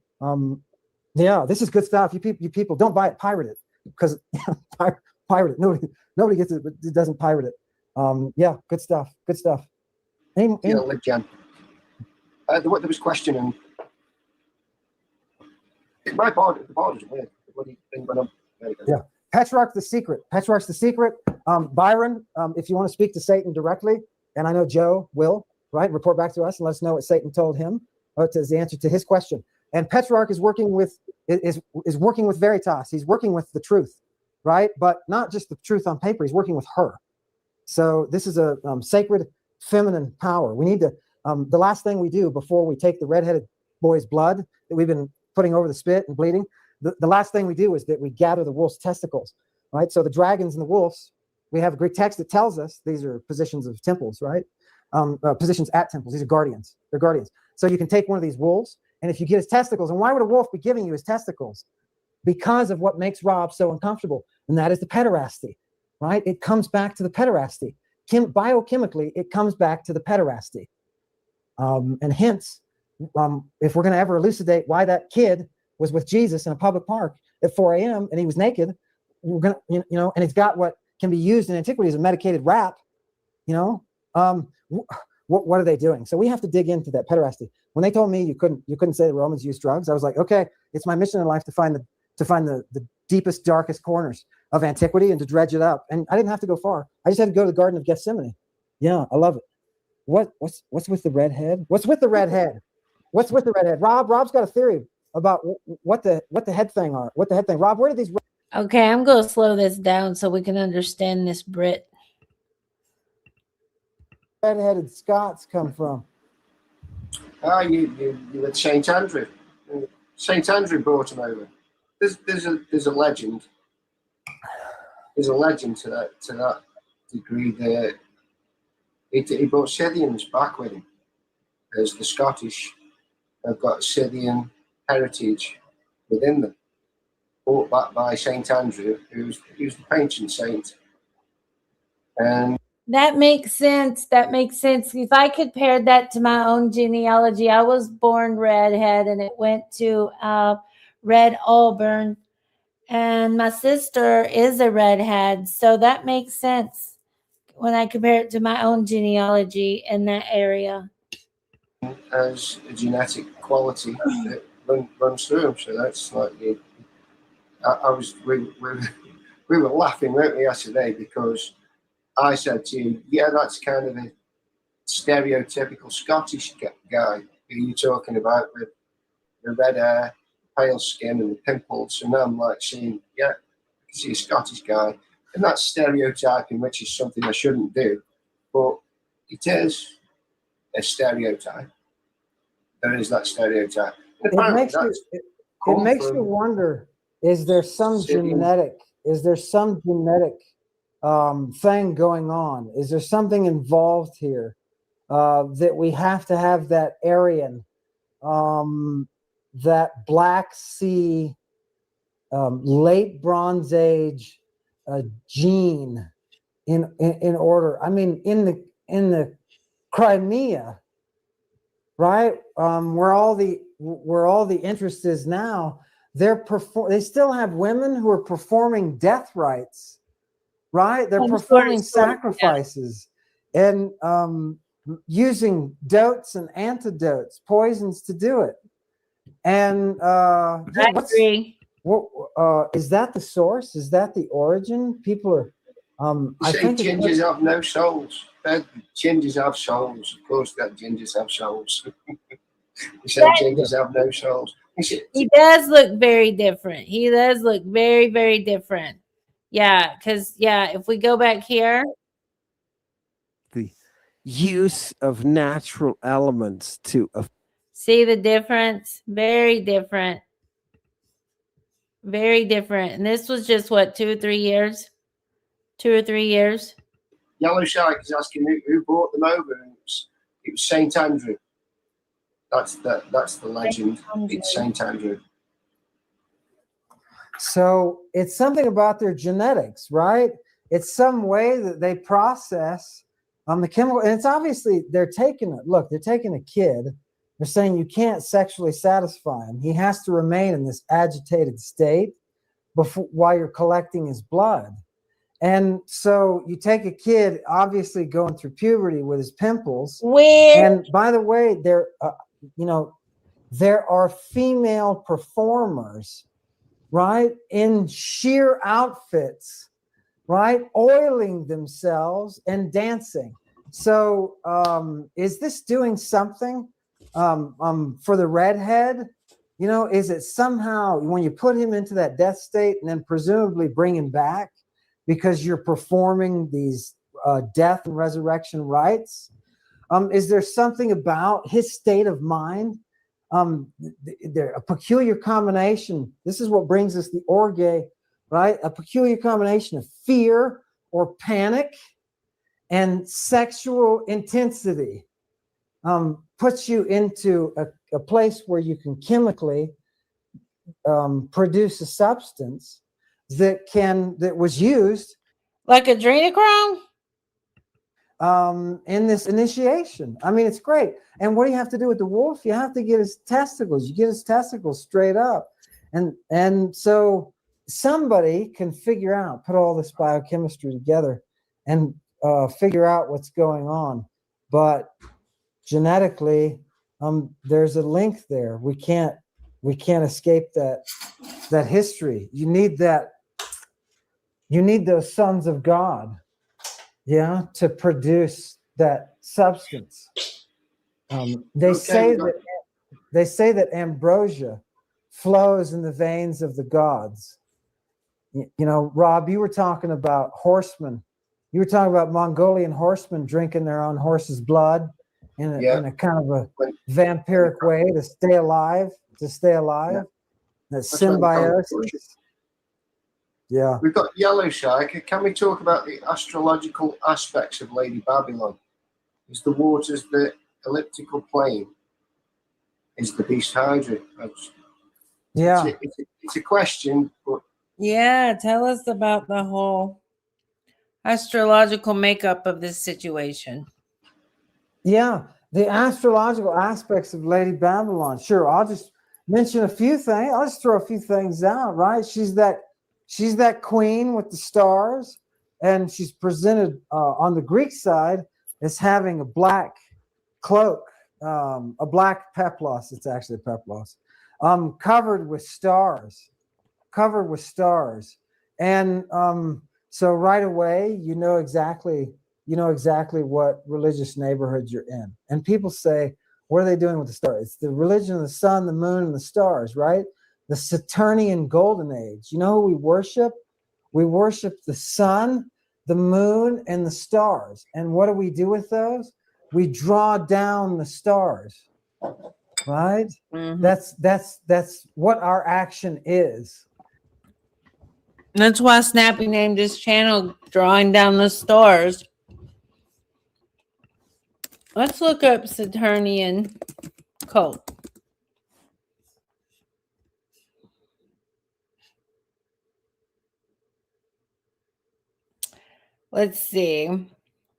yeah, this is good stuff. You people don't buy it, pirate it, because pirate it. Nobody gets it, but it doesn't pirate it. Yeah, good stuff. Good stuff. Jen. There was a question, and my board is weird. What do you think went on? Yeah. Petrarch the Secret. Byron, if you want to speak to Satan directly, and I know Joe will, right, report back to us and let us know what Satan told him as the answer to his question. And Petrarch is working with working with Veritas. He's working with the truth, right? But not just the truth on paper. He's working with her. So this is a sacred feminine power. We need to. The last thing we do before we take the redheaded boy's blood that we've been putting over the spit and bleeding, the last thing we do is that we gather the wolf's testicles, right? So the dragons and the wolves, we have a Greek text that tells us these are positions of temples, right? Positions at temples. These are guardians. They're guardians. So you can take one of these wolves, and if you get his testicles, and why would a wolf be giving you his testicles? Because of what makes Rob so uncomfortable, and that is the pederasty, right? It comes back to the pederasty. Biochemically, it comes back to the pederasty. And hence, if we're going to ever elucidate why that kid was with Jesus in a public park at 4 a.m. and he was naked, we're going to, and it's got what can be used in antiquity as a medicated wrap, what are they doing? So we have to dig into that pederasty. When they told me you couldn't say the Romans used drugs, I was like, okay, it's my mission in life to find the deepest, darkest corners of antiquity and to dredge it up. And I didn't have to go far. I just had to go to the Garden of Gethsemane. Yeah, I love it. What's with the redhead? What's with the redhead? What's with the redhead? Rob's got a theory about what the head thing are. What the head thing? Rob, where did these? Okay, I'm going to slow this down so we can understand this Brit. Red-headed Scots come from? You with Saint Andrew. Saint Andrew brought him over. There's a legend. There's a legend to that degree that he brought Scythians back with him, as the Scottish have got Scythian heritage within them, brought back by Saint Andrew, who's the patron saint. And that makes sense. If I compared that to my own genealogy, I was born redhead and it went to Red Auburn. And my sister is a redhead. So that makes sense when I compare it to my own genealogy in that area. As a genetic quality that runs through them. So that's like, we were laughing, weren't we, yesterday, because I said to you, yeah, that's kind of a stereotypical Scottish guy who you're talking about with the red hair, pale skin and the pimples. And I'm like saying, yeah, I can see a Scottish guy. And that's stereotyping, which is something I shouldn't do. But it is a stereotype. There is that stereotype. It makes you wonder, is there some genetic thing going on? Is there something involved here that we have to have that Aryan, that Black Sea, late Bronze Age gene in order? I mean, in the Crimea, right, where all the interest is now, They still have women who are performing death rites, right? They're Some sort of performing story, yeah. sacrifices and using dotes and antidotes, poisons to do it. And I agree. is that the source? Is that the origin? People are. I think gingers have no souls. Gingers have souls. Of course, that gingers have souls. He said gingers have no souls. He does look very different. He does look very, very different. Yeah, because if we go back here, The use of natural elements to see the difference? Very different. Very different. And this was just what, 2 or 3 years? 2 or 3 years. Yellow Shark is asking who brought them over, and it was Saint Andrew. That's the legend. It's Saint Andrew. So it's something about their genetics, right? It's some way that they process the chemical, and it's obviously they're taking a kid. They're saying you can't sexually satisfy him. He has to remain in this agitated state while you're collecting his blood. And so you take a kid, obviously going through puberty with his pimples. And by the way, there are female performers, right, in sheer outfits, right, oiling themselves and dancing. So is this doing something for the redhead? Is it somehow when you put him into that death state and then presumably bring him back because you're performing these death and resurrection rites? Is there something about his state of mind? A peculiar combination. This is what brings us the orge, right? A peculiar combination of fear or panic and sexual intensity puts you into a place where you can chemically produce a substance that was used like adrenochrome in this initiation. I mean, it's great. And what do you have to do with the wolf? You have to get his testicles. You get his testicles straight up. And so somebody can put all this biochemistry together and figure out what's going on. But genetically, there's a link there. We can't escape that history. You need those sons of God, to produce that substance. They say that ambrosia flows in the veins of the gods. Rob, you were talking about horsemen. You were talking about Mongolian horsemen drinking their own horse's blood in a kind of a vampiric way to stay alive. Yeah. That symbiosis. Yeah. We've got Yellow Shark. Can we talk about the astrological aspects of Lady Babylon? Is the waters the elliptical plane? Is the beast Hydra? Yeah. It's a question, but tell us about the whole astrological makeup of this situation. Yeah, the astrological aspects of Lady Babylon. Sure, I'll just mention a few things. I'll just throw a few things out, right? She's that queen with the stars, and she's presented on the Greek side as having a black cloak, a black peplos. It's actually a peplos, covered with stars. And so right away, you know exactly what religious neighborhood you're in. And people say, what are they doing with the stars? It's the religion of the sun, the moon, and the stars, right? The Saturnian golden age. You know who we worship? We worship the sun, the moon, and the stars. And what do we do with those? We draw down the stars, right? Mm-hmm. That's what our action is. That's why Snappy named his channel Drawing Down the Stars. Let's look up Saturnian cult. Let's see.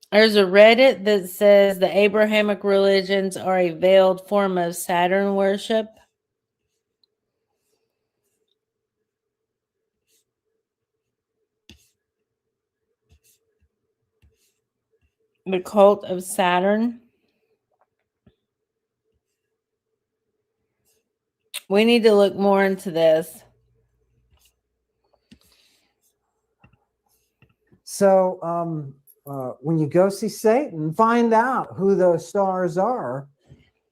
There's a Reddit that says the Abrahamic religions are a veiled form of Saturn worship. The cult of Saturn. We need to look more into this. So when you go see Satan, find out who those stars are,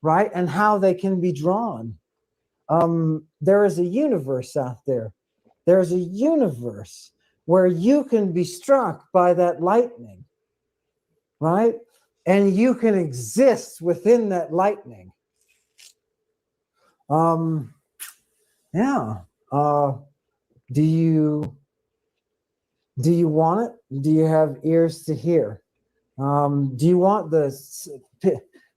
right? And how they can be drawn. There is a universe out there. There's a universe where you can be struck by that lightning, right? And you can exist within that lightning. Yeah. Do you want it? Do you have ears to hear? Do you want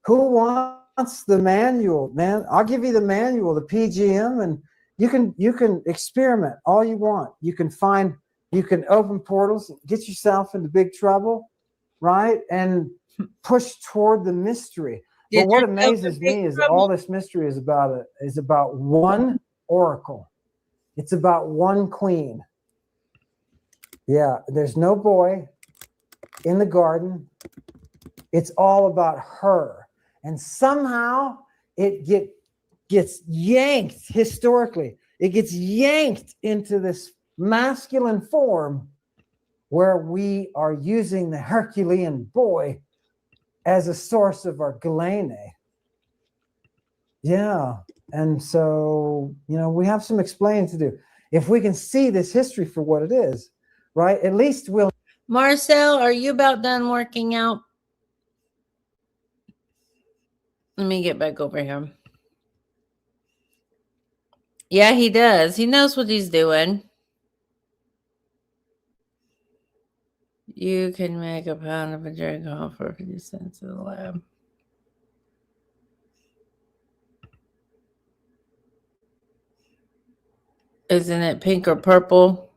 who wants the manual, man? I'll give you the manual, the PGM, and you can experiment all you want. You can open portals, get yourself into big trouble, right? And push toward the mystery. But what amazes me is all this mystery is about one oracle. It's about one queen. Yeah, there's no boy in the garden. It's all about her. And somehow it gets yanked historically. It gets yanked into this masculine form where we are using the Herculean boy as a source of our Galene. Yeah. And so, we have some explaining to do. If we can see this history for what it is, right? At least we'll. Marcel, are you about done working out? Let me get back over here. Yeah, he does. He knows what he's doing. You can make a pound of a jerk off for 50 cents in the lab. Isn't it pink or purple?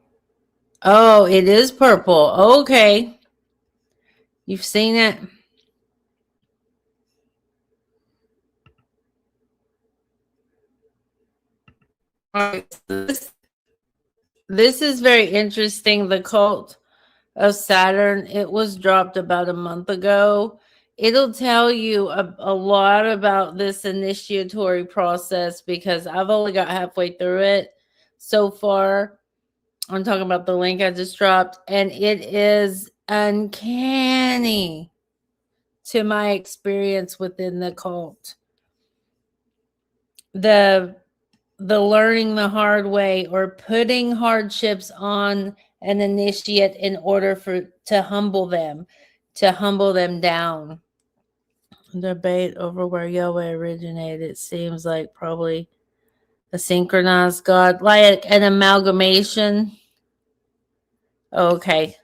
Oh, it is purple. Okay. You've seen it? All right. This is very interesting. The cult of Saturn. It was dropped about a month ago. It'll tell you a lot about this initiatory process because I've only got halfway through it so far. I'm talking about the link I just dropped, and it is uncanny to my experience within the cult. The learning the hard way or putting hardships on an initiate in order to humble them down. Debate over where Yahweh originated. It seems like probably a synchronized God, like an amalgamation. Okay.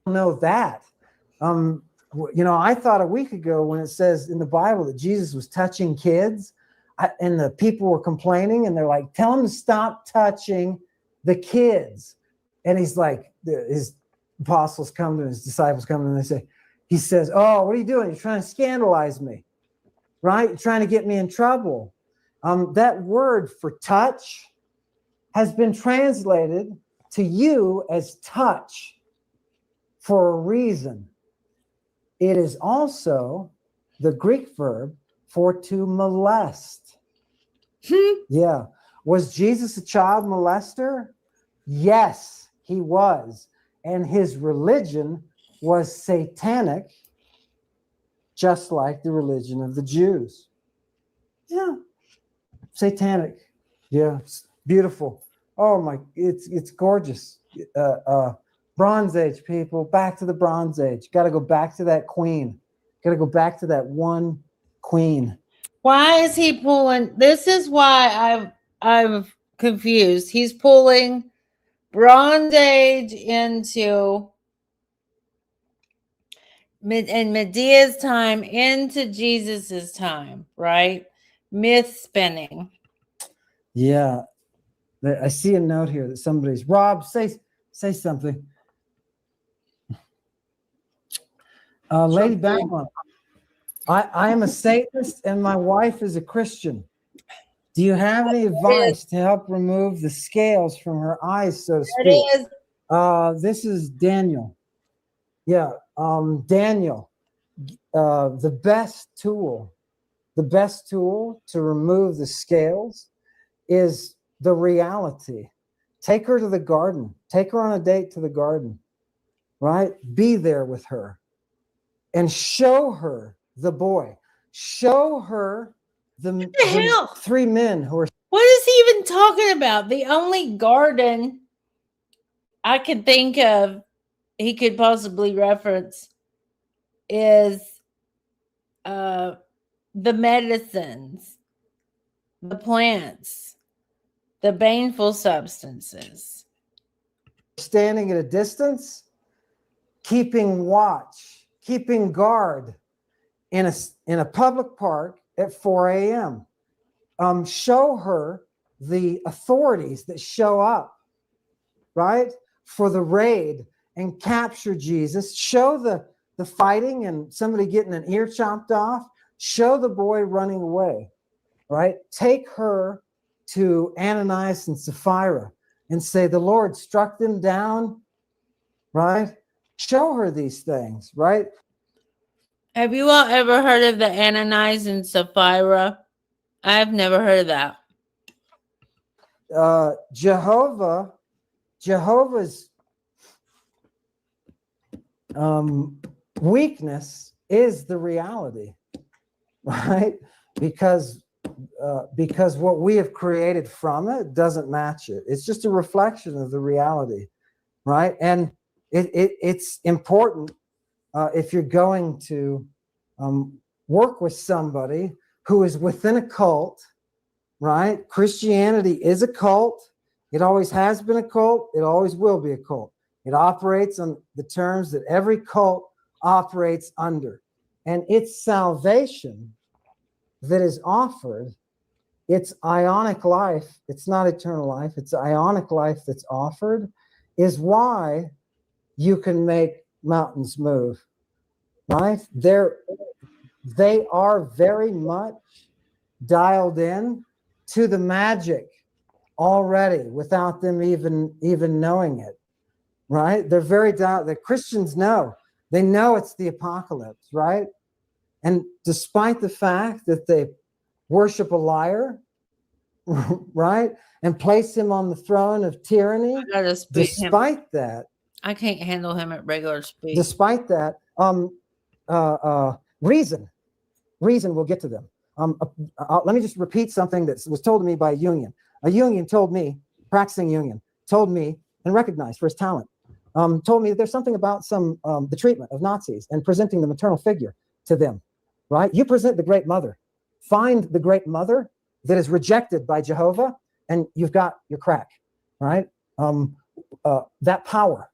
Know that. I thought a week ago when it says in the Bible that Jesus was touching kids, and the people were complaining, and they're like, "Tell him to stop touching the kids." And he's like, his apostles come to his disciples come to him, and he says, "Oh, what are you doing? You're trying to scandalize me, right? You're trying to get me in trouble." That word for touch has been translated to you as touch for a reason. It is also the Greek verb for to molest. Yeah. Was Jesus a child molester? Yes, he was. And his religion was satanic, just like the religion of the Jews. Yeah. Satanic. Yeah. It's beautiful. Oh my, it's gorgeous. Bronze Age people, back to the Bronze Age. Got to go back to that queen. Got to go back to that one queen. Why is he pulling? This is why I'm confused. He's pulling Bronze Age into Medea's time into Jesus's time, right? Myth spinning. Yeah. I see a note here that somebody's Rob, say something. Lady Bagman, I am a Satanist and my wife is a Christian. Do you have any advice to help remove the scales from her eyes, so to speak? This is Daniel. Yeah, Daniel, the best tool to remove the scales is the reality. Take her to the garden. Take her on a date to the garden, right? Be there with her and show her the boy. Show her the hell? 3 men who are. What is he even talking about? The only garden I could think of he could possibly reference is the medicines, the plants, the baneful substances. Standing at a distance, keeping watch, keeping guard in a public park at 4 a.m. Show her the authorities that show up, right, for the raid and capture Jesus. Show the fighting and somebody getting an ear chopped off. Show the boy running away, right? Take her to Ananias and Sapphira and say, the Lord struck them down, right? Show her these things, right? Have you all ever heard of the Ananias and Sapphira? I've never heard of that. Jehovah's weakness is the reality, right? Because what we have created from it doesn't match it. It's just a reflection of the reality, right? And it's important if you're going to work with somebody who is within a cult, right? Christianity is a cult. It always has been a cult. It always will be a cult. It operates on the terms that every cult operates under. And its salvation that is offered, it's ionic life. It's not eternal life. It's ionic life that's offered, is why you can make mountains move, right? They are very much dialed in to the magic already without them even knowing it, right? They're very dialed. The Christians know. They know it's the apocalypse, right? And despite the fact that they worship a liar, right, and place him on the throne of tyranny, despite that, I can't handle him at regular speed. Despite that, reason, we'll get to them. Let me just repeat something that was told to me by a Jungian. A Jungian told me, practicing Jungian, told me and recognized for his talent, told me that there's something about the treatment of Nazis and presenting the maternal figure to them, right? You present the Great Mother. Find the Great Mother that is rejected by Jehovah, and you've got your crack, right? That power,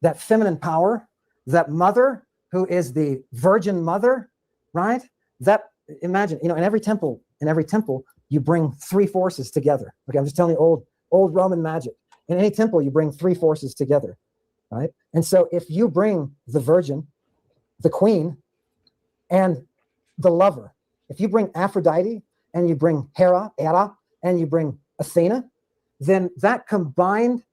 that feminine power, that mother who is the Virgin Mother, right? That, imagine, in every temple, you bring 3 forces together. Okay, I'm just telling you old Roman magic. In any temple, you bring 3 forces together, right? And so if you bring the Virgin, the Queen, and the lover, if you bring Aphrodite and you bring Hera, and you bring Athena, then that combined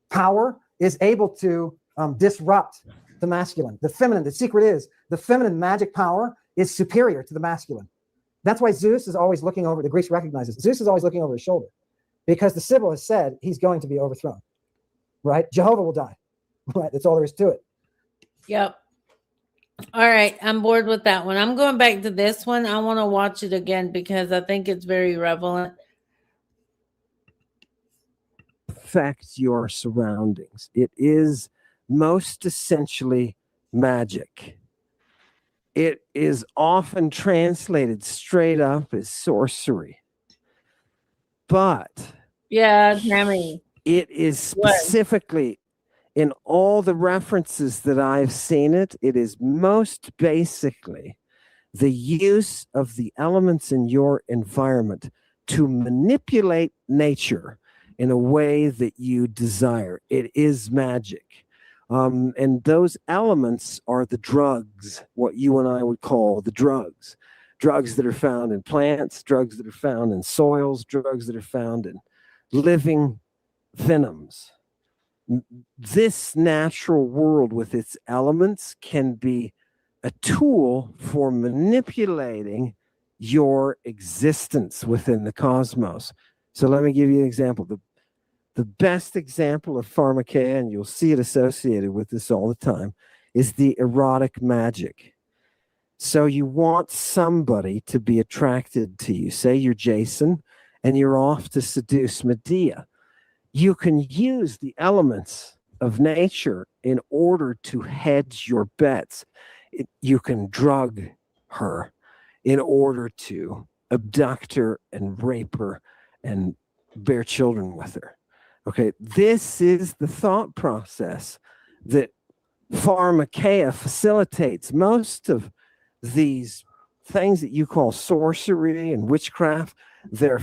power is able to disrupt the masculine. The feminine, the secret is the feminine magic power is superior to the masculine. That's why Zeus is always looking over, the Greeks recognizes, Zeus is always looking over his shoulder because the Sibyl has said he's going to be overthrown, right? Jehovah will die, right? That's all there is to it. Yep. All right, I'm bored with that one. I'm going back to this one. I want to watch it again because I think it's very relevant. Affect your surroundings. It is most essentially magic. It is often translated straight up as sorcery. But yeah, Tammy, it is specifically in all the references that I've seen it is most basically the use of the elements in your environment to manipulate nature in a way that you desire. It is magic. And those elements are the drugs, what you and I would call the drugs. Drugs that are found in plants, drugs that are found in soils, drugs that are found in living venoms. This natural world with its elements can be a tool for manipulating your existence within the cosmos. So let me give you an example. The best example of pharmakeia, and you'll see it associated with this all the time, is the erotic magic. So you want somebody to be attracted to you. Say you're Jason and you're off to seduce Medea. You can use the elements of nature in order to hedge your bets. You can drug her in order to abduct her and rape her and bear children with her. Okay, this is the thought process that pharmakeia facilitates. Most of these things that you call sorcery and witchcraft, they're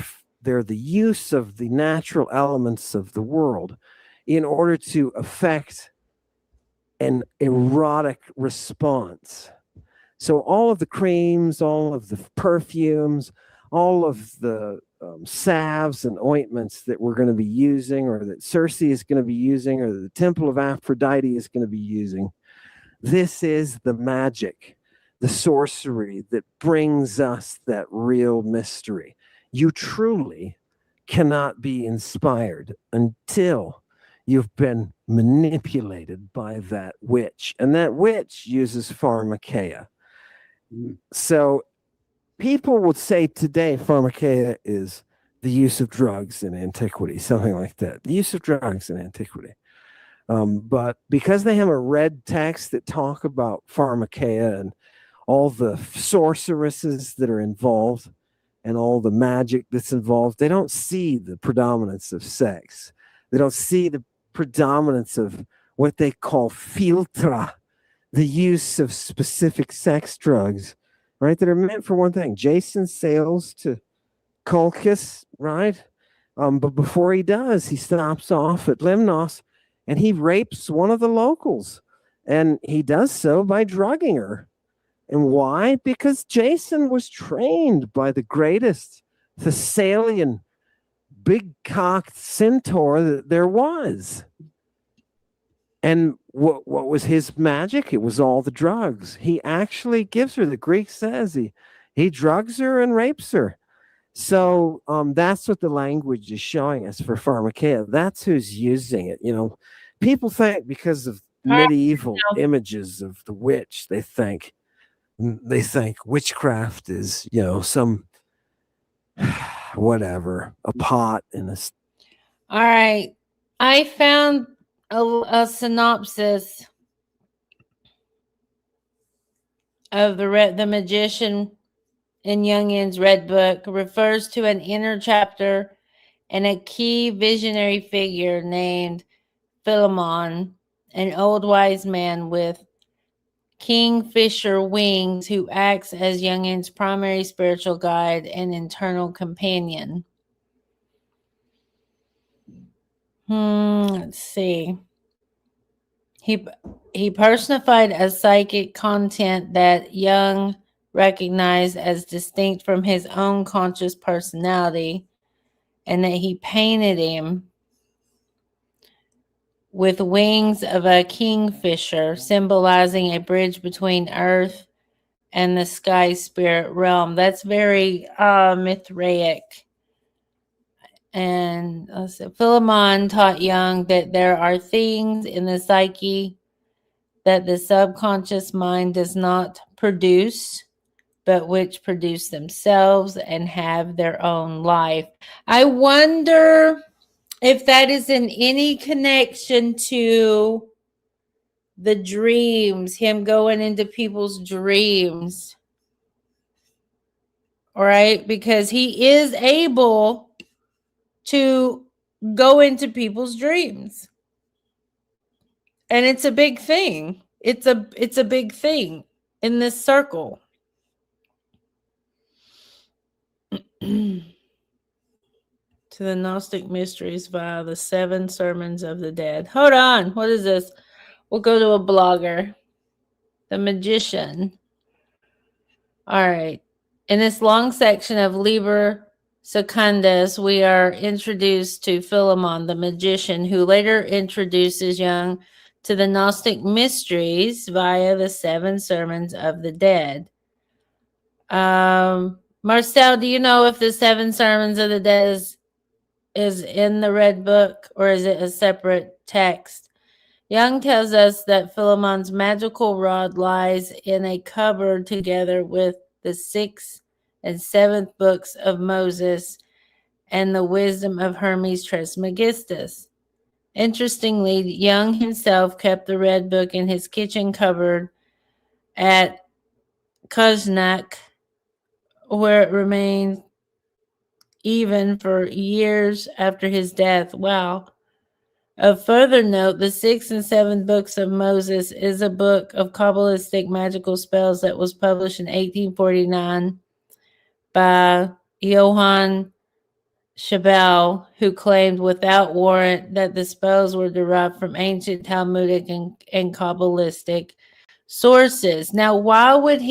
the use of the natural elements of the world in order to affect an erotic response. So all of the creams, all of the perfumes, all of the salves and ointments that we're going to be using, or that Circe is going to be using, or the Temple of Aphrodite is going to be using, this is the magic, the sorcery that brings us that real mystery. You truly cannot be inspired until you've been manipulated by that witch. And that witch uses pharmakeia. So people would say today pharmakeia is the use of drugs in antiquity, something like that. The use of drugs in antiquity. But because they haven't read texts that talk about pharmakeia and all the sorceresses that are involved and all the magic that's involved, they don't see the predominance of sex. They don't see the predominance of what they call filtra, the use of specific sex drugs, right, that are meant for one thing. Jason sails to Colchis, right? But before he does, he stops off at Lemnos and he rapes one of the locals. And he does so by drugging her. And why? Because Jason was trained by the greatest Thessalian big-cocked centaur that there was. And what was his magic? It was all the drugs. He actually gives her, the Greek says, he drugs her and rapes her. So that's what the language is showing us for pharmakeia. That's who's using it. You know, people think because of medieval images of the witch, they think witchcraft is, you know, some whatever, a pot in a. All right. I found a synopsis of the magician in Jungian's Red Book. Refers to an inner chapter and a key visionary figure named Philemon, an old wise man with kingfisher wings who acts as Jungian's primary spiritual guide and internal companion. Let's see. He personified a psychic content that Jung recognized as distinct from his own conscious personality, and that he painted him with wings of a kingfisher, symbolizing a bridge between earth and the sky spirit realm. That's very Mithraic. And Philemon taught Jung that there are things in the psyche that the subconscious mind does not produce, but which produce themselves and have their own life. I wonder if that is in any connection to the dreams, him going into people's dreams. All right, because he is able to go into people's dreams. And it's a big thing. It's a big thing in this circle. To the Gnostic mysteries via the 7 sermons of the dead. Hold on. What is this? We'll go to a blogger. The magician. All right. In this long section of Liber Secundus, we are introduced to Philemon, the magician, who later introduces Jung to the Gnostic mysteries via the 7 sermons of the dead. Marcel, do you know if the 7 sermons of the dead is in the Red Book, or is it a separate text? Jung tells us that Philemon's magical rod lies in a cupboard together with the 6th and 7th books of Moses and the wisdom of Hermes Trismegistus. Interestingly, Jung himself kept the Red Book in his kitchen cupboard at Koznak, where it remained even for years after his death. Wow. Of further note, the 6th and 7th books of Moses is a book of Kabbalistic magical spells that was published in 1849 by Johann Shabal, who claimed without warrant that the spells were derived from ancient Talmudic and Kabbalistic sources. Now, why would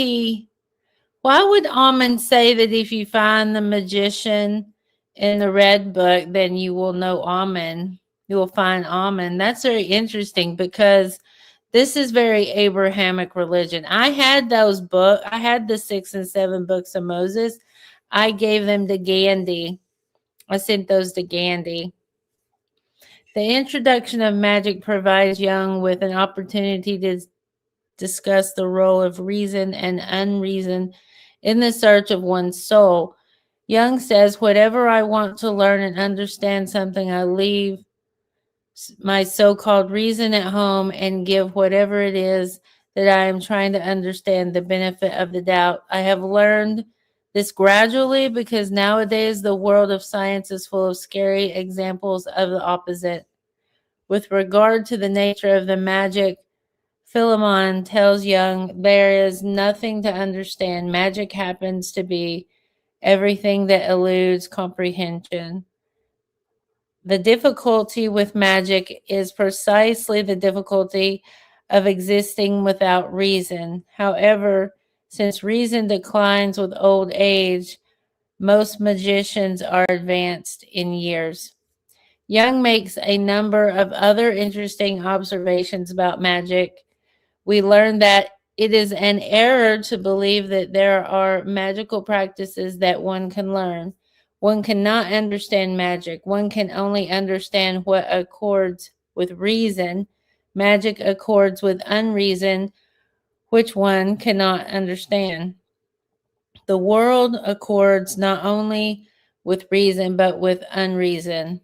Ammon say that if you find the magician in the Red Book, then you will know Ammon? You will find Ammon. That's very interesting because this is very Abrahamic religion. I had those books. I had the 6 and 7 books of Moses. I gave them to Gandhi. I sent those to Gandhi. The introduction of magic provides Jung with an opportunity to discuss the role of reason and unreason in the search of one's soul. Jung says, whatever I want to learn and understand something, I leave my so-called reason at home and give whatever it is that I am trying to understand the benefit of the doubt. I have learned this gradually because nowadays the world of science is full of scary examples of the opposite. With regard to the nature of the magic, Philemon tells Jung there is nothing to understand. Magic happens to be everything that eludes comprehension. The difficulty with magic is precisely the difficulty of existing without reason. However, since reason declines with old age, most magicians are advanced in years. Jung makes a number of other interesting observations about magic. We learn that it is an error to believe that there are magical practices that one can learn. One cannot understand magic. One can only understand what accords with reason. Magic accords with unreason, which one cannot understand. The world accords not only with reason, but with unreason.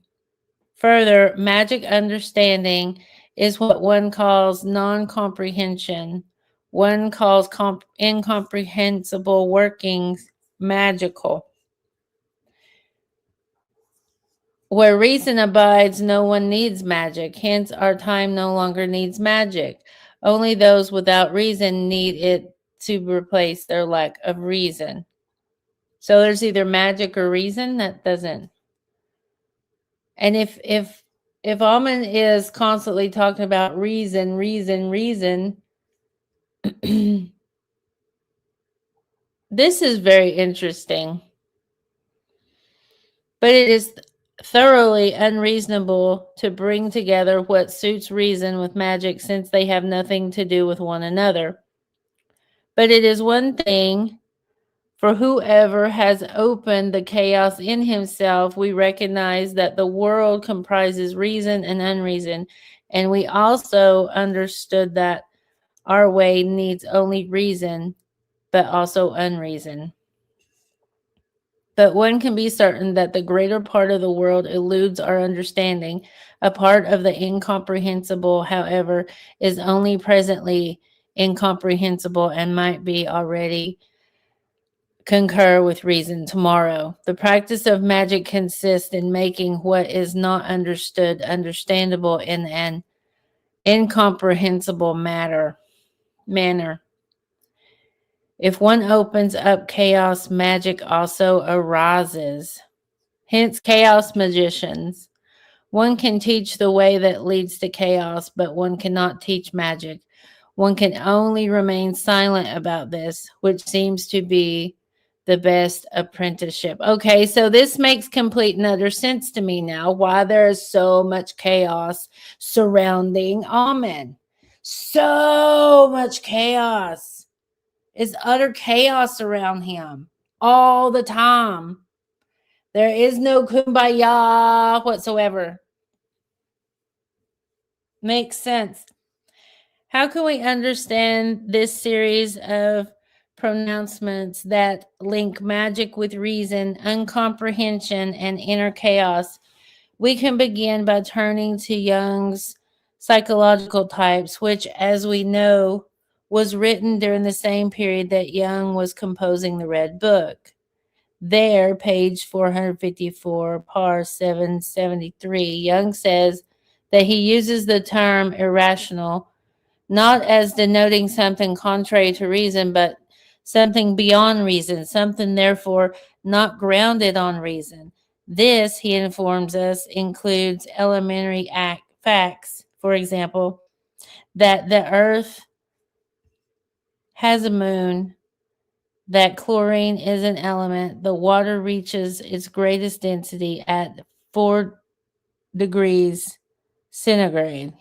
Further, magic understanding is what one calls non-comprehension. One calls incomprehensible workings magical. Where reason abides, no one needs magic. Hence, our time no longer needs magic. Only those without reason need it to replace their lack of reason. So there's either magic or reason. That doesn't. And if Ammon is constantly talking about reason, this is very interesting. But it is thoroughly unreasonable to bring together what suits reason with magic, since they have nothing to do with one another. But it is one thing for whoever has opened the chaos in himself. We recognize that the world comprises reason and unreason, and we also understood that our way needs only reason, but also unreason. But one can be certain that the greater part of the world eludes our understanding. A part of the incomprehensible, however, is only presently incomprehensible and might be already concur with reason tomorrow. The practice of magic consists in making what is not understood understandable in an incomprehensible manner. If one opens up chaos, magic also arises. Hence, chaos magicians. One can teach the way that leads to chaos, but one cannot teach magic. One can only remain silent about this, which seems to be the best apprenticeship. Okay, so this makes complete and utter sense to me now, why there is so much chaos surrounding Ammon. So much chaos. It's utter chaos around him all the time. There is no kumbaya whatsoever. Makes sense. How can we understand this series of pronouncements that link magic with reason, uncomprehension, and inner chaos? We can begin by turning to Jung's psychological types, which, as we know, was written during the same period that Jung was composing the Red Book. There, page 454, par 773, Jung says that he uses the term irrational not as denoting something contrary to reason, but something beyond reason, something therefore not grounded on reason. This, he informs us, includes elementary facts, for example, that the earth has a moon, that chlorine is an element, the water reaches its greatest density at 4 degrees centigrade.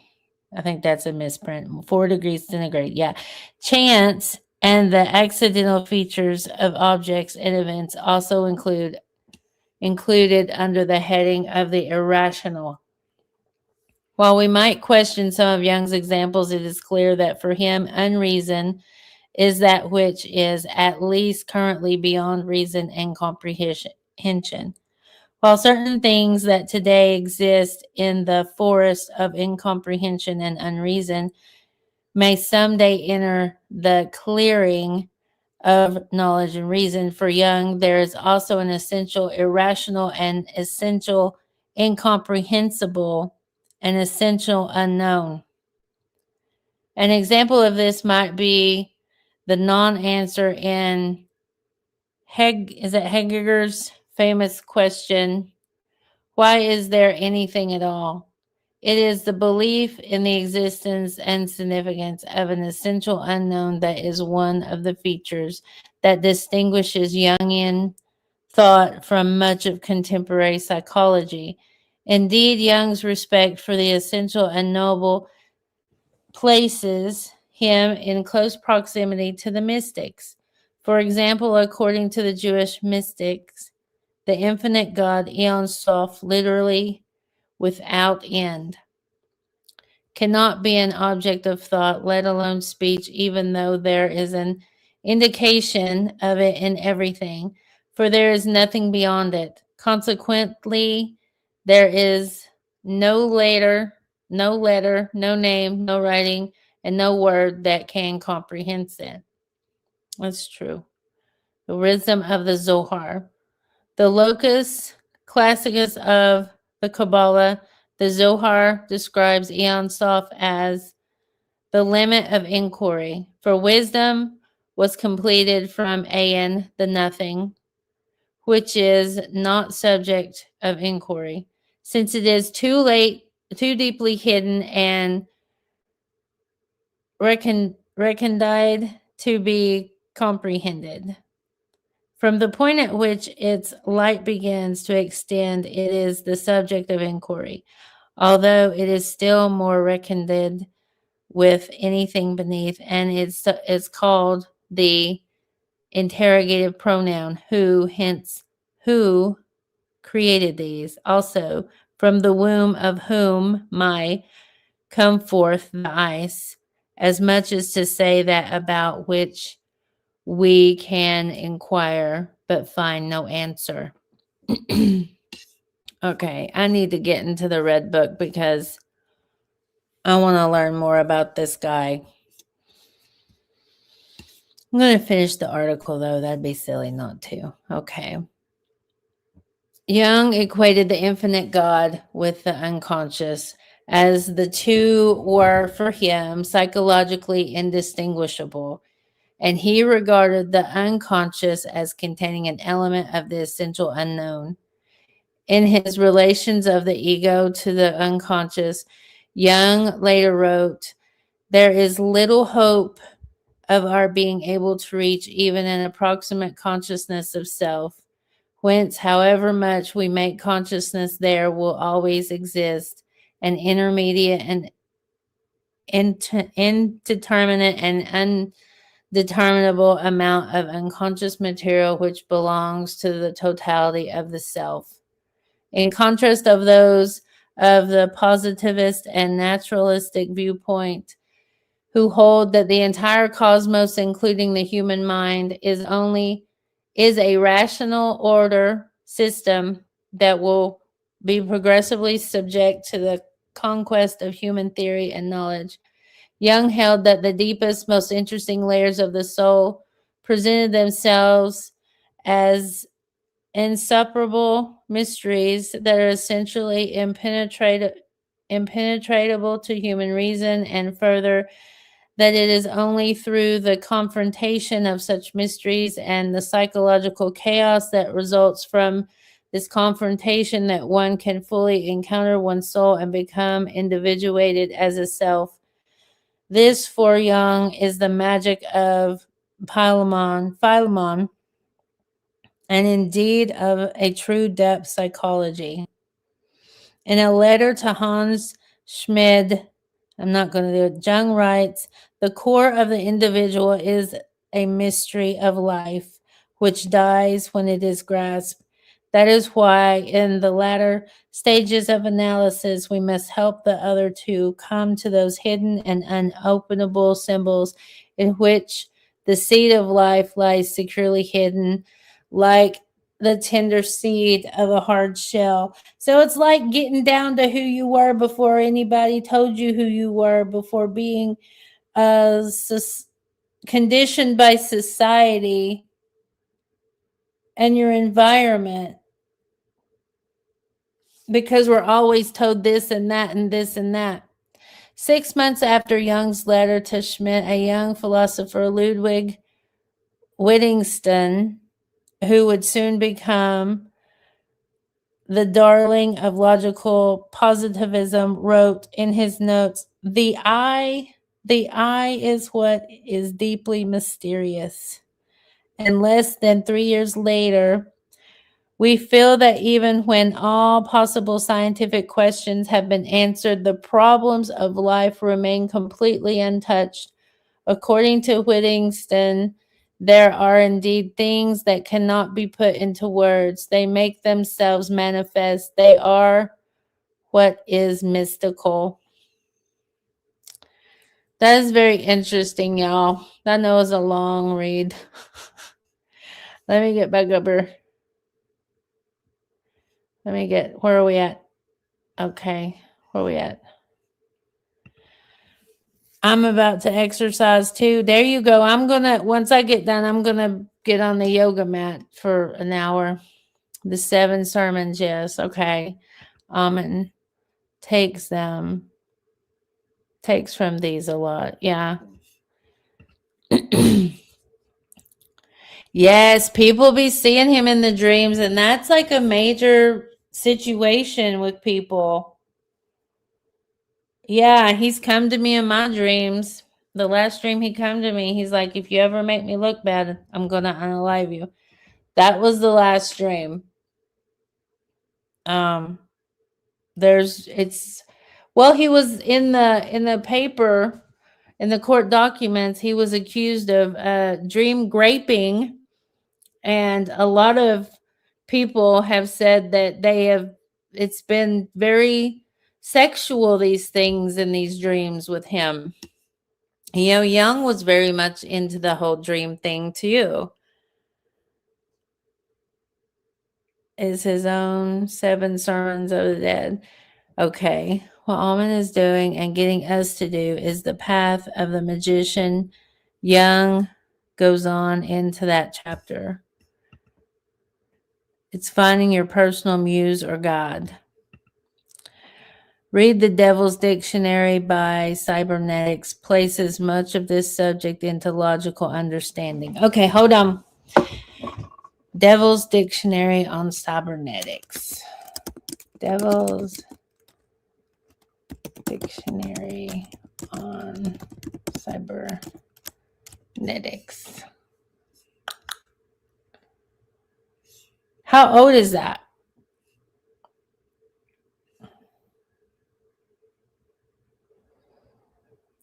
I think that's a misprint. 4 degrees centigrade. Yeah. Chance and the accidental features of objects and events also included under the heading of the irrational. While we might question some of Jung's examples, it is clear that for him, unreason is that which is at least currently beyond reason and comprehension. While certain things that today exist in the forest of incomprehension and unreason may someday enter the clearing of knowledge and reason, for Jung, there is also an essential irrational and essential incomprehensible and essential unknown. An example of this might be the non-answer in Heidegger's famous question, why is there anything at all? It is the belief in the existence and significance of an essential unknown that is one of the features that distinguishes Jungian thought from much of contemporary psychology. Indeed, Jung's respect for the essential unknowable places him in close proximity to the mystics. For example, according to the Jewish mystics, the infinite God, Ein Sof, literally without end, cannot be an object of thought, let alone speech, even though there is an indication of it in everything, for there is nothing beyond it. Consequently, there is no letter, no name, no writing, and no word that can comprehend it. That's true. The wisdom of the Zohar. The locus classicus of the Kabbalah, the Zohar describes Ein Sof as the limit of inquiry. For wisdom was completed from Ayin, the nothing, which is not subject of inquiry, since it is too deeply hidden and recondite to be comprehended. From the point at which its light begins to extend, it is the subject of inquiry, although it is still more recondite with anything beneath, and it's called the interrogative pronoun who, hence who created these. Also, from the womb of whom my come forth the ice, as much as to say that about which we can inquire but find no answer. Okay, I need to get into the Red Book because I want to learn more about this guy. I'm going to finish the article, though. That'd be silly not to. Okay. Jung equated the infinite God with the unconscious, as the two were, for him, psychologically indistinguishable, and he regarded the unconscious as containing an element of the essential unknown. In his relations of the ego to the unconscious, Jung later wrote, there is little hope of our being able to reach even an approximate consciousness of self, whence, however much we make consciousness, there will always exist an intermediate and indeterminate and undeterminable amount of unconscious material which belongs to the totality of the self. In contrast of those of the positivist and naturalistic viewpoint, who hold that the entire cosmos, including the human mind, is a rational order system that will be progressively subject to the conquest of human theory and knowledge. Jung held that the deepest, most interesting layers of the soul presented themselves as insuperable mysteries that are essentially impenetrable to human reason, and further, that it is only through the confrontation of such mysteries and the psychological chaos that results from this confrontation that one can fully encounter one's soul and become individuated as a self. This, for Jung, is the magic of Philemon, and indeed of a true depth psychology. In a letter to Hans Schmid, I'm not going to do it, Jung writes, the core of the individual is a mystery of life, which dies when it is grasped. That is why in the latter stages of analysis, we must help the other to come to those hidden and unopenable symbols in which the seed of life lies securely hidden, like the tender seed of a hard shell. So it's like getting down to who you were before anybody told you who you were, before being conditioned by society and your environment, because we're always told this and that and this and that. 6 months after Jung's letter to Schmidt, a young philosopher, Ludwig Wittgenstein, who would soon become the darling of logical positivism, wrote in his notes, the I is what is deeply mysterious. And less than 3 years later, we feel that even when all possible scientific questions have been answered, the problems of life remain completely untouched. According to Wittgenstein, there are indeed things that cannot be put into words. They make themselves manifest. They are what is mystical. That is very interesting, y'all. I know it's a long read. Let me get back up here. Where are we at? Okay, where are we at? I'm about to exercise too. There you go. Once I get done, I'm going to get on the yoga mat for an hour. The 7 sermons, yes. Okay. Ammon takes from these a lot. Yeah. Yes, people be seeing him in the dreams, and that's like a major situation with people. Yeah, he's come to me in my dreams. The last dream he come to me, he's like, if you ever make me look bad, I'm going to unalive you. That was the last dream. He was in the paper, in the court documents, he was accused of dream raping, and a lot of people have said that it's been very sexual, these things in these dreams with him. Jung was very much into the whole dream thing too. Is his own 7 sermons of the dead. Okay. What Ammon is doing and getting us to do is the path of the magician. Jung goes on into that chapter. It's finding your personal muse or God. Read the Devil's Dictionary by Cybernetics. Places much of this subject into logical understanding. Okay, hold on. Devil's Dictionary on Cybernetics. Devil's Dictionary on Cybernetics. Cybernetics. How old is that?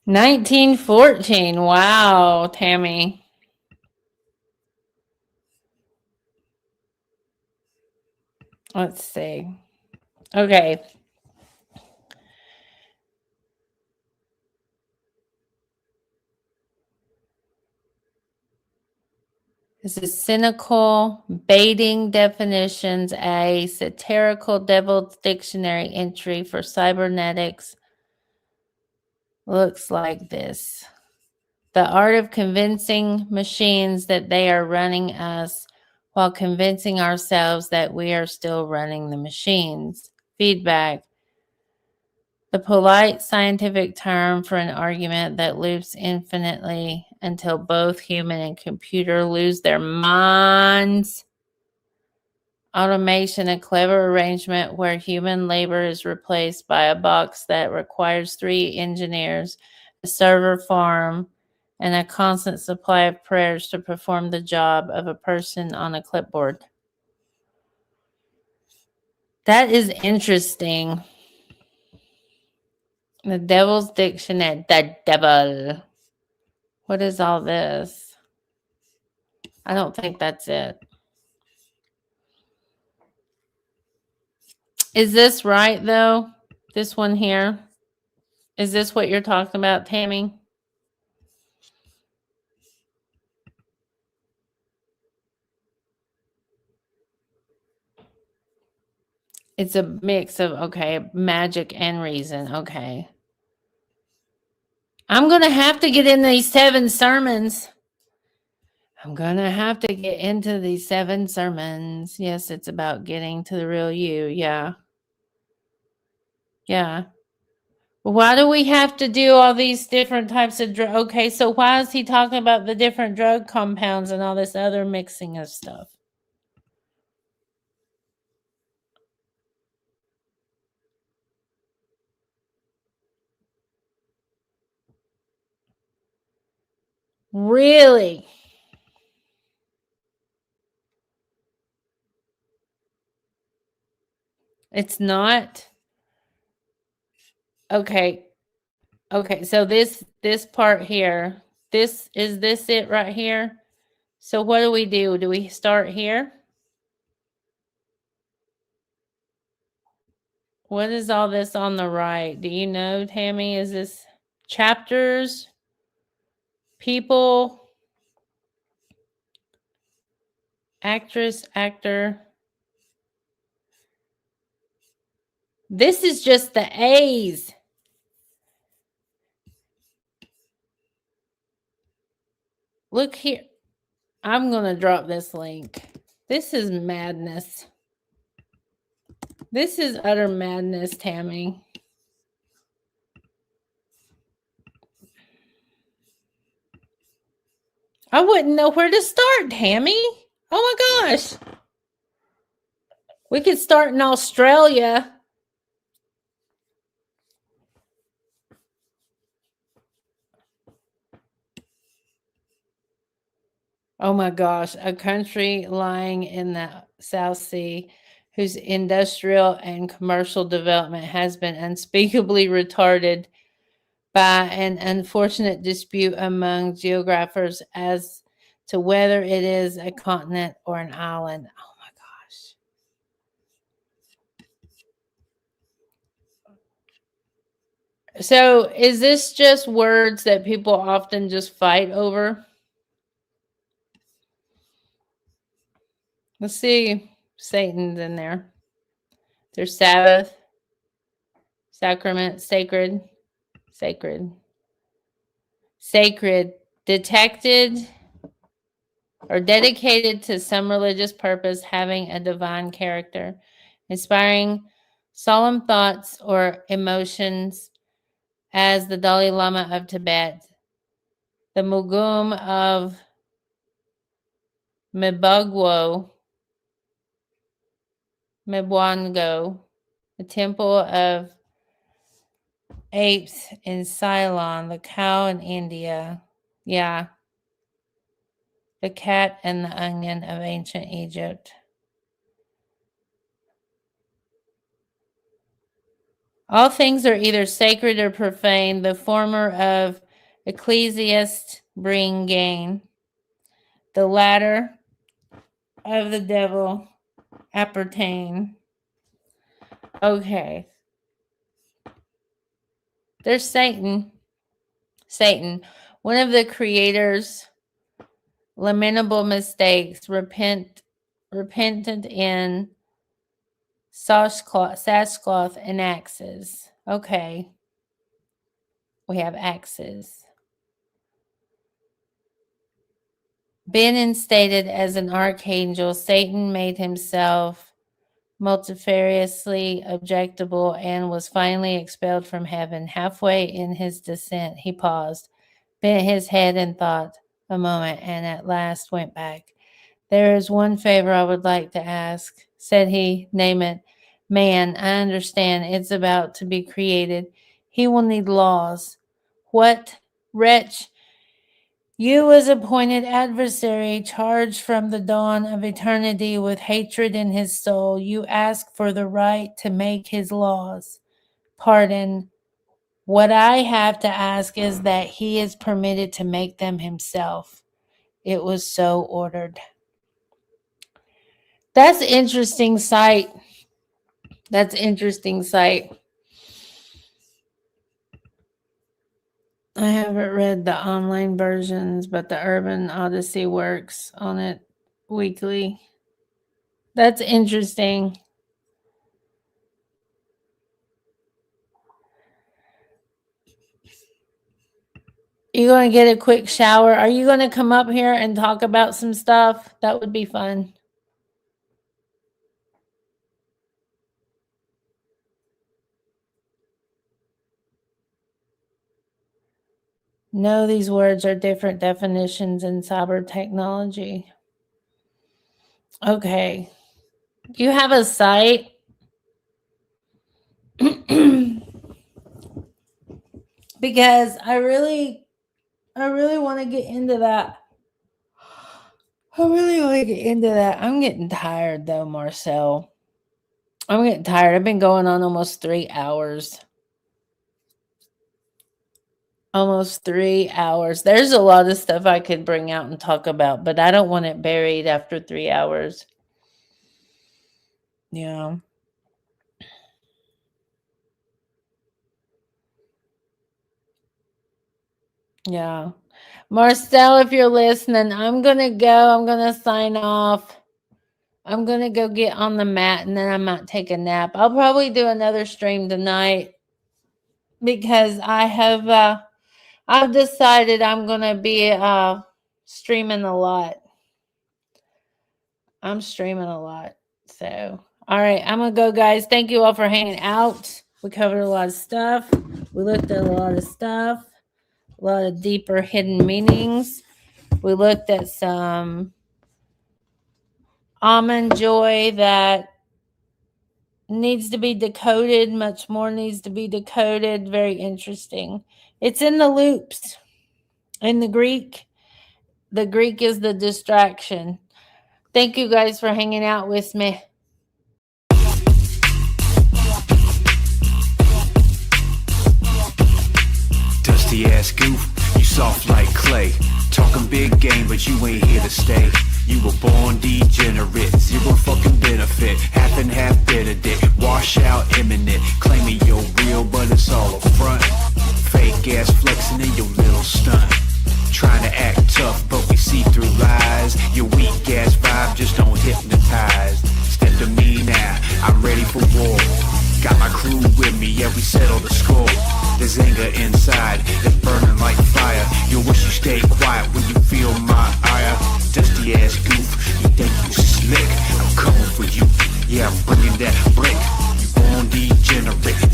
1914. Wow, Tammy. Let's see. Okay. This is cynical, baiting definitions, a satirical devil's dictionary entry for cybernetics. Looks like this. The art of convincing machines that they are running us while convincing ourselves that we are still running the machines. Feedback. The polite scientific term for an argument that loops infinitely until both human and computer lose their minds. Automation, a clever arrangement where human labor is replaced by a box that requires 3 engineers, a server farm, and a constant supply of prayers to perform the job of a person on a clipboard. That is interesting. The Devil's Dictionary. The devil. What is all this? I don't think that's it. Is this right, though? This one here? Is this what you're talking about, Tammy? It's a mix of, okay, magic and reason. Okay. I'm going to have to get in these 7 sermons. I'm going to have to get into these 7 sermons. Yes, it's about getting to the real you. Yeah. Yeah. Why do we have to do all these different types of drugs? Okay, so why is he talking about the different drug compounds and all this other mixing of stuff? Really? It's not? Okay. Okay, so this part here, this it right here? So what do we do? Do we start here? What is all this on the right? Do you know, Tammy? Is this chapters? People? Actress, actor? This is just the A's. Look here. I'm going to drop this link. This is madness. This is utter madness, Tammy. I wouldn't know where to start, Tammy. Oh my gosh. We could start in Australia. Oh my gosh, a country lying in the South Sea whose industrial and commercial development has been unspeakably retarded by an unfortunate dispute among geographers as to whether it is a continent or an island. Oh my gosh. So is this just words that people often just fight over? Let's see. Satan's in there. There's Sabbath, sacrament, sacred, sacred, sacred, detected or dedicated to some religious purpose, having a divine character, inspiring solemn thoughts or emotions, as the Dalai Lama of Tibet, the Mugum of Mibwango, the Temple of Apes in Ceylon, the cow in India. Yeah. the cat and the onion of ancient Egypt. All things are either sacred or profane. The former of ecclesiast bring gain. The latter of the devil appertain. Okay. There's Satan. Satan, one of the creator's lamentable mistakes, repentant in sackcloth and axes. Okay. We have axes. Been instated as an archangel, Satan made himself multifariously objectable and was finally expelled from heaven. Halfway in his descent, he paused, bent his head and thought a moment, and at last went back. There is one favor I would like to ask, said he. Name it. Man, I understand it's about to be created. He will need laws. What wretch? You was appointed adversary, charged from the dawn of eternity with hatred in his soul. You ask for the right to make his laws. Pardon. What I have to ask is that he is permitted to make them himself. It was so ordered. That's interesting sight. That's interesting sight. I haven't read the online versions, but the Urban Odyssey works on it weekly. That's interesting. You going to get a quick shower? Are you going to come up here and talk about some stuff? That would be fun. No, these words are different definitions in cyber technology. Okay. You have a site? Because I really want to get into that. I really want to get into that. I'm getting tired though, Marcel. I'm getting tired. I've been going on almost 3 hours. Almost 3 hours. There's a lot of stuff I could bring out and talk about, but I don't want it buried after 3 hours. Yeah. Yeah. Marcel, if you're listening, I'm going to go. I'm going to sign off. I'm going to go get on the mat and then I might take a nap. I'll probably do another stream tonight because I've decided I'm going to be streaming a lot. I'm streaming a lot. So, all right, I'm going to go, guys. Thank you all for hanging out. We covered a lot of stuff. We looked at a lot of stuff, a lot of deeper hidden meanings. We looked at some Ammon joy that needs to be decoded. Much more needs to be decoded. Very interesting. It's in the loops. In the Greek is the distraction. Thank you guys for hanging out with me. Dusty ass goof, you soft like clay. Talking big game, but you ain't here to stay. You were born degenerate, zero fucking benefit. Half and half Benedict, wash out imminent. Claiming you're real, but it's all a front. Fake ass flexing in your little stunt. Trying to act tough, but we see through lies. Your weak ass vibe just don't hypnotize. Step to me now, I'm ready for war. Got my crew with me, yeah, we settle the score. There's anger inside, that's burning like fire. You wish you stayed quiet when you feel my ire. Dusty ass goof, you think you slick? I'm coming for you, yeah, I'm bringing that brick. You born degenerate,